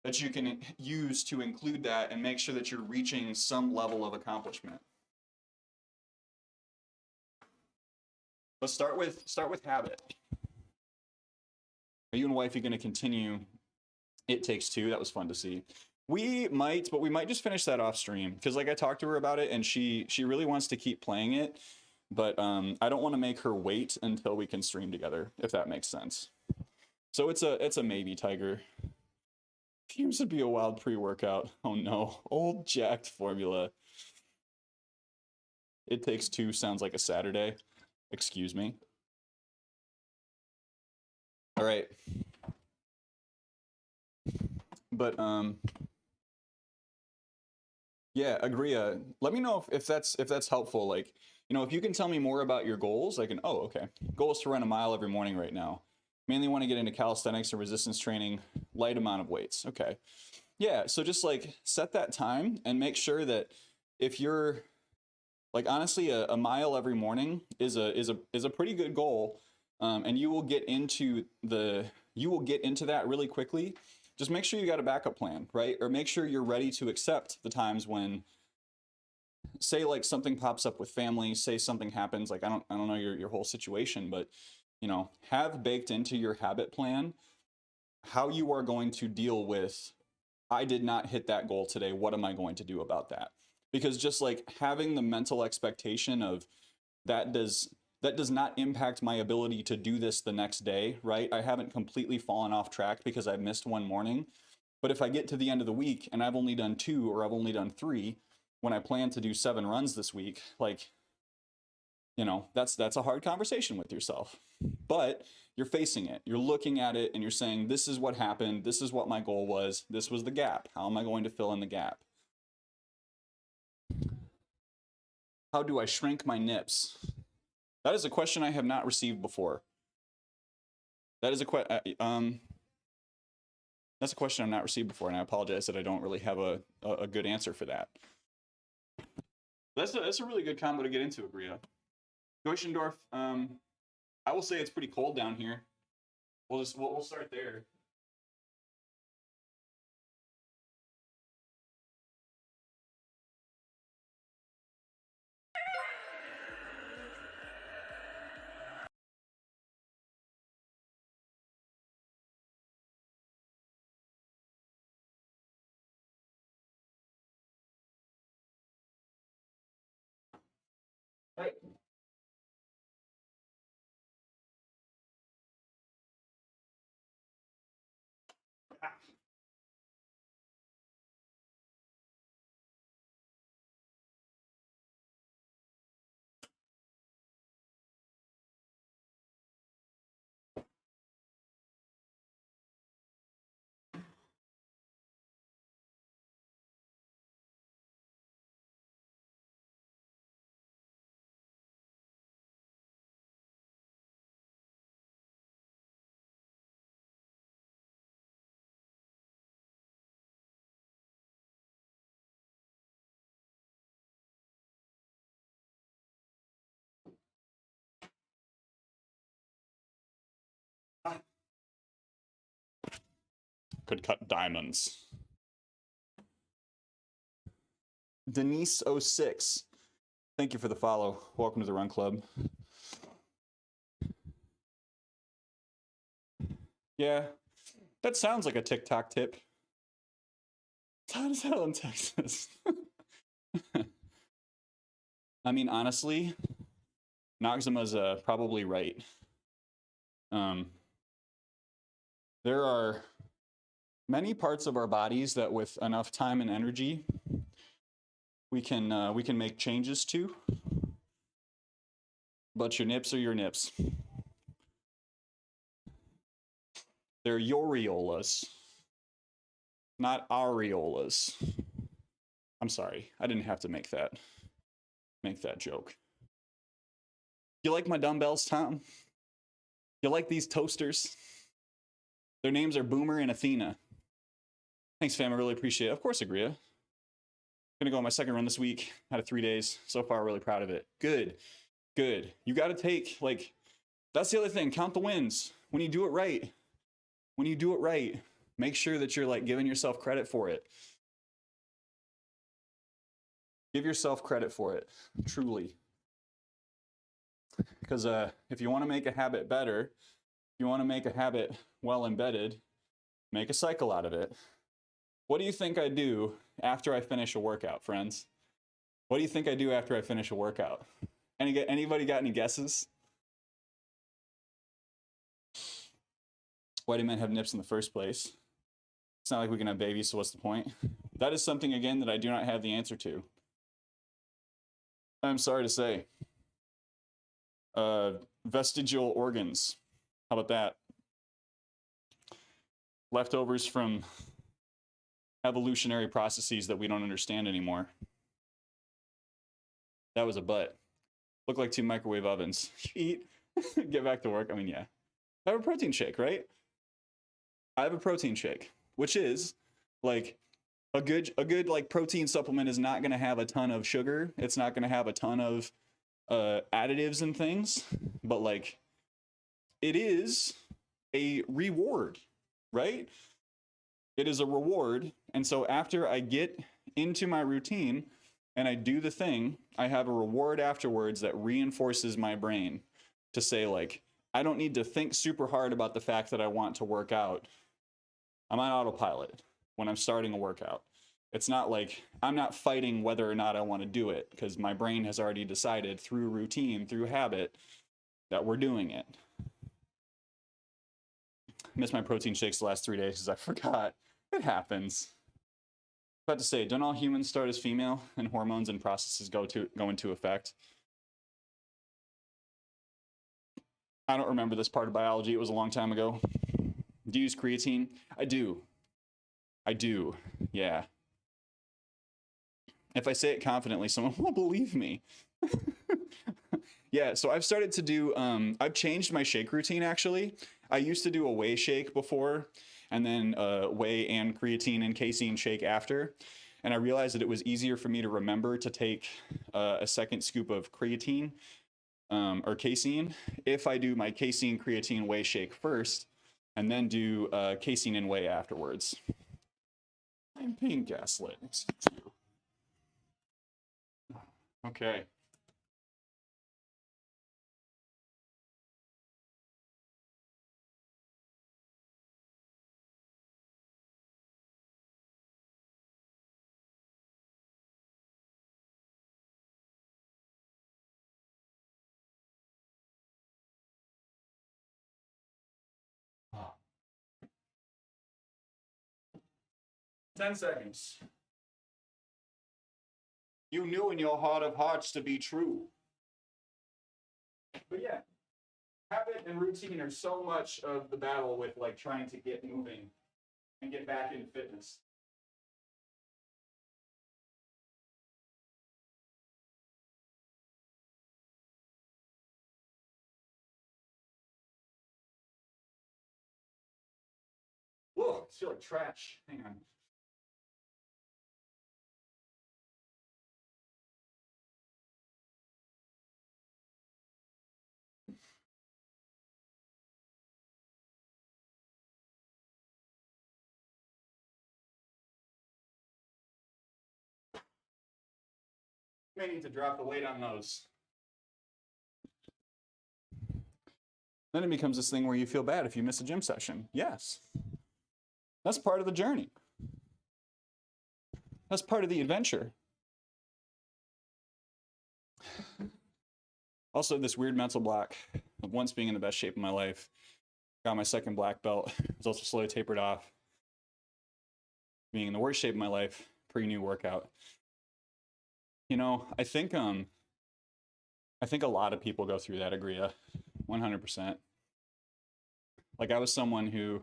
that you can use to include that and make sure that you're reaching some level of accomplishment. But start with habit. Are you and wifey going to continue It Takes Two? That was fun to see. We might just finish that off stream, because like I talked to her about it and she really wants to keep playing it, but I don't want to make her wait until we can stream together, if that makes sense. So it's a maybe, Tiger. Fumes would be a wild pre-workout. Oh no, old jacked formula. It Takes Two sounds like a Saturday. Excuse me. All right. But yeah, Agria, let me know if that's helpful. Like, you know, if you can tell me more about your goals, I can. Oh, okay. Goal is to run a mile every morning right now. Mainly want to get into calisthenics and resistance training, light amount of weights. Okay. Yeah, so just like set that time and make sure that if you're like, honestly, a mile every morning is a pretty good goal, and you will get into that really quickly. Just make sure you got a backup plan, right? Or make sure you're ready to accept the times when, say, like something pops up with family, say something happens. Like I don't know your whole situation, but you know, have baked into your habit plan how you are going to deal with, I did not hit that goal today. What am I going to do about that? Because just like having the mental expectation of that does not impact my ability to do this the next day, right? I haven't completely fallen off track because I've missed one morning. But if I get to the end of the week and I've only done 2 or I've only done 3 when I plan to do 7 runs this week, like, you know, that's a hard conversation with yourself. But you're facing it. You're looking at it and you're saying, this is what happened. This is what my goal was. This was the gap. How am I going to fill in the gap? How do I shrink my nips? That is a question I have not received before. That's a question I've not received before, and I apologize that I don't really have a good answer for that. That's a really good combo to get into, Agria. Deutschendorf, I will say it's pretty cold down here. We'll start there. Right. could cut diamonds. Denise06. Thank you for the follow. Welcome to the Run Club. Yeah, that sounds like a TikTok tip. It's hot as hell in Texas. I mean, honestly, Noxema's probably right. There are many parts of our bodies that with enough time and energy, we can make changes to. But your nips are your nips. They're areolas, not areolas. I'm sorry, I didn't have to make that joke. You like my dumbbells, Tom? You like these toasters? Their names are Boomer and Athena. Thanks, fam. I really appreciate it. Of course, Agria. Gonna go on my second run this week out of 3 days. So far, really proud of it. Good. Good. You got to take, like, that's the other thing. Count the wins. When you do it right, make sure that you're, like, giving yourself credit for it. Give yourself credit for it, truly. Because if you want to make a habit better, if you want to make a habit well embedded, make a cycle out of it. What do you think I do after I finish a workout, friends? What do you think I do after I finish a workout? Anybody got any guesses? Why do men have nips in the first place? It's not like we can have babies, so what's the point? That is something, again, that I do not have the answer to. I'm sorry to say. Vestigial organs. How about that? Leftovers from evolutionary processes that we don't understand anymore. That was a butt. Look like 2 microwave ovens. Eat, get back to work. I mean, yeah. I have a protein shake, right? I have a protein shake, which is like a good like protein supplement is not going to have a ton of sugar. It's not going to have a ton of additives and things, but like it is a reward, right? It is a reward. And so after I get into my routine and I do the thing, I have a reward afterwards that reinforces my brain to say, like, I don't need to think super hard about the fact that I want to work out. I'm on autopilot when I'm starting a workout. It's not like I'm not fighting whether or not I want to do it because my brain has already decided through routine, through habit, that we're doing it. Missed my protein shakes the last 3 days because I forgot. It happens. About to say, don't all humans start as female and hormones and processes go into effect? I don't remember this part of biology. It was a long time ago. Do you use creatine? I do. Yeah. If I say it confidently, someone won't believe me. Yeah, so I've started to do, I've changed my shake routine actually. I used to do a whey shake before, and then whey and creatine and casein shake after. And I realized that it was easier for me to remember to take a second scoop of creatine or casein if I do my casein creatine whey shake first, and then do casein and whey afterwards. I'm being gaslit. Excuse you. Okay. Oh. 10 seconds. You knew in your heart of hearts to be true. But yeah, habit and routine are so much of the battle with like trying to get moving and get back into fitness. Whoa, I feel like trash. Hang on. may need to drop the weight on those. Then it becomes this thing where you feel bad if you miss a gym session. Yes. That's part of the journey. That's part of the adventure. Also, this weird mental block of once being in the best shape of my life. Got my second black belt. Was also slowly tapered off. Being in the worst shape of my life, pre-new workout. You know, I think a lot of people go through that, Agria, 100%. Like, I was someone who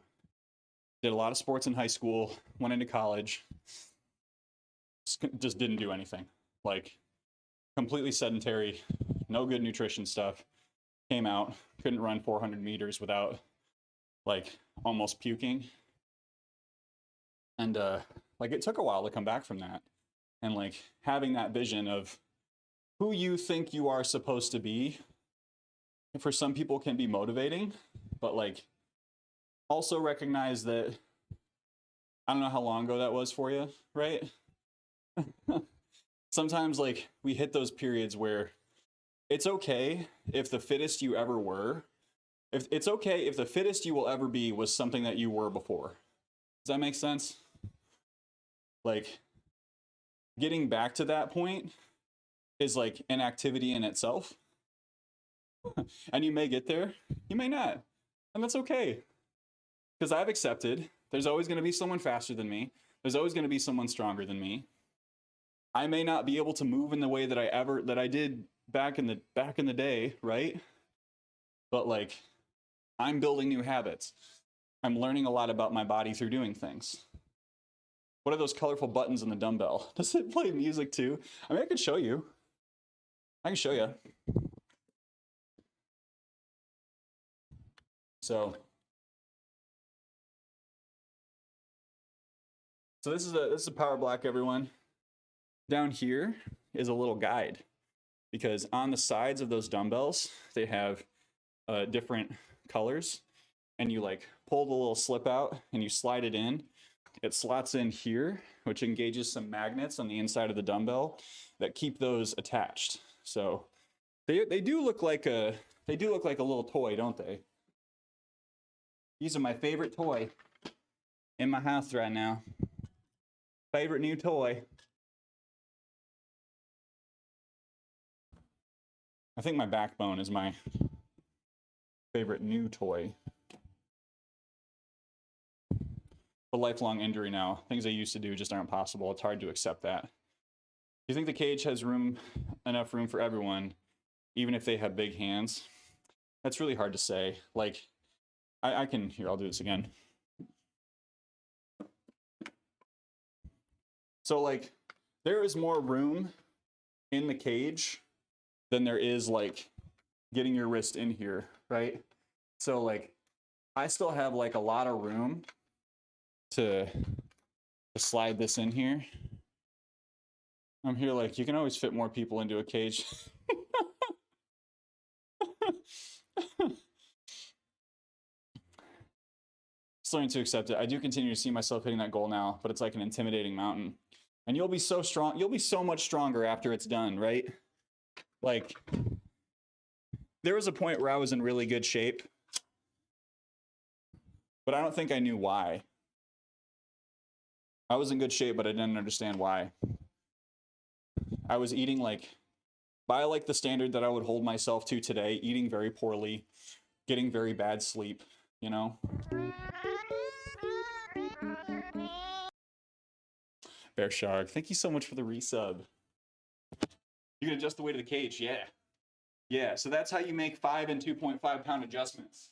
did a lot of sports in high school, went into college, just didn't do anything. Like, completely sedentary, no good nutrition stuff. Came out, couldn't run 400 meters without, like, almost puking. And, like, it took a while to come back from that. And, like, having that vision of who you think you are supposed to be, for some people can be motivating, but, like, also recognize that, I don't know how long ago that was for you, right? Sometimes, like, we hit those periods where it's okay if the fittest you ever were, if it's okay if the fittest you will ever be was something that you were before. Does that make sense? Like, getting back to that point is like an activity in itself. And you may get there, you may not. And that's okay. Because I've accepted there's always going to be someone faster than me. There's always going to be someone stronger than me. I may not be able to move in the way that I did back in the day, right? But, like, I'm building new habits. I'm learning a lot about my body through doing things. What are those colorful buttons in the dumbbell? Does it play music too? I mean, I could show you. I can show you. So this is a power block, everyone. Down here is a little guide, because on the sides of those dumbbells, they have different colors, and you, like, pull the little slip out and you slide it in. It slots in here, which engages some magnets on the inside of the dumbbell that keep those attached. So they do look like a little toy, don't they? These are my favorite toy in my house right now. Favorite new toy. I think my backbone is my favorite new toy. A lifelong injury now. Things I used to do just aren't possible. It's hard to accept that. Do you think the cage has enough room for everyone, even if they have big hands? That's really hard to say. Like, I can, here, I'll do this again. So, like, there is more room in the cage than there is, like, getting your wrist in here, right? So, like, I still have, like, a lot of room to slide this in here. I'm here, like, you can always fit more people into a cage. Starting to accept it. I do continue to see myself hitting that goal now, but it's like an intimidating mountain. And you'll be so strong. You'll be so much stronger after it's done, right? Like, there was a point where I was in really good shape, but I don't think I knew why. I was in good shape, but I didn't understand why. I was eating, like, by, like, the standard that I would hold myself to today, eating very poorly, getting very bad sleep, you know? Bear Shark, thank you so much for the resub. You can adjust the weight of the cage, yeah. Yeah, so that's how you make 5 and 2.5 pound adjustments.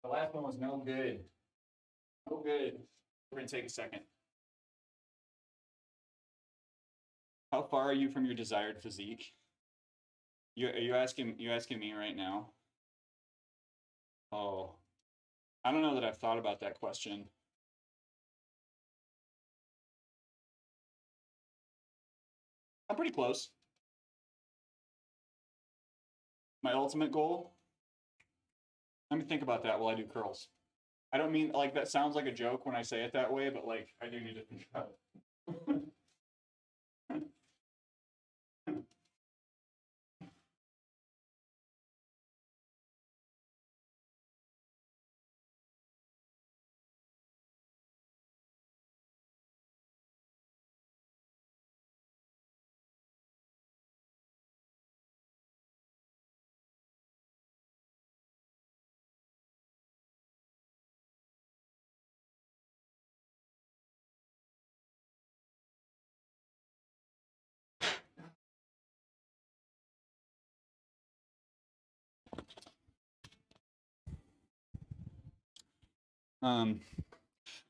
The last one was no good. No good. We're gonna take a second. How far are you from your desired physique? Are you asking me right now? Oh, I don't know that I've thought about that question. I'm pretty close. My ultimate goal? Let me think about that while I do curls. I don't mean, like, that sounds like a joke when I say it that way, but, like, I do need to think about it.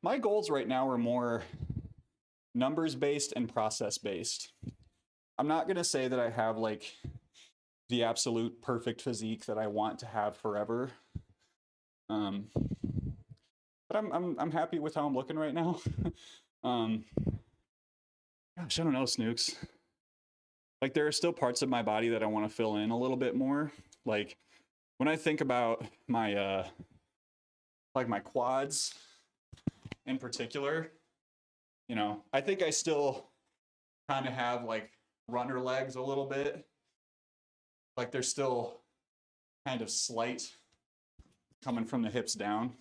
My goals right now are more numbers based and process based. I'm not going to say that I have like the absolute perfect physique that I want to have forever. But I'm happy with how I'm looking right now. Gosh, I don't know, Snooks. Like there are still parts of my body that I want to fill in a little bit more. Like when I think about my like my quads in particular, you know, I think I still kind of have like runner legs a little bit. Like they're still kind of slight coming from the hips down.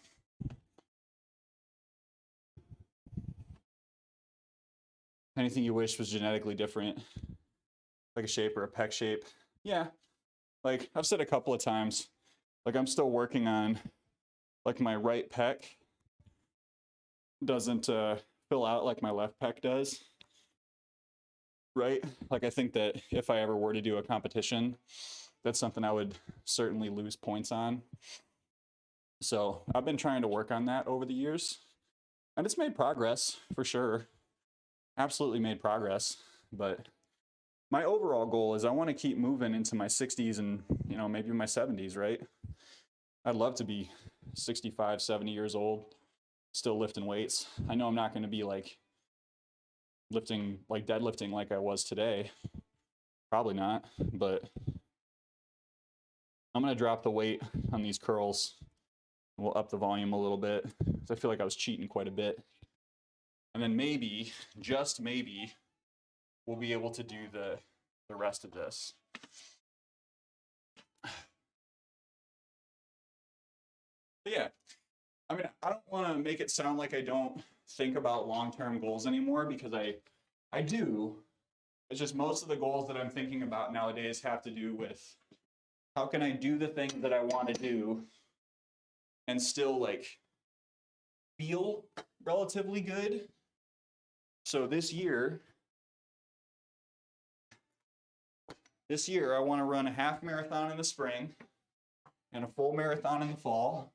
Anything you wish was genetically different, like a shape or a pec shape? Yeah, like I've said a couple of times, like I'm still working on like my right pec doesn't fill out like my left pec does, right? Like I think that if I ever were to do a competition, that's something I would certainly lose points on. So I've been trying to work on that over the years, and it's made progress for sure. Absolutely made progress, but my overall goal is I want to keep moving into my 60s and, you know, maybe my 70s, right? I'd love to be 65, 70 years old, still lifting weights. I know I'm not going to be like lifting, like deadlifting like I was today. Probably not, but I'm going to drop the weight on these curls. We'll up the volume a little bit because I feel like I was cheating quite a bit. And then maybe, just maybe, we'll be able to do the rest of this. But yeah, I mean, I don't want to make it sound like I don't think about long-term goals anymore, because I do. It's just most of the goals that I'm thinking about nowadays have to do with how can I do the things that I want to do and still like feel relatively good. So this year I want to run a half marathon in the spring and a full marathon in the fall.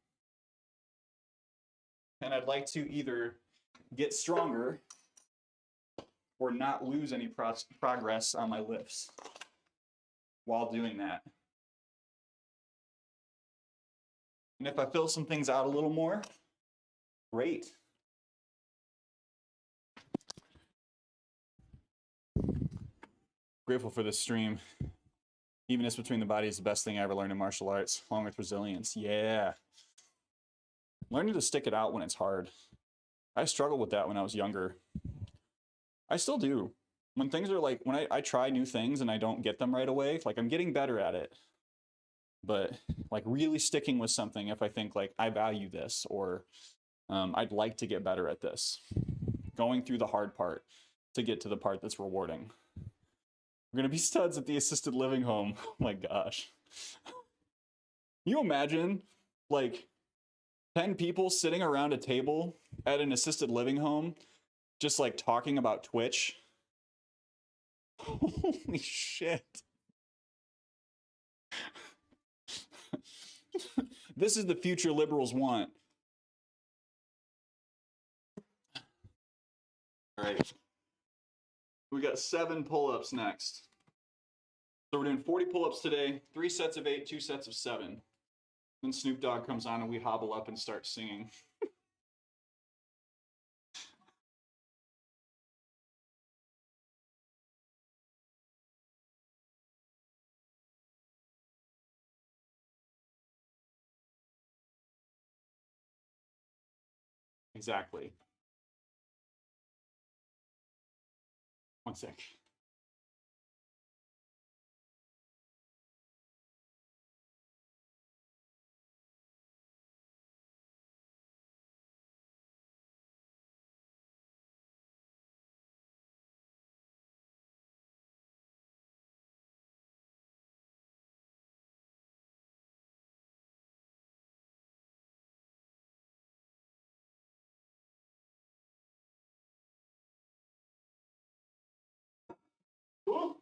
And I'd like to either get stronger or not lose any progress on my lifts while doing that. And if I fill some things out a little more, great. Grateful for this stream. Evenness between the body is the best thing I ever learned in martial arts, along with resilience. Yeah. Learning to stick it out when it's hard. I struggled with that when I was younger. I still do. When things are like, when I try new things and I don't get them right away, like I'm getting better at it. But like really sticking with something if I think like I value this, or I'd like to get better at this. Going through the hard part to get to the part that's rewarding. We're gonna be studs at the assisted living home. Oh my gosh. Can you imagine like 10 people sitting around a table at an assisted living home just like talking about Twitch? Holy shit. This is the future liberals want. All right. We got 7 pull-ups next. So we're doing 40 pull-ups today, 3 sets of 8, 2 sets of 7. Then Snoop Dogg comes on and we hobble up and start singing. Exactly. One sec. Cool.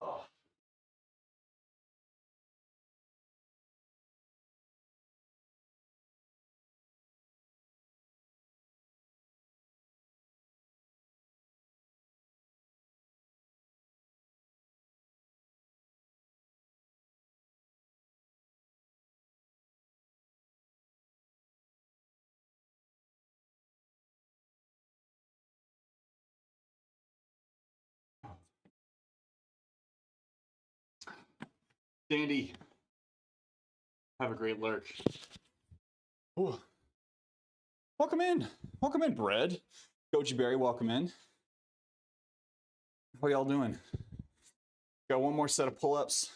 Oh. Dandy, have a great lurk. Ooh. Welcome in, Bread. Goji Berry, welcome in. How y'all doing? Got one more set of pull-ups.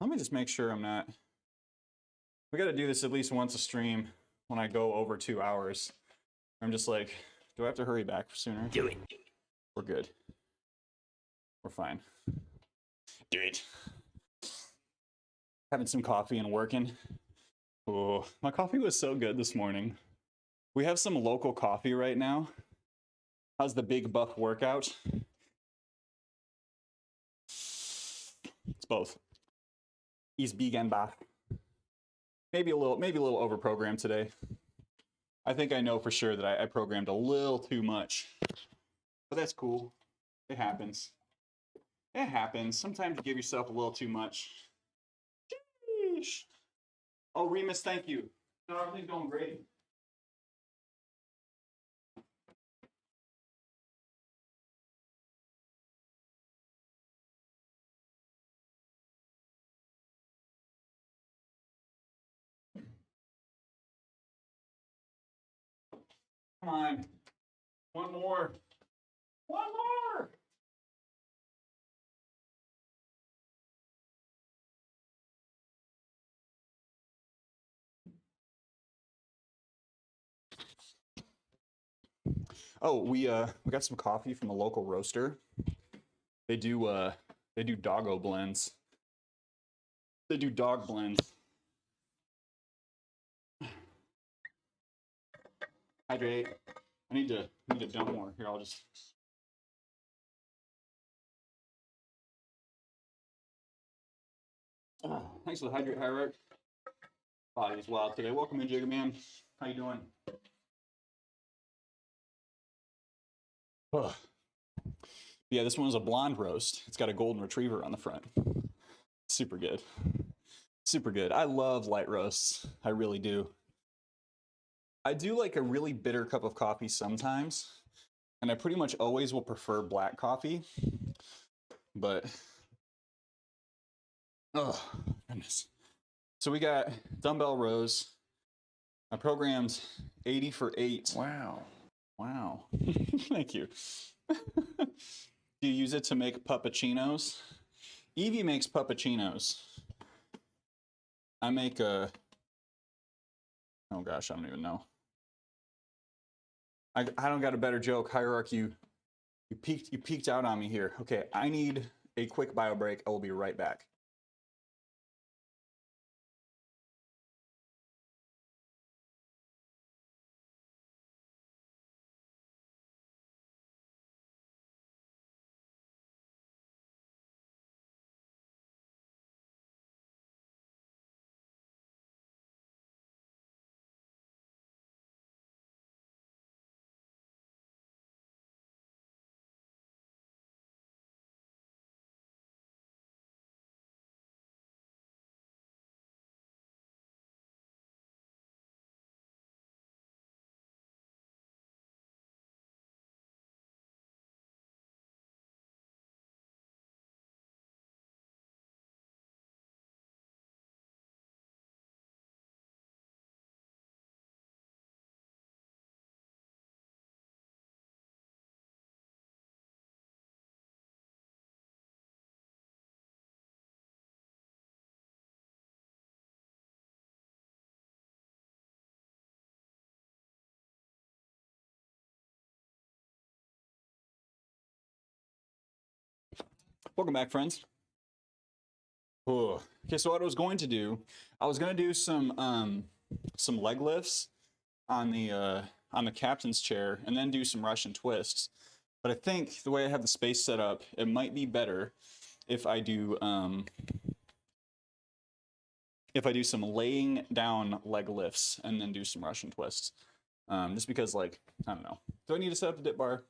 Let me just make sure I'm not. We got to do this at least once a stream when I go over 2 hours. I'm just like, do I have to hurry back sooner? Do it. We're good. We're fine. Do it. Having some coffee and working. Oh, my coffee was so good this morning. We have some local coffee right now. How's the Big Buff workout? It's both. He's big and buff. Maybe a little overprogrammed today. I think I know for sure that I programmed a little too much. But that's cool. It happens. It happens. Sometimes you give yourself a little too much. Sheesh. Oh, Remus, thank you. No, everything's going great. Come on. One more. One more. Oh, we got some coffee from a local roaster. They do doggo blends. They do dog blends. Hydrate. I need to dump more. Here, I'll just. Thanks for the hydrate, Hierarch. Body is wild today. Welcome in, Jigga Man. How you doing? Ugh. Yeah, this one is a blonde roast. It's got a golden retriever on the front. Super good. Super good. I love light roasts. I really do. I do like a really bitter cup of coffee sometimes, and I pretty much always will prefer black coffee. But, oh, goodness. So we got dumbbell rows. I programmed 80 for 8. Wow. Wow. Thank you. Do you use it to make puppuccinos? Evie makes puppuccinos. I make a... Oh gosh, I don't even know. I don't got a better joke. Hierarchy, you peeked out on me here. Okay, I need a quick bio break. I will be right back. Welcome back, friends. Oh. Okay, so what I was going to do, I was going to do some leg lifts on the captain's chair, and then do some Russian twists. But I think the way I have the space set up, it might be better if I do some laying down leg lifts and then do some Russian twists. Just because, like, I don't know. Do I need to set up the dip bar?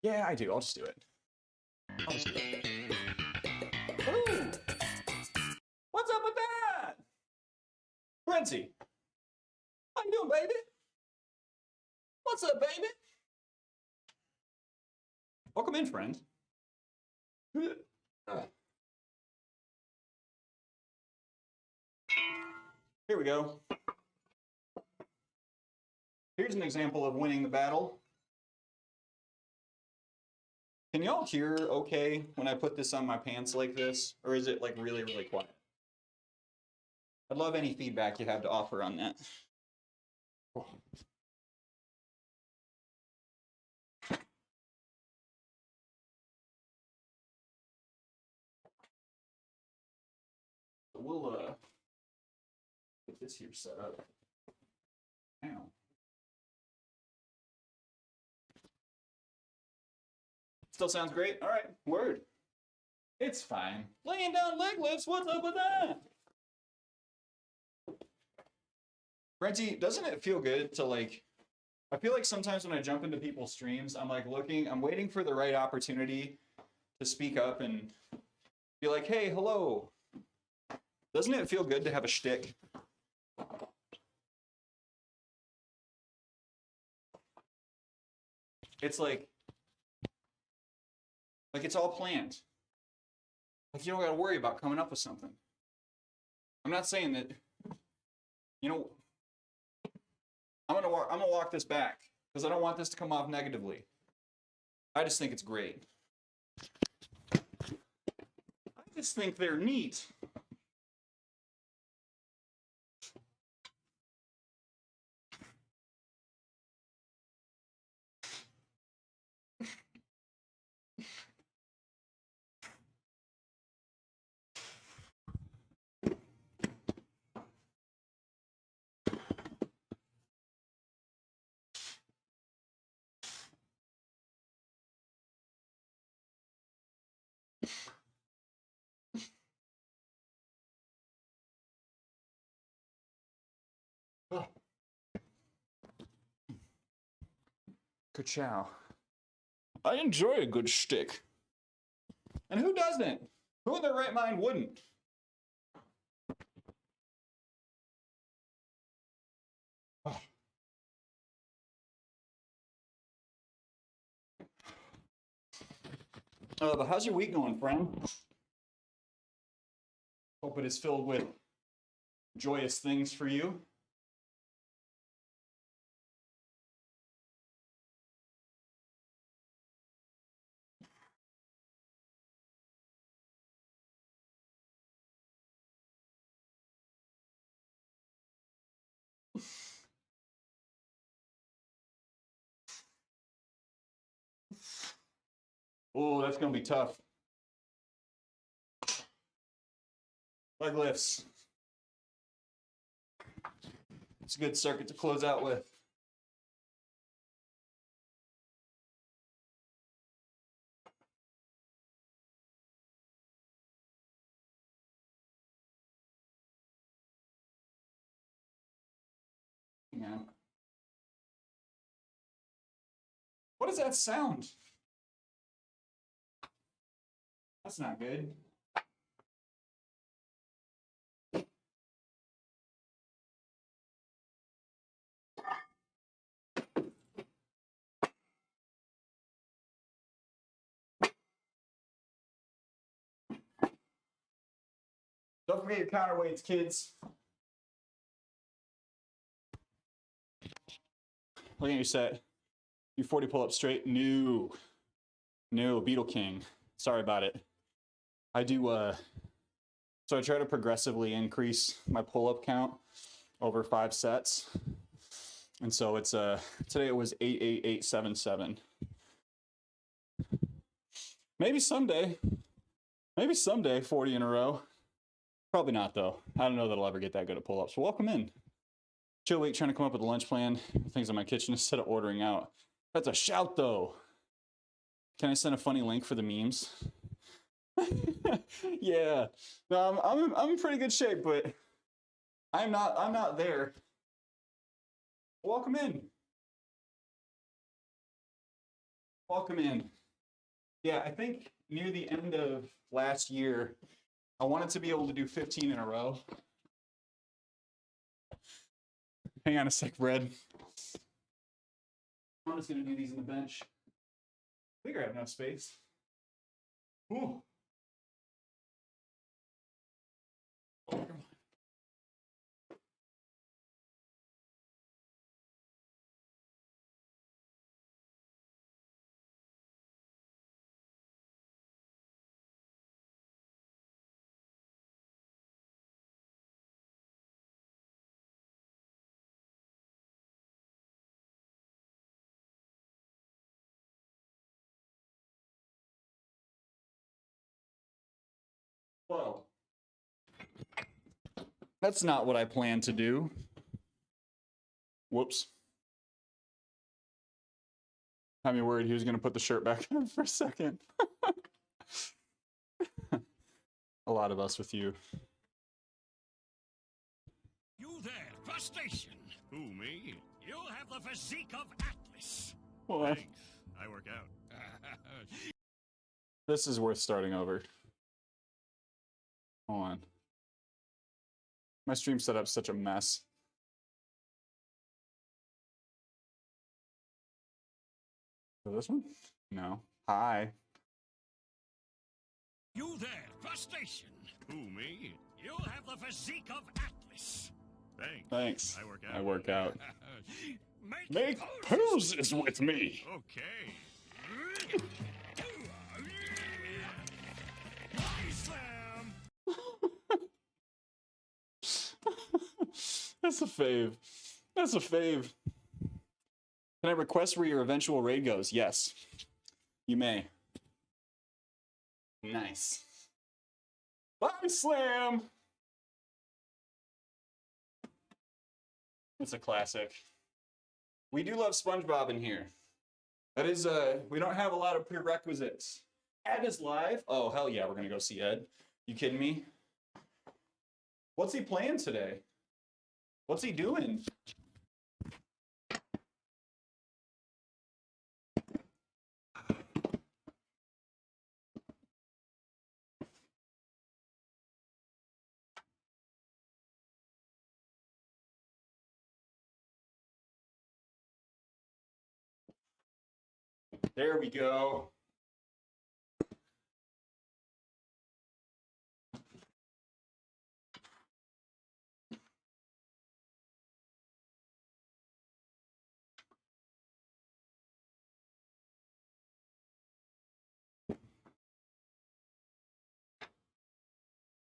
Yeah, I do. I'll just do it. Ooh! What's up with that? Renzi, how you doing, baby? What's up, baby? Welcome in, friend. Here we go. Here's an example of winning the battle. Can y'all hear okay when I put this on my pants like this? Or is it like really, really quiet? I'd love any feedback you have to offer on that. We'll get this here set up now. Still sounds great? All right, word. It's fine. Laying down leg lifts, what's up with that? Renty, doesn't it feel good to, like, I feel like sometimes when I jump into people's streams, I'm like I'm waiting for the right opportunity to speak up and be like, hey, hello. Doesn't it feel good to have a shtick? It's like it's all planned. Like, you don't got to worry about coming up with something. I'm not saying that, you know, I'm gonna walk this back because I don't want this to come off negatively. I just think it's great. I just think they're neat. Ka-chow. I enjoy a good shtick. And who doesn't? Who in their right mind wouldn't? Oh. But how's your week going, friend? Hope it is filled with joyous things for you. Oh, that's going to be tough. Leg lifts. It's a good circuit to close out with. Yeah. What does that sound? That's not good. Don't forget your counterweights, kids. Look at your set. You 40 pull up straight. No, Beetle King. Sorry about it. I do, so I try to progressively increase my pull-up count over 5 sets. And so it's, today it was 88877. Maybe someday Maybe someday, 40 in a row. Probably not, though. I don't know that I'll ever get that good at pull-ups. So welcome in. Chill week, trying to come up with a lunch plan. Things in my kitchen instead of ordering out. That's a shout, though. Can I send a funny link for the memes? Yeah. No, I'm in pretty good shape, but I'm not there. Welcome in. Welcome in. Yeah, I think near the end of last year, I wanted to be able to do 15 in a row. Hang on a sec, Red. I'm just gonna do these in the bench. I think I have enough space. Ooh. Oh, come on. Whoa. That's not what I planned to do. Whoops. Had me worried he was going to put the shirt back on for a second. A lot of us with you. You there, crustacean? Who, me? You have the physique of Atlas. What? Thanks. I work out. This is worth starting over. Hold on. My stream setup's such a mess. So this one? No. Hi. You there, crustacean? Who, me? You have the physique of Atlas. Thanks. Thanks. I work out. I work out. Make poses with me. Okay. Body slam. That's a fave. That's a fave. Can I request where your eventual raid goes? Yes. You may. Nice. Body slam! It's a classic. We do love SpongeBob in here. That is, we don't have a lot of prerequisites. Ed is live. Oh, hell yeah, we're gonna go see Ed. You kidding me? What's he playing today? What's he doing? There we go.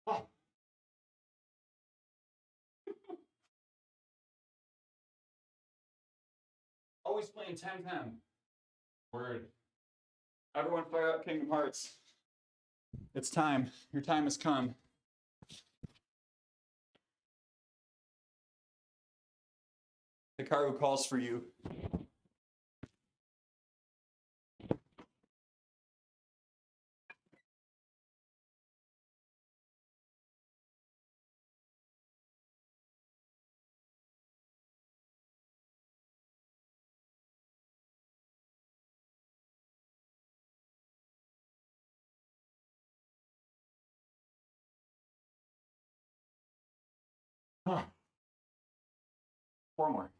Oh. Always playing 10-10. Word. Everyone fire up Kingdom Hearts. It's time. Your time has come. Hikaru calls for you. Huh. 4 more.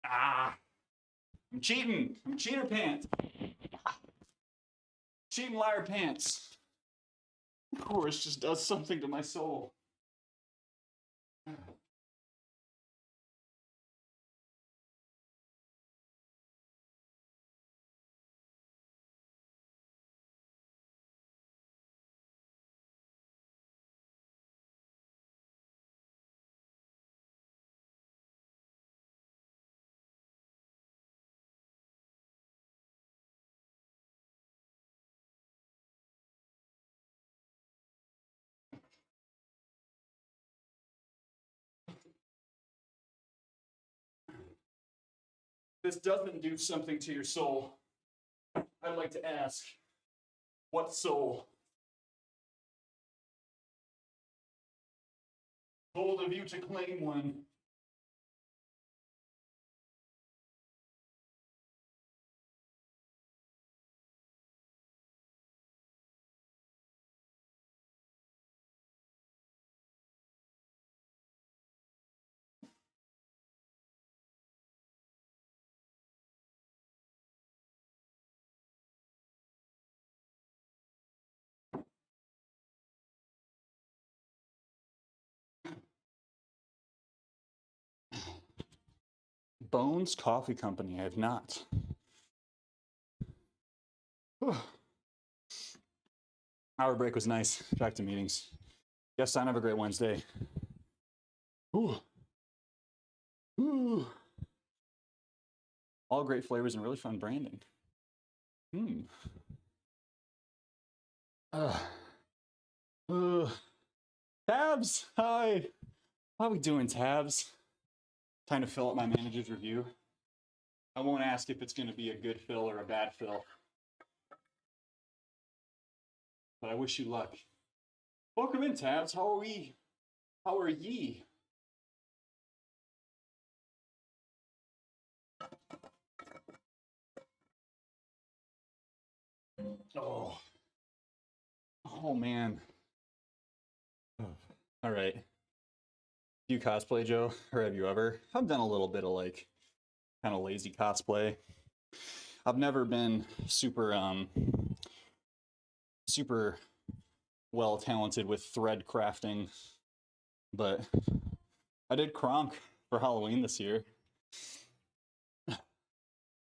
Ah! I'm cheating! I'm cheater pants! Cheating liar pants! Of course, just does something to my soul. this doesn't do something to your soul, I'd like to ask, what soul? Bold of you to claim one. Bones Coffee Company, I have not. Hour break was nice. Back to meetings. Yes, son, have a great Wednesday. Ooh. Ooh. All great flavors and really fun branding. Tabs, hi. How are we doing, Tabs? Time to fill up my manager's review. I won't ask if it's going to be a good fill or a bad fill. But I wish you luck. Welcome in, Tabs. How are we? How are ye? Oh man. All right. Do you cosplay, Joe? Or have you ever? I've done a little bit of like kind of lazy cosplay. I've never been super super well talented with thread crafting, but I did Kronk for Halloween this year.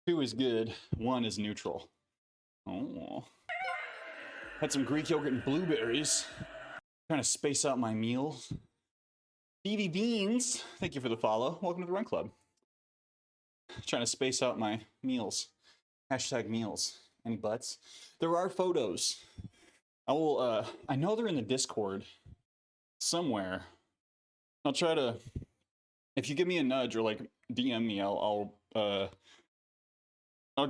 2 is good, 1 is neutral. Oh. Had some Greek yogurt and blueberries. Trying to space out my meal. Stevie Beans, thank you for the follow. Welcome to the Run Club. Trying to space out my meals. Hashtag meals. Any butts? There are photos. I will, I know they're in the Discord somewhere. I'll try to, if you give me a nudge or like DM me, I'll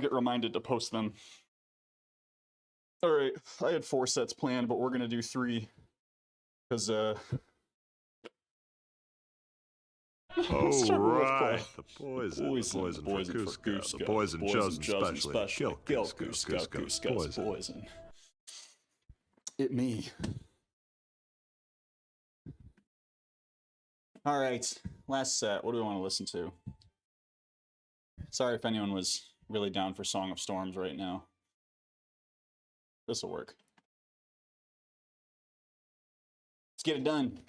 get reminded to post them. All right, I had 4 sets planned, but we're gonna do 3 because Oh, right. The poison for Kuzco. The poison chosen specially. Kill Kuzco's poison. It me. All right, last set. What do we want to listen to? Sorry if anyone was really down for Song of Storms right now. This'll work. Let's get it done.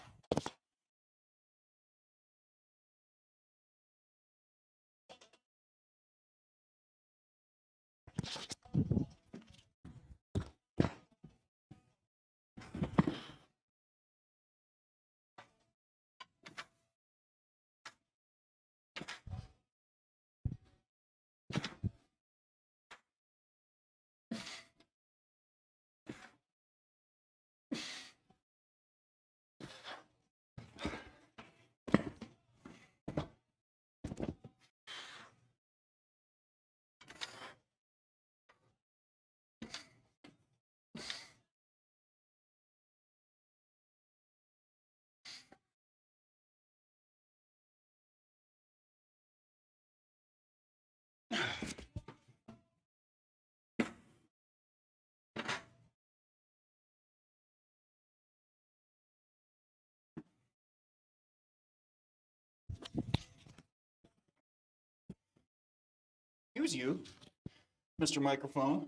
Excuse you, Mr. Microphone.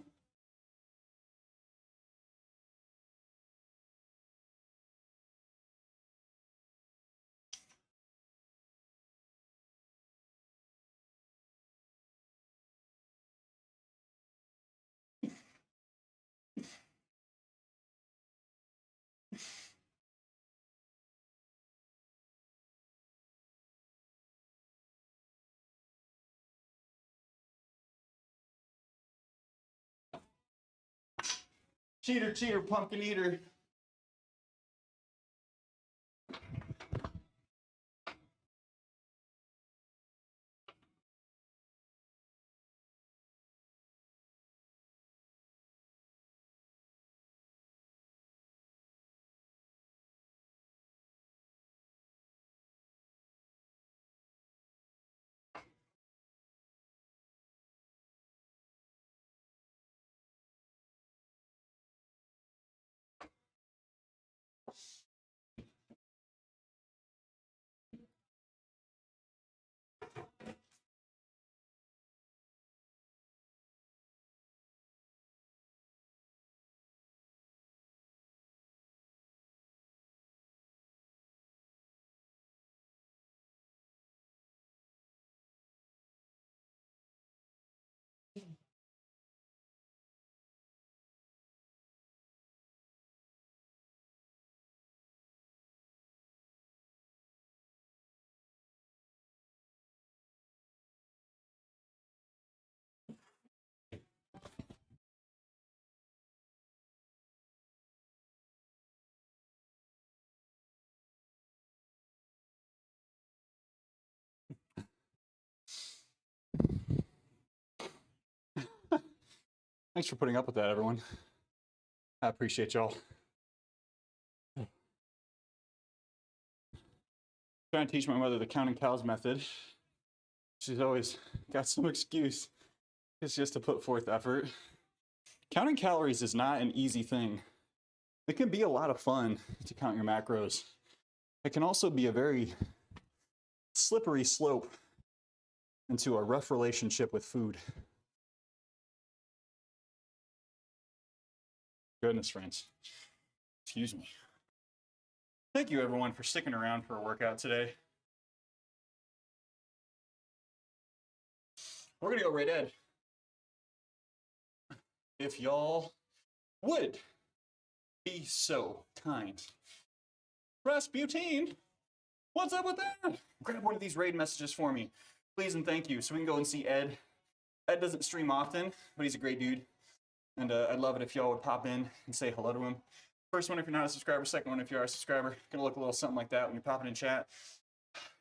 Cheater, cheater, pumpkin eater. Thanks for putting up with that, everyone. I appreciate y'all. Trying to teach my mother the counting cows method. She's always got some excuse. It's just to put forth effort. Counting calories is not an easy thing. It can be a lot of fun to count your macros. It can also be a very slippery slope into a rough relationship with food. Goodness, friends. Excuse me. Thank you, everyone, for sticking around for a workout today. We're going to go right ahead. If y'all would be so kind. Rasputin, what's up with that? Grab one of these raid messages for me, please and thank you, so we can go and see Ed. Ed doesn't stream often, but he's a great dude. And I'd love it if y'all would pop in and say hello to him. First one if you're not a subscriber, second one if you are a subscriber. Gonna look a little something like that when you're popping in chat.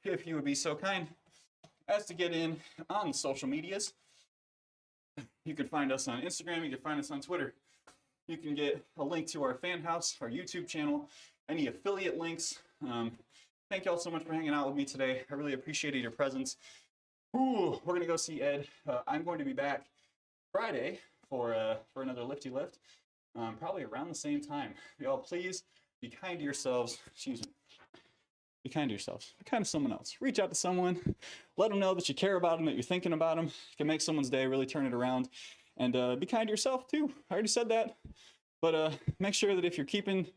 If you would be so kind as to get in on social medias. You can find us on Instagram, you can find us on Twitter. You can get a link to our fan house, our YouTube channel, any affiliate links. Thank y'all so much for hanging out with me today. I really appreciated your presence. Ooh, we're gonna go see Ed. I'm going to be back Friday for another lifty lift, probably around the same time. Y'all, please be kind to yourselves. Excuse me. Be kind to yourselves. Be kind to someone else. Reach out to someone. Let them know that you care about them, that you're thinking about them. You can make someone's day, really turn it around. And be kind to yourself, too. I already said that. But make sure that if you're keeping...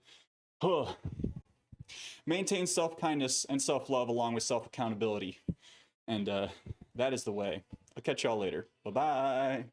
maintain self-kindness and self-love along with self-accountability. And that is the way. I'll catch y'all later. Bye-bye.